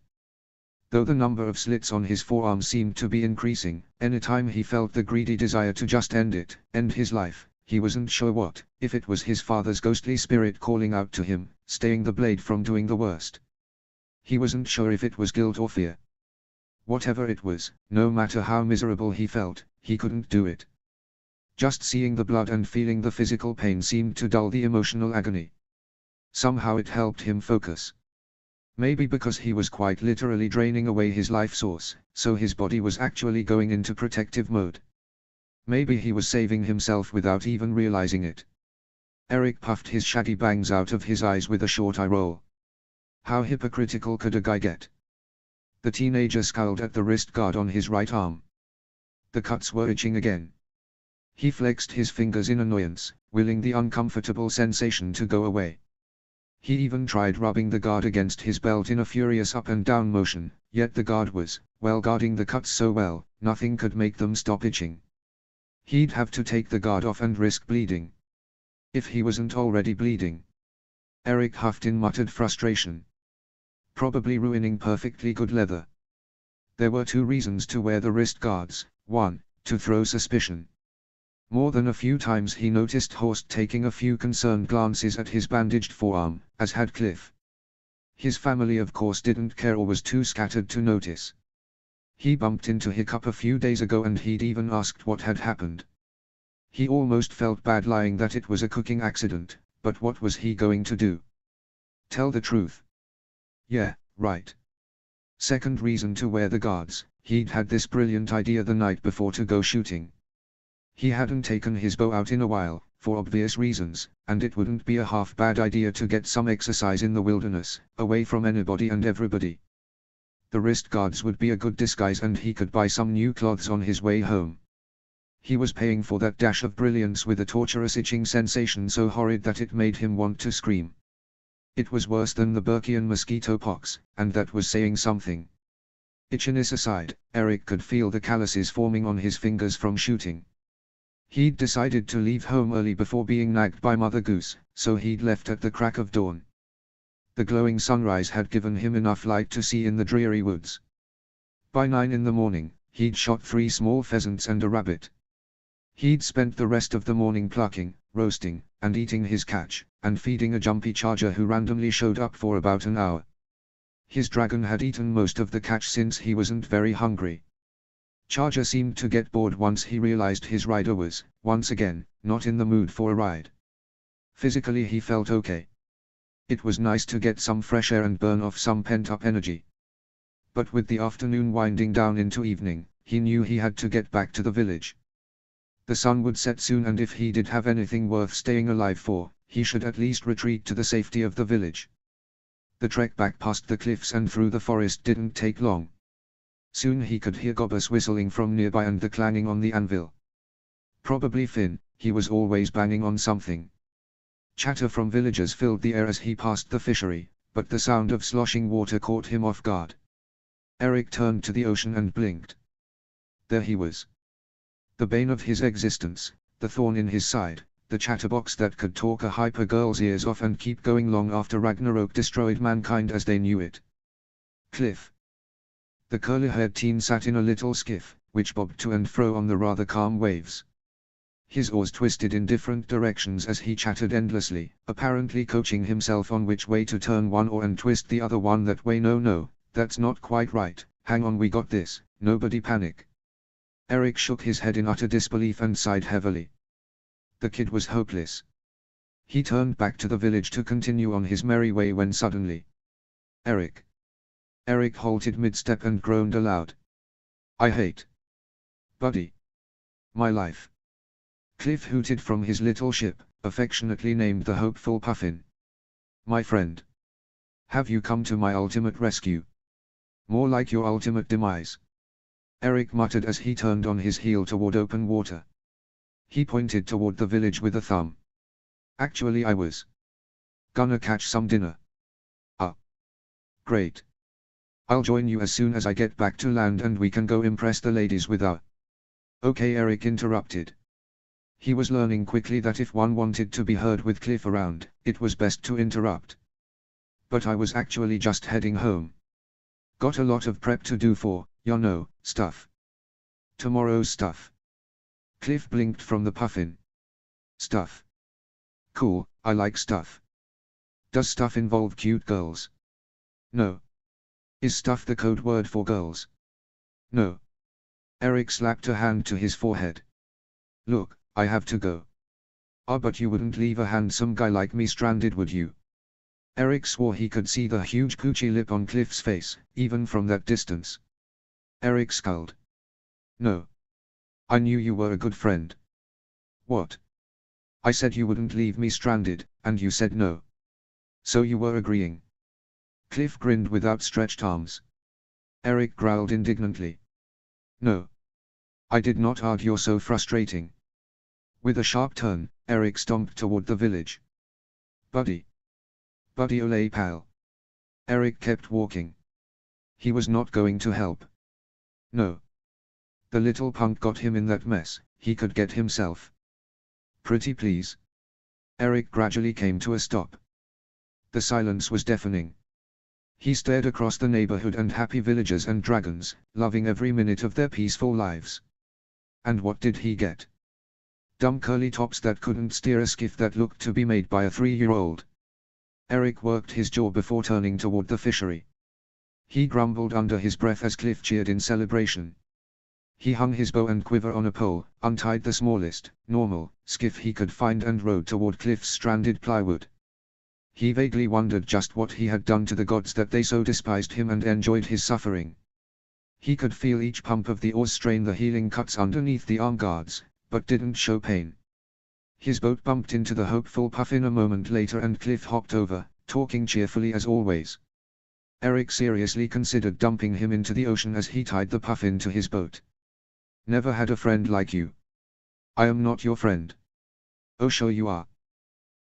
Though the number of slits on his forearms seemed to be increasing, anytime he felt the greedy desire to just end it, end his life, he wasn't sure what, if it was his father's ghostly spirit calling out to him, staying the blade from doing the worst. He wasn't sure if it was guilt or fear. Whatever it was, no matter how miserable he felt, he couldn't do it. Just seeing the blood and feeling the physical pain seemed to dull the emotional agony. Somehow it helped him focus. Maybe because he was quite literally draining away his life source, so his body was actually going into protective mode. Maybe he was saving himself without even realizing it. Eric puffed his shaggy bangs out of his eyes with a short eye roll. How hypocritical could a guy get? The teenager scowled at the wrist guard on his right arm. The cuts were itching again. He flexed his fingers in annoyance, willing the uncomfortable sensation to go away. He even tried rubbing the guard against his belt in a furious up and down motion, yet the guard was, well, guarding the cuts so well, nothing could make them stop itching. He'd have to take the guard off and risk bleeding. If he wasn't already bleeding. Eric huffed in muttered frustration. Probably ruining perfectly good leather. There were two reasons to wear the wrist guards: one, to throw suspicion. More than a few times he noticed Horst taking a few concerned glances at his bandaged forearm, as had Cliff. His family of course didn't care or was too scattered to notice. He bumped into Hiccup a few days ago and he'd even asked what had happened. He almost felt bad lying that it was a cooking accident, but what was he going to do? Tell the truth. Yeah, right. Second reason to wear the guards, he'd had this brilliant idea the night before to go shooting. He hadn't taken his bow out in a while, for obvious reasons, and it wouldn't be a half bad idea to get some exercise in the wilderness, away from anybody and everybody. The wrist guards would be a good disguise and he could buy some new clothes on his way home. He was paying for that dash of brilliance with a torturous itching sensation so horrid that it made him want to scream. It was worse than the Burkean mosquito pox, and that was saying something. Itchiness aside, Eric could feel the calluses forming on his fingers from shooting. He'd decided to leave home early before being nagged by Mother Goose, so he'd left at the crack of dawn. The glowing sunrise had given him enough light to see in the dreary woods. By 9 in the morning, he'd shot 3 small pheasants and a rabbit. He'd spent the rest of the morning plucking, roasting, and eating his catch, and feeding a jumpy charger who randomly showed up for about an hour. His dragon had eaten most of the catch since he wasn't very hungry. Charger seemed to get bored once he realized his rider was, once again, not in the mood for a ride. Physically he felt okay. It was nice to get some fresh air and burn off some pent-up energy. But with the afternoon winding down into evening, he knew he had to get back to the village. The sun would set soon and if he did have anything worth staying alive for, he should at least retreat to the safety of the village. The trek back past the cliffs and through the forest didn't take long. Soon he could hear Gobbus whistling from nearby and the clanging on the anvil. Probably Finn, he was always banging on something. Chatter from villagers filled the air as he passed the fishery, but the sound of sloshing water caught him off guard. Eric turned to the ocean and blinked. There he was. The bane of his existence, the thorn in his side, the chatterbox that could talk a hyper girl's ears off and keep going long after Ragnarok destroyed mankind as they knew it. Cliff. The curly-haired teen sat in a little skiff, which bobbed to and fro on the rather calm waves. His oars twisted in different directions as he chattered endlessly, apparently coaching himself on which way to turn one oar and twist the other one that way. No, that's not quite right, hang on, we got this, nobody panic. Eric shook his head in utter disbelief and sighed heavily. The kid was hopeless. He turned back to the village to continue on his merry way when suddenly... Eric. Eric halted mid-step and groaned aloud. I hate... Buddy. My life. Cliff hooted from his little ship, affectionately named the Hopeful Puffin. My friend. Have you come to my ultimate rescue? More like your ultimate demise. Eric muttered as he turned on his heel toward open water. He pointed toward the village with a thumb. Actually, I was gonna catch some dinner. Ah. Great. I'll join you as soon as I get back to land and we can go impress the ladies with our... Okay, Eric interrupted. He was learning quickly that if one wanted to be heard with Cliff around, it was best to interrupt. But I was actually just heading home. Got a lot of prep to do for, you know, stuff. Tomorrow's stuff. Cliff blinked from the puffin. Stuff. Cool, I like stuff. Does stuff involve cute girls? No. Is stuff the code word for girls? No. Eric slapped a hand to his forehead. Look, I have to go. Ah, but you wouldn't leave a handsome guy like me stranded, would you? Eric swore he could see the huge poochy lip on Cliff's face, even from that distance. Eric scowled. No. I knew you were a good friend. What? I said you wouldn't leave me stranded, and you said no. So you were agreeing. Cliff grinned with outstretched arms. Eric growled indignantly. No. I did not argue, you're so frustrating. With a sharp turn, Eric stomped toward the village. Buddy. Buddy ole pal. Eric kept walking. He was not going to help. No. The little punk got him in that mess, he could get himself. Pretty please. Eric gradually came to a stop. The silence was deafening. He stared across the neighborhood and happy villagers and dragons, loving every minute of their peaceful lives. And what did he get? Dumb curly tops that couldn't steer a skiff that looked to be made by a 3-year-old. Eric worked his jaw before turning toward the fishery. He grumbled under his breath as Cliff cheered in celebration. He hung his bow and quiver on a pole, untied the smallest, normal, skiff he could find and rowed toward Cliff's stranded plywood. He vaguely wondered just what he had done to the gods that they so despised him and enjoyed his suffering. He could feel each pump of the oars strain the healing cuts underneath the arm guards, but didn't show pain. His boat bumped into the hopeful Puffin a moment later and Cliff hopped over, talking cheerfully as always. Eric seriously considered dumping him into the ocean as he tied the Puffin to his boat. Never had a friend like you. I am not your friend. Oh sure you are.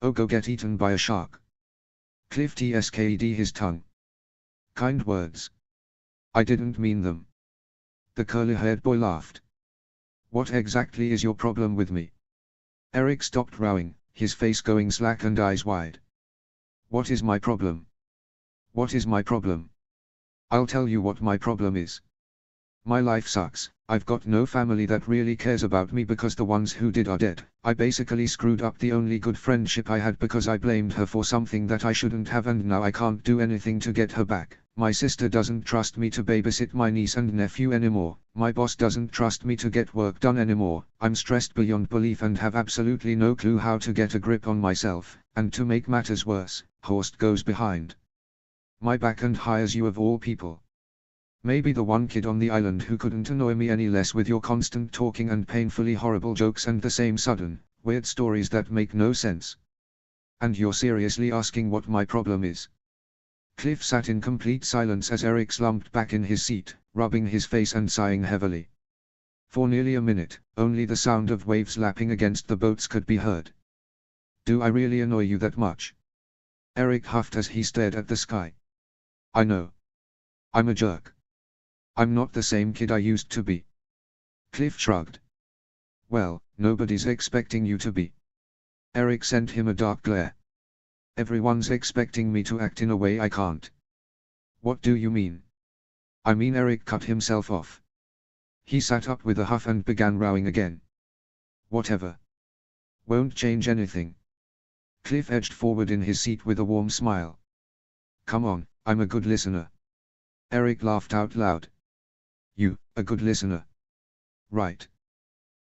Oh go get eaten by a shark. Cliff tsked his tongue. Kind words. I didn't mean them. The curly-haired boy laughed. What exactly is your problem with me? Eric stopped rowing, his face going slack and eyes wide. What is my problem? What is my problem? I'll tell you what my problem is. My life sucks. I've got no family that really cares about me because the ones who did are dead. I basically screwed up the only good friendship I had because I blamed her for something that I shouldn't have and now I can't do anything to get her back. My sister doesn't trust me to babysit my niece and nephew anymore. My boss doesn't trust me to get work done anymore. I'm stressed beyond belief and have absolutely no clue how to get a grip on myself. And to make matters worse, Horst goes behind my back and hires you of all people. Maybe the one kid on the island who couldn't annoy me any less with your constant talking and painfully horrible jokes and the same sudden, weird stories that make no sense. And you're seriously asking what my problem is? Cliff sat in complete silence as Eric slumped back in his seat, rubbing his face and sighing heavily. For nearly a minute, only the sound of waves lapping against the boats could be heard. Do I really annoy you that much? Eric huffed as he stared at the sky. I know. I'm a jerk. I'm not the same kid I used to be. Cliff shrugged. Well, nobody's expecting you to be. Eric sent him a dark glare. Everyone's expecting me to act in a way I can't. What do you mean? I mean Eric cut himself off. He sat up with a huff and began rowing again. Whatever. Won't change anything. Cliff edged forward in his seat with a warm smile. Come on, I'm a good listener. Eric laughed out loud. You, a good listener? Right.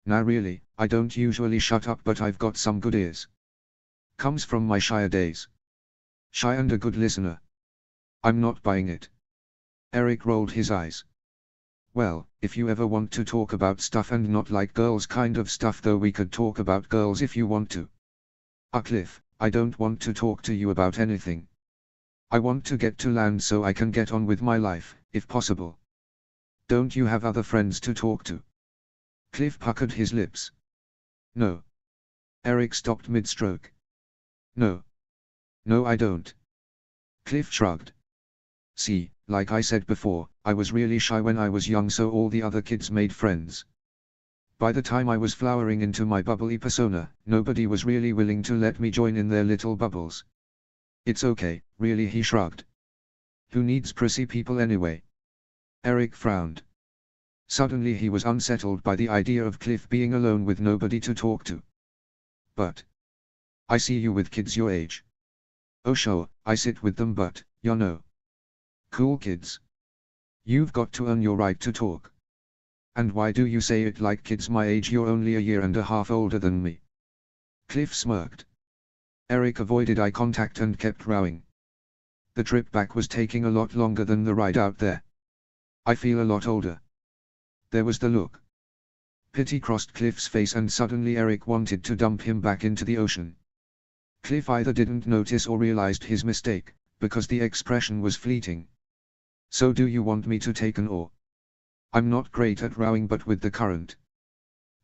Now really, I don't usually shut up but I've got some good ears. Comes from my Shire days. Shy and a good listener. I'm not buying it. Eric rolled his eyes. Well, if you ever want to talk about stuff and not like girls kind of stuff though we could talk about girls if you want to. Cliff, I don't want to talk to you about anything. I want to get to land so I can get on with my life, if possible. Don't you have other friends to talk to? Cliff puckered his lips. No. Eric stopped mid-stroke. No. No I don't. Cliff shrugged. See, like I said before, I was really shy when I was young so all the other kids made friends. By the time I was flowering into my bubbly persona, nobody was really willing to let me join in their little bubbles. It's okay, really he shrugged. Who needs prissy people anyway? Eric frowned. Suddenly he was unsettled by the idea of Cliff being alone with nobody to talk to. But I see you with kids your age. Oh sure, I sit with them but, you know. Cool kids. You've got to earn your right to talk. And why do you say it like kids my age? You're only a year and a half older than me. Cliff smirked. Eric avoided eye contact and kept rowing. The trip back was taking a lot longer than the ride out there. I feel a lot older. There was the look. Pity crossed Cliff's face and suddenly Eric wanted to dump him back into the ocean. Cliff either didn't notice or realized his mistake, because the expression was fleeting. So do you want me to take an oar? I'm not great at rowing but with the current.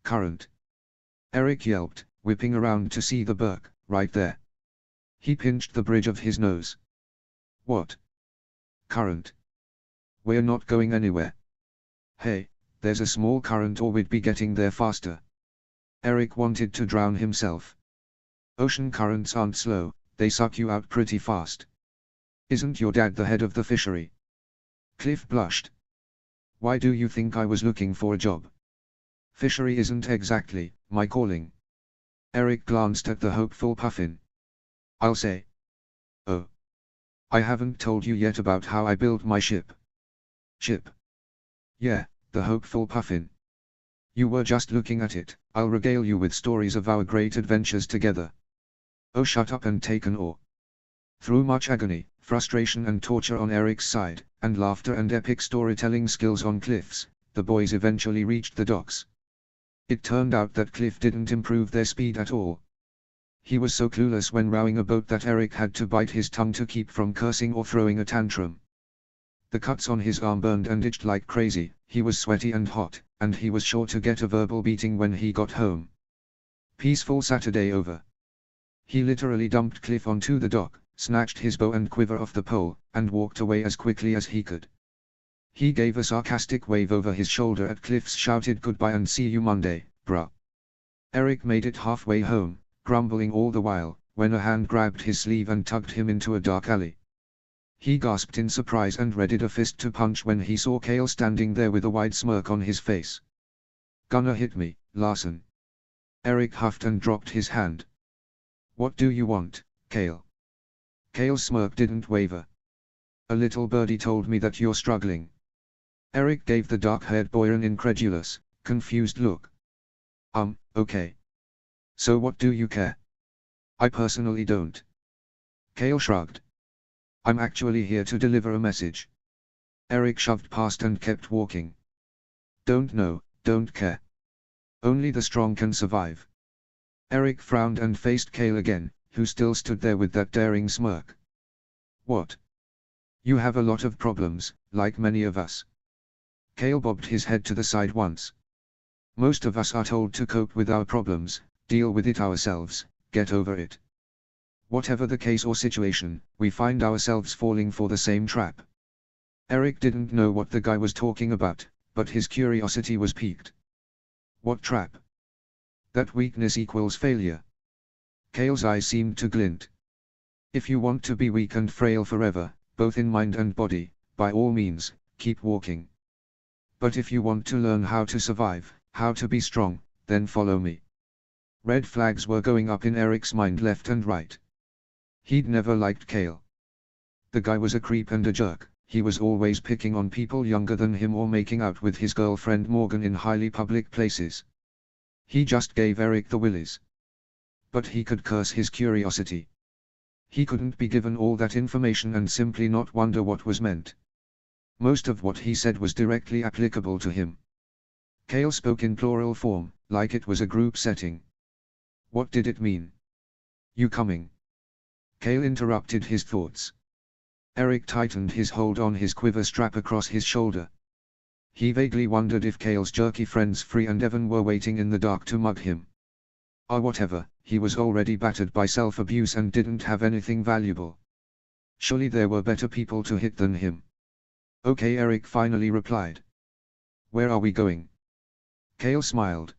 Current. Eric yelped, whipping around to see the berk, right there. He pinched the bridge of his nose. What? Current. We're not going anywhere. Hey, there's a small current or we'd be getting there faster. Eric wanted to drown himself. Ocean currents aren't slow, they suck you out pretty fast. Isn't your dad the head of the fishery? Cliff blushed. Why do you think I was looking for a job? Fishery isn't exactly my calling. Eric glanced at the hopeful Puffin. I'll say. Oh. I haven't told you yet about how I built my ship. Chip. Yeah, the hopeful Puffin. You were just looking at it. I'll regale you with stories of our great adventures together. Oh, shut up and take an oar. Through much agony, frustration and torture on Eric's side, and laughter and epic storytelling skills on Cliff's, the boys eventually reached the docks. It turned out that Cliff didn't improve their speed at all. He was so clueless when rowing a boat that Eric had to bite his tongue to keep from cursing or throwing a tantrum. The cuts on his arm burned and itched like crazy, he was sweaty and hot, and he was sure to get a verbal beating when he got home. Peaceful Saturday over. He literally dumped Cliff onto the dock, snatched his bow and quiver off the pole, and walked away as quickly as he could. He gave a sarcastic wave over his shoulder at Cliff's shouted goodbye and see you Monday, bruh. Eric made it halfway home, grumbling all the while, when a hand grabbed his sleeve and tugged him into a dark alley. He gasped in surprise and readied a fist to punch when he saw Cale standing there with a wide smirk on his face. Gonna hit me, Larson. Eric huffed and dropped his hand. What do you want, Cale? Cale's smirk didn't waver. A little birdie told me that you're struggling. Eric gave the dark-haired boy an incredulous, confused look. Okay. So what do you care? I personally don't. Cale shrugged. I'm actually here to deliver a message. Eric shoved past and kept walking. Don't know, don't care. Only the strong can survive. Eric frowned and faced Cale again, who still stood there with that daring smirk. What? You have a lot of problems, like many of us. Cale bobbed his head to the side once. Most of us are told to cope with our problems, deal with it ourselves, get over it. Whatever the case or situation, we find ourselves falling for the same trap. Eric didn't know what the guy was talking about, but his curiosity was piqued. What trap? That weakness equals failure. Cale's eyes seemed to glint. If you want to be weak and frail forever, both in mind and body, by all means, keep walking. But if you want to learn how to survive, how to be strong, then follow me. Red flags were going up in Eric's mind left and right. He'd never liked Cale. The guy was a creep and a jerk, he was always picking on people younger than him or making out with his girlfriend Morgan in highly public places. He just gave Eric the willies. But he could curse his curiosity. He couldn't be given all that information and simply not wonder what was meant. Most of what he said was directly applicable to him. Cale spoke in plural form, like it was a group setting. What did it mean? You coming? Cale interrupted his thoughts. Eric tightened his hold on his quiver strap across his shoulder. He vaguely wondered if Cale's jerky friends Free and Evan were waiting in the dark to mug him. Or whatever, he was already battered by self-abuse and didn't have anything valuable. Surely there were better people to hit than him. Okay, Eric finally replied. Where are we going? Cale smiled.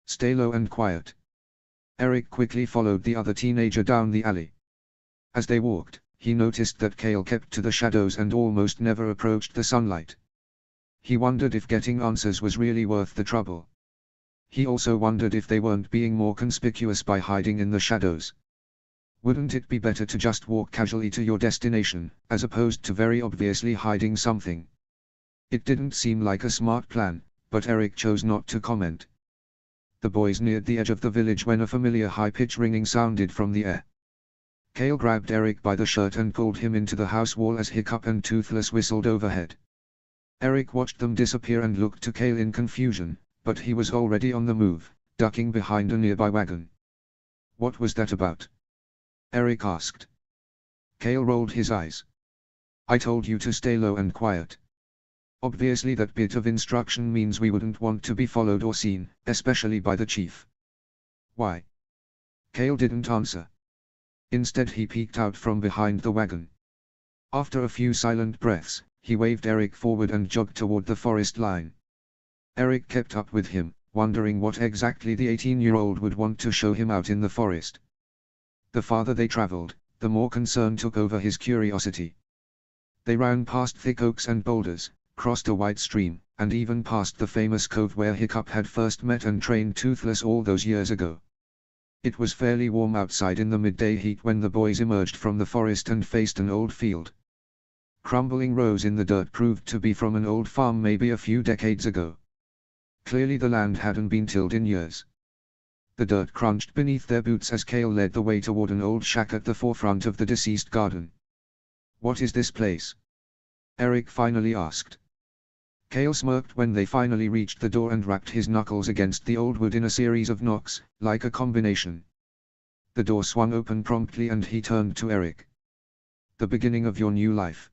Stay low and quiet. Eric quickly followed the other teenager down the alley. As they walked, he noticed that Cale kept to the shadows and almost never approached the sunlight. He wondered if getting answers was really worth the trouble. He also wondered if they weren't being more conspicuous by hiding in the shadows. Wouldn't it be better to just walk casually to your destination, as opposed to very obviously hiding something? It didn't seem like a smart plan, but Eric chose not to comment. The boys neared the edge of the village when a familiar high-pitched ringing sounded from the air. Cale grabbed Eric by the shirt and pulled him into the house wall as Hiccup and Toothless whistled overhead. Eric watched them disappear and looked to Cale in confusion, but he was already on the move, ducking behind a nearby wagon. What was that about? Eric asked. Cale rolled his eyes. I told you to stay low and quiet. Obviously that bit of instruction means we wouldn't want to be followed or seen, especially by the chief. Why? Cale didn't answer. Instead he peeked out from behind the wagon. After a few silent breaths, he waved Eric forward and jogged toward the forest line. Eric kept up with him, wondering what exactly the 18-year-old would want to show him out in the forest. The farther they traveled, the more concern took over his curiosity. They ran past thick oaks and boulders, crossed a wide stream, and even past the famous cove where Hiccup had first met and trained Toothless all those years ago. It was fairly warm outside in the midday heat when the boys emerged from the forest and faced an old field. Crumbling rows in the dirt proved to be from an old farm maybe a few decades ago. Clearly the land hadn't been tilled in years. The dirt crunched beneath their boots as Cale led the way toward an old shack at the forefront of the deceased garden. "What is this place?" Eric finally asked. Cale smirked when they finally reached the door and rapped his knuckles against the old wood in a series of knocks, like a combination. The door swung open promptly and he turned to Eric. "The beginning of your new life."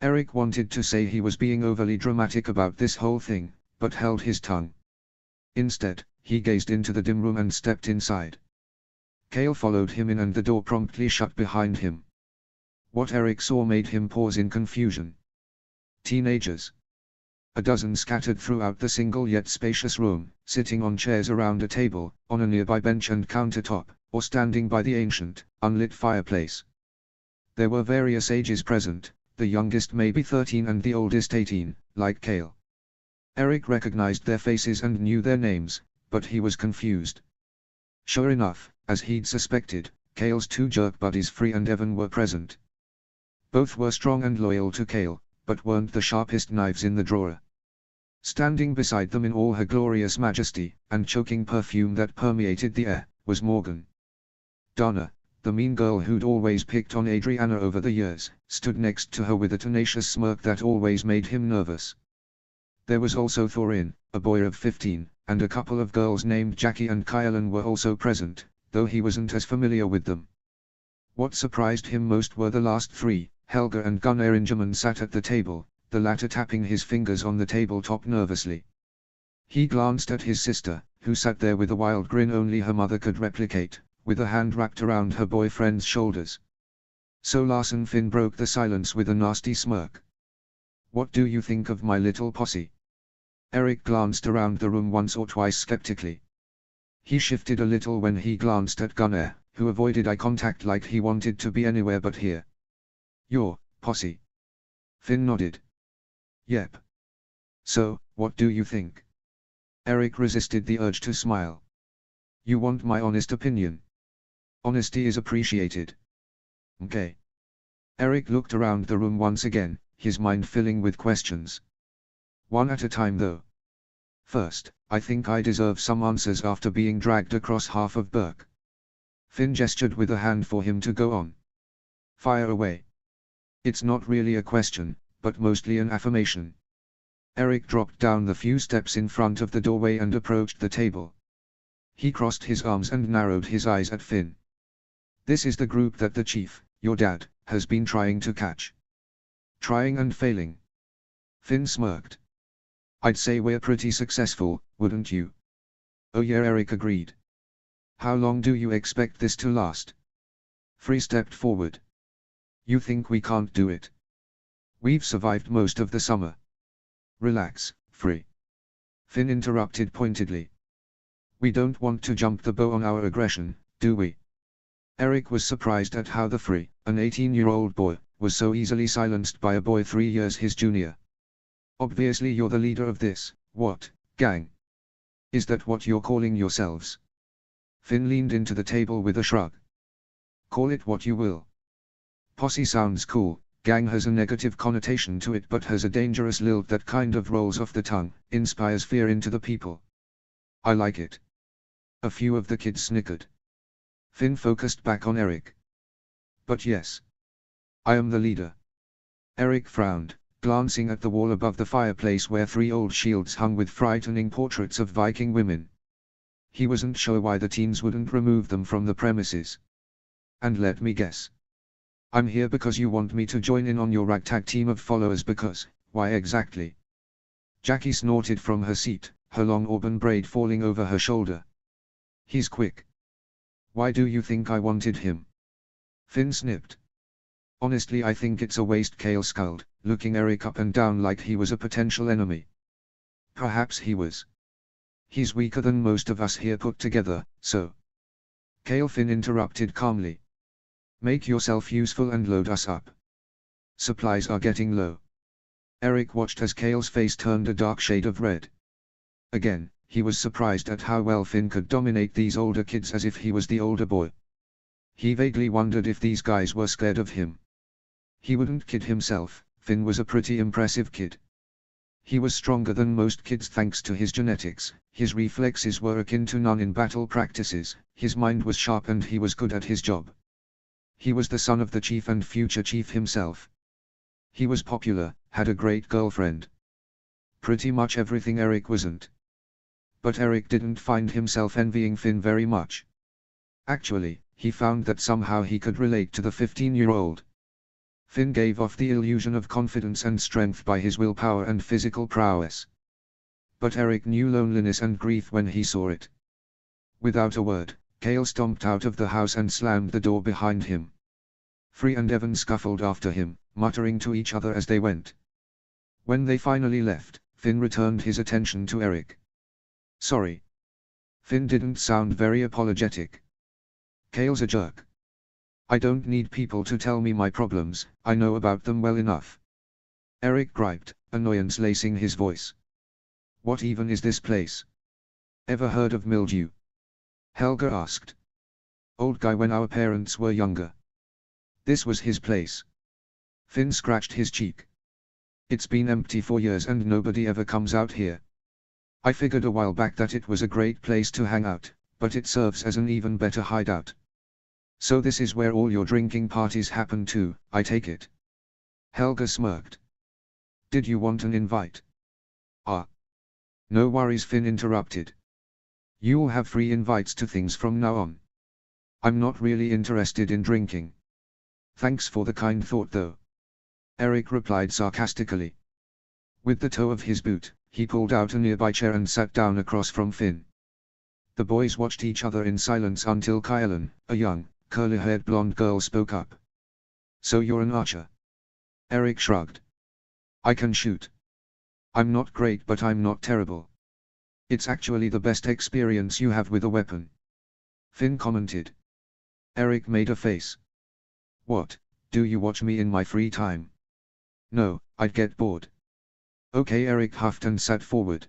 Eric wanted to say he was being overly dramatic about this whole thing, but held his tongue. Instead, he gazed into the dim room and stepped inside. Cale followed him in and the door promptly shut behind him. What Eric saw made him pause in confusion. Teenagers. A dozen scattered throughout the single yet spacious room, sitting on chairs around a table, on a nearby bench and countertop, or standing by the ancient, unlit fireplace. There were various ages present, the youngest maybe 13 and the oldest 18, like Cale. Eric recognized their faces and knew their names, but he was confused. Sure enough, as he'd suspected, Cale's two jerk buddies Free and Evan were present. Both were strong and loyal to Cale, but weren't the sharpest knives in the drawer. Standing beside them in all her glorious majesty, and choking perfume that permeated the air, was Morgan. Donna, the mean girl who'd always picked on Adriana over the years, stood next to her with a tenacious smirk that always made him nervous. There was also Thorin, a boy of 15, and a couple of girls named Jackie and Kylan were also present, though he wasn't as familiar with them. What surprised him most were the last three. Helga and Gunnar Ingerman sat at the table, the latter tapping his fingers on the tabletop nervously. He glanced at his sister, who sat there with a wild grin only her mother could replicate, with a hand wrapped around her boyfriend's shoulders. So Larson Finn broke the silence with a nasty smirk. "What do you think of my little posse?" Eric glanced around the room once or twice skeptically. He shifted a little when he glanced at Gunnar, who avoided eye contact like he wanted to be anywhere but here. "Your posse?" Finn nodded. "Yep. So, what do you think?" Eric resisted the urge to smile. "You want my honest opinion?" "Honesty is appreciated." "Okay." Eric looked around the room once again, his mind filling with questions. "One at a time though. First, I think I deserve some answers after being dragged across half of Burke." Finn gestured with a hand for him to go on. "Fire away." "It's not really a question, but mostly an affirmation." Eric dropped down the few steps in front of the doorway and approached the table. He crossed his arms and narrowed his eyes at Finn. "This is the group that the chief, your dad, has been trying to catch." "Trying and failing." Finn smirked. "I'd say we're pretty successful, wouldn't you?" "Oh yeah," Eric agreed. "How long do you expect this to last?" Free stepped forward. "You think we can't do it? We've survived most of the summer." "Relax, Free." Finn interrupted pointedly. "We don't want to jump the bow on our aggression, do we?" Eric was surprised at how the Free, an 18-year-old boy, was so easily silenced by a boy 3 years his junior. "Obviously you're the leader of this, what, gang? Is that what you're calling yourselves?" Finn leaned into the table with a shrug. "Call it what you will. Posse sounds cool, gang has a negative connotation to it but has a dangerous lilt that kind of rolls off the tongue, inspires fear into the people. I like it." A few of the kids snickered. Finn focused back on Eric. "But yes. I am the leader." Eric frowned, glancing at the wall above the fireplace where 3 old shields hung with frightening portraits of Viking women. He wasn't sure why the teens wouldn't remove them from the premises. "And let me guess. I'm here because you want me to join in on your ragtag team of followers because, why exactly?" Jackie snorted from her seat, her long auburn braid falling over her shoulder. "He's quick." "Why do you think I wanted him?" Finn snipped. "Honestly I think it's a waste," Cale scowled, looking Eric up and down like he was a potential enemy. "Perhaps he was. He's weaker than most of us here put together, so." Cale Finn interrupted calmly. "Make yourself useful and load us up. Supplies are getting low." Eric watched as Cale's face turned a dark shade of red. Again, he was surprised at how well Finn could dominate these older kids as if he was the older boy. He vaguely wondered if these guys were scared of him. He wouldn't kid himself, Finn was a pretty impressive kid. He was stronger than most kids thanks to his genetics, his reflexes were akin to none in battle practices, his mind was sharp and he was good at his job. He was the son of the chief and future chief himself. He was popular, had a great girlfriend. Pretty much everything Eric wasn't. But Eric didn't find himself envying Finn very much. Actually, he found that somehow he could relate to the 15-year-old. Finn gave off the illusion of confidence and strength by his willpower and physical prowess. But Eric knew loneliness and grief when he saw it. Without a word, Cale stomped out of the house and slammed the door behind him. Free and Evan scuffled after him, muttering to each other as they went. When they finally left, Finn returned his attention to Eric. Sorry. Finn didn't sound very apologetic. Cale's a jerk. I don't need people to tell me my problems, I know about them well enough. Eric griped, annoyance lacing his voice. What even is this place? Ever heard of mildew? Helga asked. Old guy when our parents were younger. This was his place. Finn scratched his cheek. It's been empty for years and nobody ever comes out here. I figured a while back that it was a great place to hang out, but it serves as an even better hideout. So this is where all your drinking parties happen too, I take it. Helga smirked. Did you want an invite? Ah. No worries, Finn interrupted. You'll have free invites to things from now on. I'm not really interested in drinking. Thanks for the kind thought though. Eric replied sarcastically. With the toe of his boot, he pulled out a nearby chair and sat down across from Finn. The boys watched each other in silence until Kylan, a young, curly-haired blonde girl, spoke up. So you're an archer? Eric shrugged. I can shoot. I'm not great but I'm not terrible. It's actually the best experience you have with a weapon. Finn commented. Eric made a face. What, do you watch me in my free time? No, I'd get bored. Okay, Eric huffed and sat forward.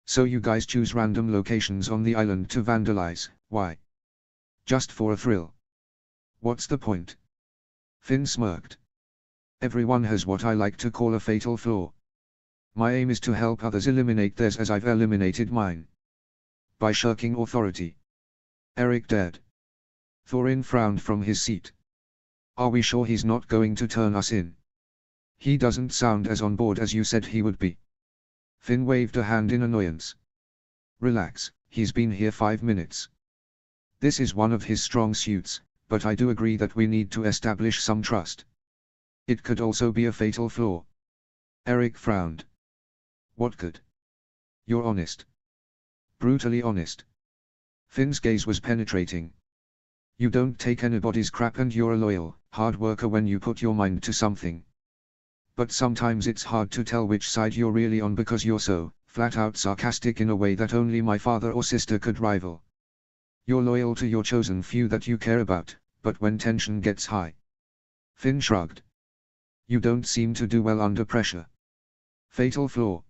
So you guys choose random locations on the island to vandalize, why? Just for a thrill. What's the point? Finn smirked. Everyone has what I like to call a fatal flaw. My aim is to help others eliminate theirs as I've eliminated mine. By shirking authority. Eric dared. Thorin frowned from his seat. Are we sure he's not going to turn us in? He doesn't sound as on board as you said he would be. Finn waved a hand in annoyance. Relax, he's been here 5 minutes. This is one of his strong suits, but I do agree that we need to establish some trust. It could also be a fatal flaw. Eric frowned. What could? You're honest. Brutally honest. Finn's gaze was penetrating. You don't take anybody's crap and you're a loyal, hard worker when you put your mind to something. But sometimes it's hard to tell which side you're really on because you're so, flat out sarcastic in a way that only my father or sister could rival. You're loyal to your chosen few that you care about, but when tension gets high. Finn shrugged. You don't seem to do well under pressure. Fatal flaw.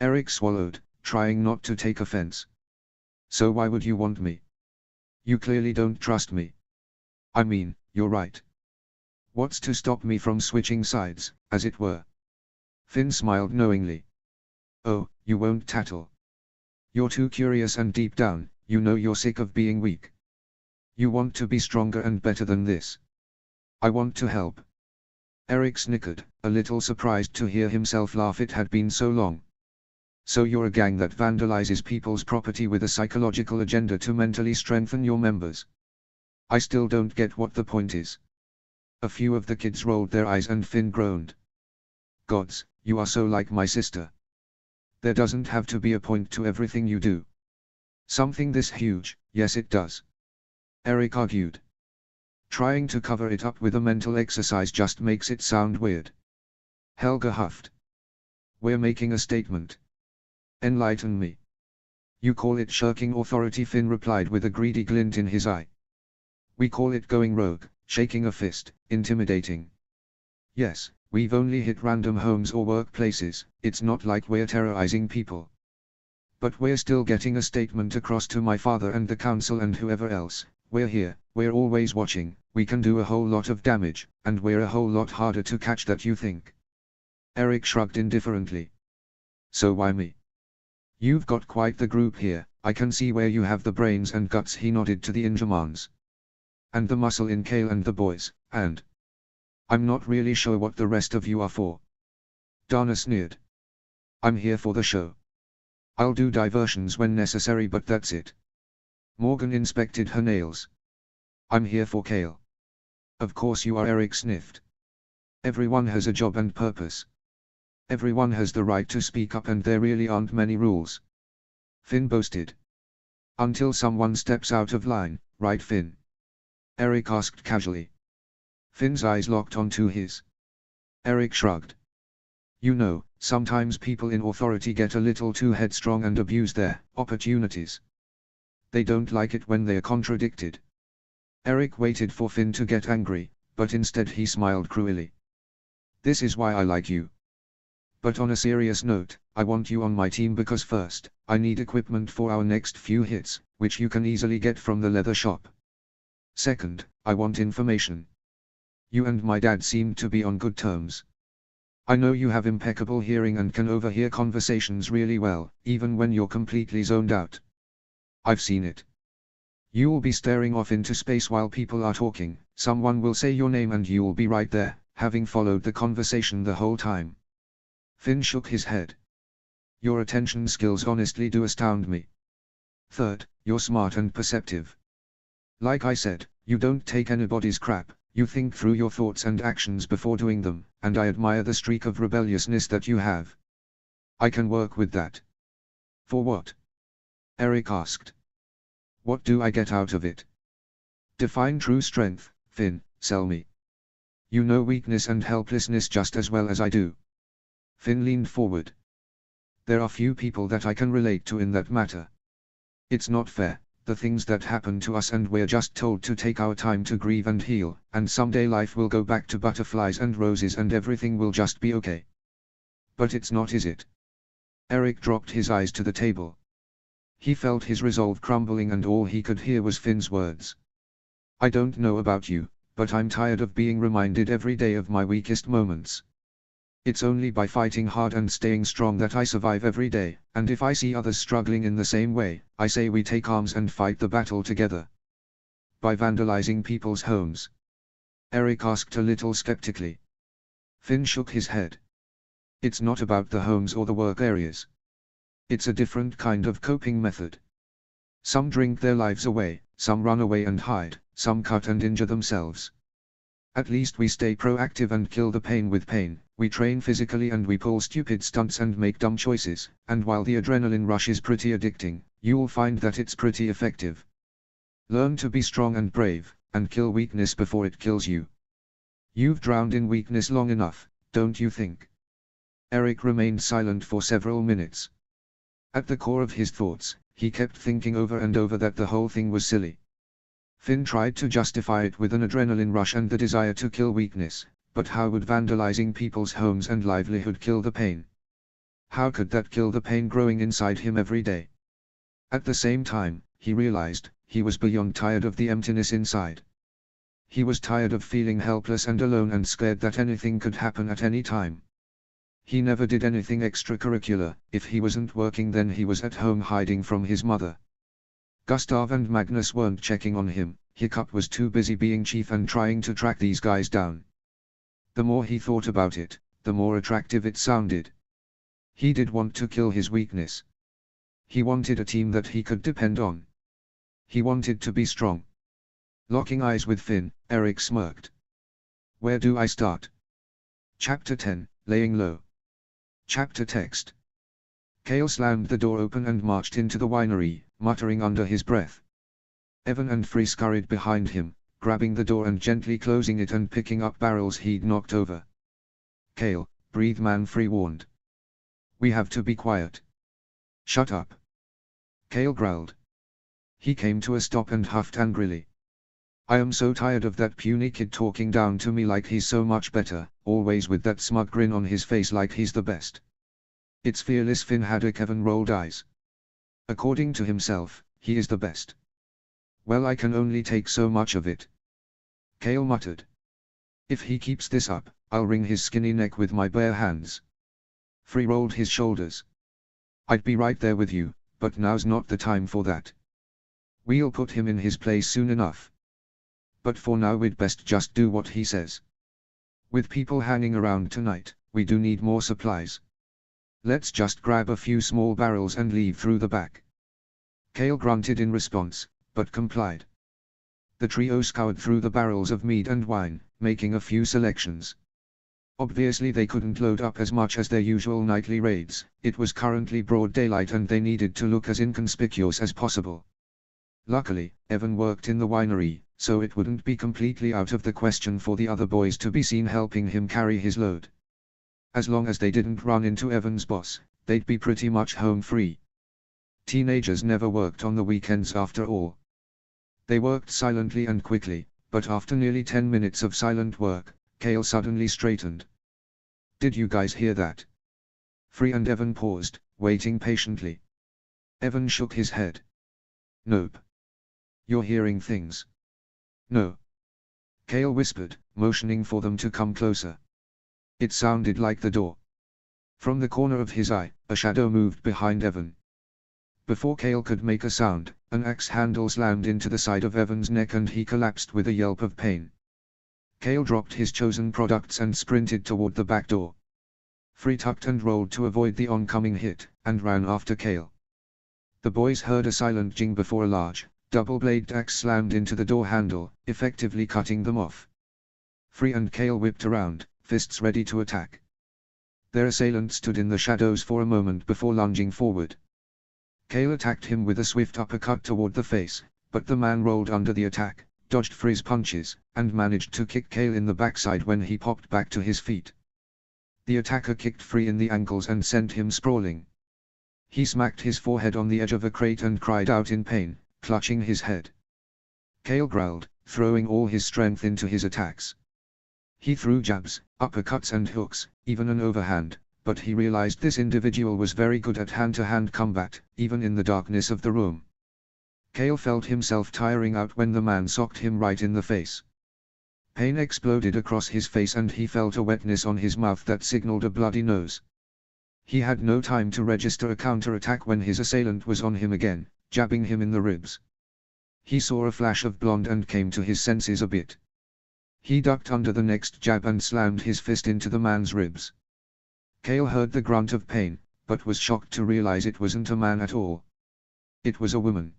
Eric swallowed, trying not to take offense. So why would you want me? You clearly don't trust me. I mean, you're right. What's to stop me from switching sides, as it were? Finn smiled knowingly. Oh, you won't tattle. You're too curious and deep down, you know you're sick of being weak. You want to be stronger and better than this. I want to help. Eric snickered, a little surprised to hear himself laugh. It had been so long. So you're a gang that vandalizes people's property with a psychological agenda to mentally strengthen your members. I still don't get what the point is. A few of the kids rolled their eyes and Finn groaned. Gods, you are so like my sister. There doesn't have to be a point to everything you do. Something this huge, yes it does. Eric argued. Trying to cover it up with a mental exercise just makes it sound weird. Helga huffed. We're making a statement. Enlighten me. You call it shirking authority, Finn replied with a greedy glint in his eye. We call it going rogue, shaking a fist, intimidating. Yes, we've only hit random homes or workplaces, it's not like we're terrorizing people. But we're still getting a statement across to my father and the council and whoever else, We're here, we're always watching, we can do a whole lot of damage, and we're a whole lot harder to catch than you think. Eric shrugged indifferently. So why me? You've got quite the group here, I can see where you have the brains and guts. He nodded to the Ingermans. And the muscle in Cale and the boys, and I'm not really sure what the rest of you are for. Dana sneered. I'm here for the show. I'll do diversions when necessary, but that's it. Morgan inspected her nails. I'm here for Cale. Of course you are, Eric sniffed. Everyone has a job and purpose. Everyone has the right to speak up, and there really aren't many rules. Finn boasted. Until someone steps out of line, right Finn? Eric asked casually. Finn's eyes locked onto his. Eric shrugged. You know, sometimes people in authority get a little too headstrong and abuse their opportunities. They don't like it when they are contradicted. Eric waited for Finn to get angry, but instead he smiled cruelly. This is why I like you. But on a serious note, I want you on my team because first, I need equipment for our next few hits, which you can easily get from the leather shop. Second, I want information. You and my dad seem to be on good terms. I know you have impeccable hearing and can overhear conversations really well, even when you're completely zoned out. I've seen it. You'll be staring off into space while people are talking, someone will say your name and you'll be right there, having followed the conversation the whole time. Finn shook his head. Your attention skills honestly do astound me. Third, you're smart and perceptive. Like I said, you don't take anybody's crap, you think through your thoughts and actions before doing them, and I admire the streak of rebelliousness that you have. I can work with that. For what? Eric asked. What do I get out of it? Define true strength, Finn, sell me. You know weakness and helplessness just as well as I do. Finn leaned forward. There are few people that I can relate to in that matter. It's not fair, the things that happen to us, and we're just told to take our time to grieve and heal, and someday life will go back to butterflies and roses and everything will just be okay. But it's not, is it? Eric dropped his eyes to the table. He felt his resolve crumbling and all he could hear was Finn's words. I don't know about you, but I'm tired of being reminded every day of my weakest moments. It's only by fighting hard and staying strong that I survive every day, and if I see others struggling in the same way, I say we take arms and fight the battle together. By vandalizing people's homes? Eric asked a little skeptically. Finn shook his head. It's not about the homes or the work areas. It's a different kind of coping method. Some drink their lives away, some run away and hide, some cut and injure themselves. At least we stay proactive and kill the pain with pain. We train physically and we pull stupid stunts and make dumb choices, and while the adrenaline rush is pretty addicting, you'll find that it's pretty effective. Learn to be strong and brave, and kill weakness before it kills you. You've drowned in weakness long enough, don't you think? Eric remained silent for several minutes. At the core of his thoughts, he kept thinking over and over that the whole thing was silly. Finn tried to justify it with an adrenaline rush and the desire to kill weakness, but how would vandalizing people's homes and livelihood kill the pain? How could that kill the pain growing inside him every day? At the same time, he realized, he was beyond tired of the emptiness inside. He was tired of feeling helpless and alone and scared that anything could happen at any time. He never did anything extracurricular. If he wasn't working, then he was at home hiding from his mother. Gustav and Magnus weren't checking on him. Hiccup was too busy being chief and trying to track these guys down. The more he thought about it, the more attractive it sounded. He did want to kill his weakness. He wanted a team that he could depend on. He wanted to be strong. Locking eyes with Finn, Eric smirked. Where do I start? Chapter 10, Laying Low. Chapter text. Cale slammed the door open and marched into the winery, muttering under his breath. Evan and Free scurried behind him, grabbing the door and gently closing it and picking up barrels he'd knocked over. Cale, breathe man, Free warned. We have to be quiet. Shut up. Cale growled. He came to a stop and huffed angrily. I am so tired of that puny kid talking down to me like he's so much better, always with that smug grin on his face like he's the best. It's fearless Finn Haddock. Evan rolled eyes. According to himself, he is the best. Well, I can only take so much of it. Cale muttered. If he keeps this up, I'll wring his skinny neck with my bare hands. Free rolled his shoulders. I'd be right there with you, but now's not the time for that. We'll put him in his place soon enough. But for now we'd best just do what he says. With people hanging around tonight, we do need more supplies. Let's just grab a few small barrels and leave through the back. Cale grunted in response, but complied. The trio scoured through the barrels of mead and wine, making a few selections. Obviously they couldn't load up as much as their usual nightly raids. It was currently broad daylight and they needed to look as inconspicuous as possible. Luckily, Evan worked in the winery, so it wouldn't be completely out of the question for the other boys to be seen helping him carry his load. As long as they didn't run into Evan's boss, they'd be pretty much home free. Teenagers never worked on the weekends after all. They worked silently and quickly, but after nearly 10 minutes of silent work, Cale suddenly straightened. Did you guys hear that? Free and Evan paused, waiting patiently. Evan shook his head. Nope. You're hearing things. No. Cale whispered, motioning for them to come closer. It sounded like the door. From the corner of his eye, a shadow moved behind Evan. Before Cale could make a sound, an axe handle slammed into the side of Evan's neck and he collapsed with a yelp of pain. Cale dropped his chosen products and sprinted toward the back door. Free tucked and rolled to avoid the oncoming hit, and ran after Cale. The boys heard a silent jing before a large, double-bladed axe slammed into the door handle, effectively cutting them off. Free and Cale whipped around, fists ready to attack. Their assailant stood in the shadows for a moment before lunging forward. Cale attacked him with a swift uppercut toward the face, but the man rolled under the attack, dodged Free's punches, and managed to kick Cale in the backside when he popped back to his feet. The attacker kicked Free in the ankles and sent him sprawling. He smacked his forehead on the edge of a crate and cried out in pain, clutching his head. Cale growled, throwing all his strength into his attacks. He threw jabs, uppercuts and hooks, even an overhand, but he realized this individual was very good at hand-to-hand combat, even in the darkness of the room. Cale felt himself tiring out when the man socked him right in the face. Pain exploded across his face and he felt a wetness on his mouth that signaled a bloody nose. He had no time to register a counterattack when his assailant was on him again, jabbing him in the ribs. He saw a flash of blonde and came to his senses a bit. He ducked under the next jab and slammed his fist into the man's ribs. Cale heard the grunt of pain, but was shocked to realize it wasn't a man at all. It was a woman.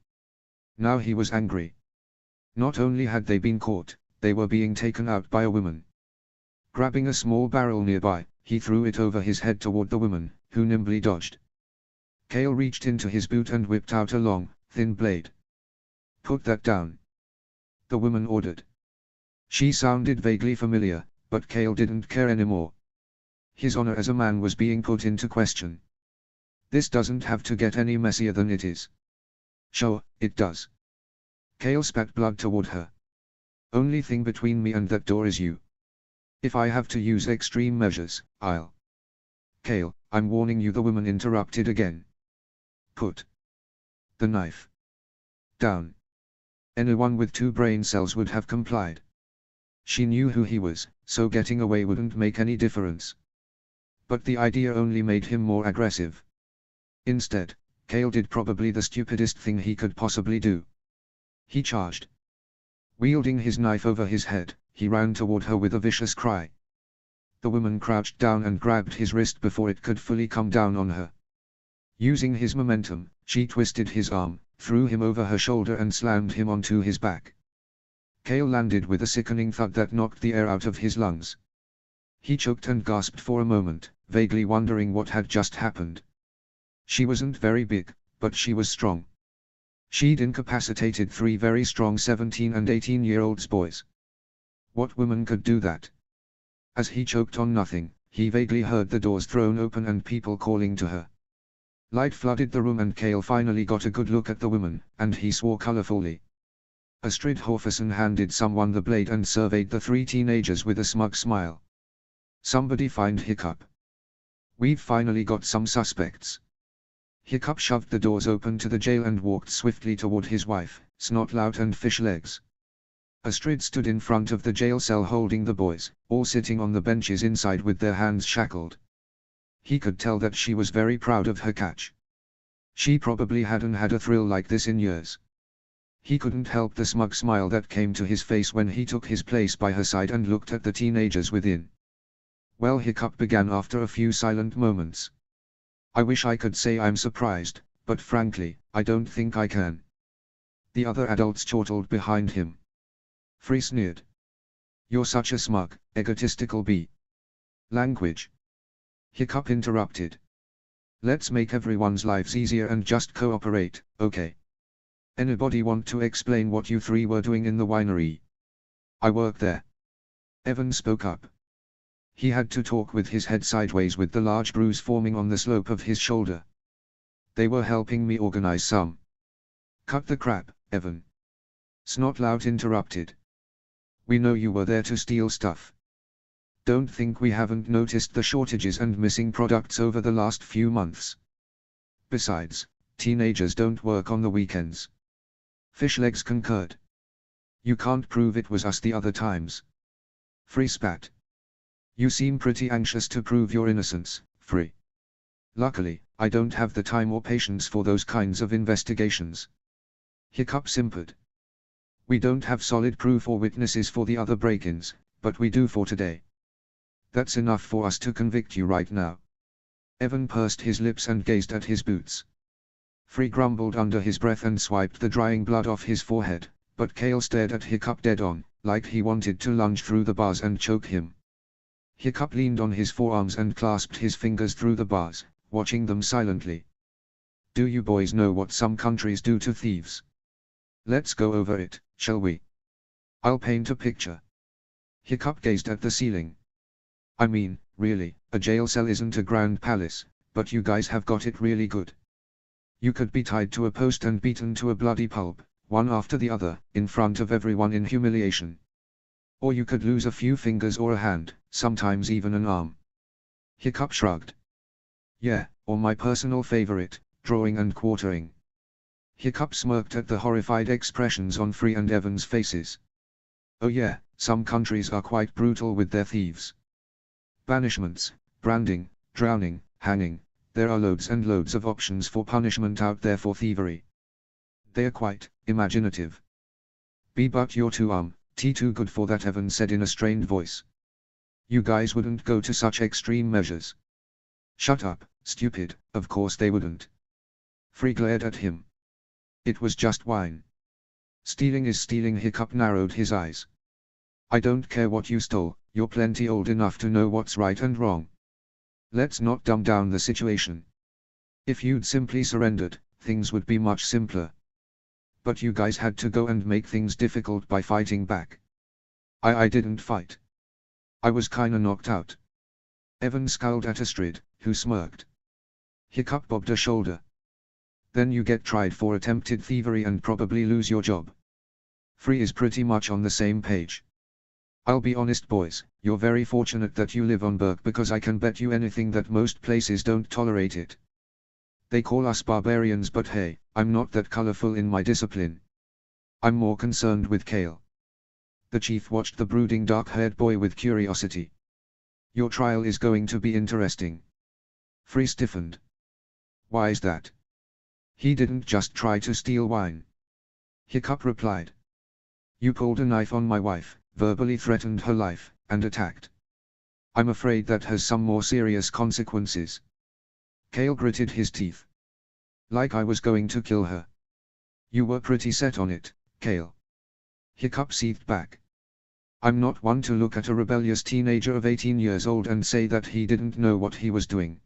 Now he was angry. Not only had they been caught, they were being taken out by a woman. Grabbing a small barrel nearby, he threw it over his head toward the woman, who nimbly dodged. Cale reached into his boot and whipped out a long, thin blade. Put that down. The woman ordered. She sounded vaguely familiar, but Cale didn't care anymore. His honor as a man was being put into question. This doesn't have to get any messier than it is. Sure, it does. Cale spat blood toward her. Only thing between me and that door is you. If I have to use extreme measures, I'll. Cale, I'm warning you, the woman interrupted again. Put the knife down. Anyone with 2 brain cells would have complied. She knew who he was, so getting away wouldn't make any difference. But the idea only made him more aggressive. Instead, Cale did probably the stupidest thing he could possibly do. He charged. Wielding his knife over his head, he ran toward her with a vicious cry. The woman crouched down and grabbed his wrist before it could fully come down on her. Using his momentum, she twisted his arm, threw him over her shoulder and slammed him onto his back. Cale landed with a sickening thud that knocked the air out of his lungs. He choked and gasped for a moment, vaguely wondering what had just happened. She wasn't very big, but she was strong. She'd incapacitated 3 very strong 17 and 18-year-old boys. What woman could do that? As he choked on nothing, he vaguely heard the doors thrown open and people calling to her. Light flooded the room and Cale finally got a good look at the woman, and he swore colorfully. Astrid Horferson handed someone the blade and surveyed the 3 teenagers with a smug smile. Somebody find Hiccup. We've finally got some suspects. Hiccup shoved the doors open to the jail and walked swiftly toward his wife, Snotlout and Fishlegs. Astrid stood in front of the jail cell holding the boys, all sitting on the benches inside with their hands shackled. He could tell that she was very proud of her catch. She probably hadn't had a thrill like this in years. He couldn't help the smug smile that came to his face when he took his place by her side and looked at the teenagers within. Well, Hiccup began after a few silent moments. I wish I could say I'm surprised, but frankly, I don't think I can. The other adults chortled behind him. Free sneered. You're such a smug, egotistical bee. Language. Hiccup interrupted. Let's make everyone's lives easier and just cooperate, okay? Anybody want to explain what you three were doing in the winery? I work there. Evan spoke up. He had to talk with his head sideways with the large bruise forming on the slope of his shoulder. They were helping me organize some. Cut the crap, Evan. Snotlout interrupted. We know you were there to steal stuff. Don't think we haven't noticed the shortages and missing products over the last few months. Besides, teenagers don't work on the weekends. Fishlegs concurred. You can't prove it was us the other times. Free spat. You seem pretty anxious to prove your innocence, Free. Luckily, I don't have the time or patience for those kinds of investigations. Hiccup simpered. We don't have solid proof or witnesses for the other break-ins, but we do for today. That's enough for us to convict you right now. Evan pursed his lips and gazed at his boots. Free grumbled under his breath and swiped the drying blood off his forehead, but Kale stared at Hiccup dead on, like he wanted to lunge through the bars and choke him. Hiccup leaned on his forearms and clasped his fingers through the bars, watching them silently. Do you boys know what some countries do to thieves? Let's go over it, shall we? I'll paint a picture. Hiccup gazed at the ceiling. I mean, really, a jail cell isn't a grand palace, but you guys have got it really good. You could be tied to a post and beaten to a bloody pulp, one after the other, in front of everyone in humiliation. Or you could lose a few fingers or a hand, sometimes even an arm. Hiccup shrugged. Yeah, or my personal favorite, drawing and quartering. Hiccup smirked at the horrified expressions on Free and Evan's faces. Oh yeah, some countries are quite brutal with their thieves. Banishments, branding, drowning, hanging, there are loads and loads of options for punishment out there for thievery. They are quite imaginative. But you're too too good for that, Evan said in a strained voice. You guys wouldn't go to such extreme measures. Shut up, stupid, of course they wouldn't. Free glared at him. It was just wine. Stealing is stealing. Hiccup narrowed his eyes. I don't care what you stole, you're plenty old enough to know what's right and wrong. Let's not dumb down the situation. If you'd simply surrendered, things would be much simpler. But you guys had to go and make things difficult by fighting back. I didn't fight. I was kinda knocked out. Evan scowled at Astrid, who smirked. Hiccup bobbed a shoulder. Then you get tried for attempted thievery and probably lose your job. Free is pretty much on the same page. I'll be honest boys, you're very fortunate that you live on Berk because I can bet you anything that most places don't tolerate it. They call us barbarians, but hey, I'm not that colorful in my discipline. I'm more concerned with Kale. The chief watched the brooding dark-haired boy with curiosity. Your trial is going to be interesting. Free stiffened. Why is that? He didn't just try to steal wine. Hiccup replied. You pulled a knife on my wife, verbally threatened her life, and attacked. I'm afraid that has some more serious consequences. Kale gritted his teeth. Like I was going to kill her. You were pretty set on it, Kale. Hiccup seethed back. I'm not one to look at a rebellious teenager of 18 years old and say that he didn't know what he was doing.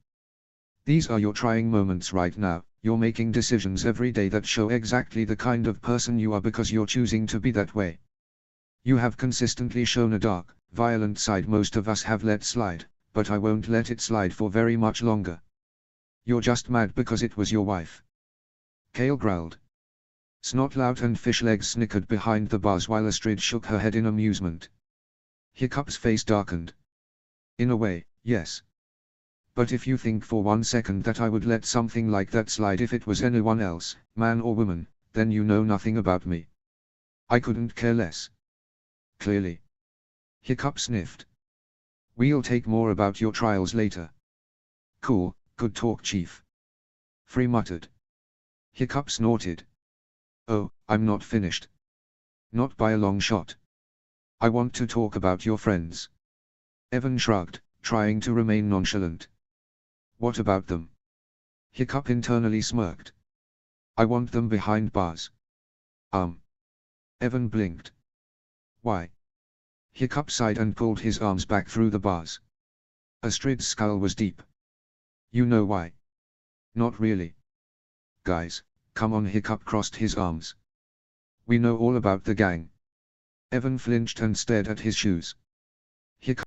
These are your trying moments right now. You're making decisions every day that show exactly the kind of person you are because you're choosing to be that way. You have consistently shown a dark, violent side most of us have let slide, but I won't let it slide for very much longer. You're just mad because it was your wife. Kale growled. Snotlout and Fishlegs snickered behind the bars while Astrid shook her head in amusement. Hiccup's face darkened. In a way, yes. But if you think for 1 second that I would let something like that slide if it was anyone else, man or woman, Then you know nothing about me. I couldn't care less. Clearly. Hiccup sniffed. We'll take more about your trials later. Cool, good talk, Chief. Free muttered. Hiccup snorted. Oh, I'm not finished. Not by a long shot. I want to talk about your friends. Evan shrugged, trying to remain nonchalant. What about them? Hiccup internally smirked. I want them behind bars. Evan blinked. Why? Hiccup sighed and pulled his arms back through the bars. Astrid's skull was deep. You know why? Not really. Guys, come on. Hiccup crossed his arms. We know all about the gang. Evan flinched and stared at his shoes.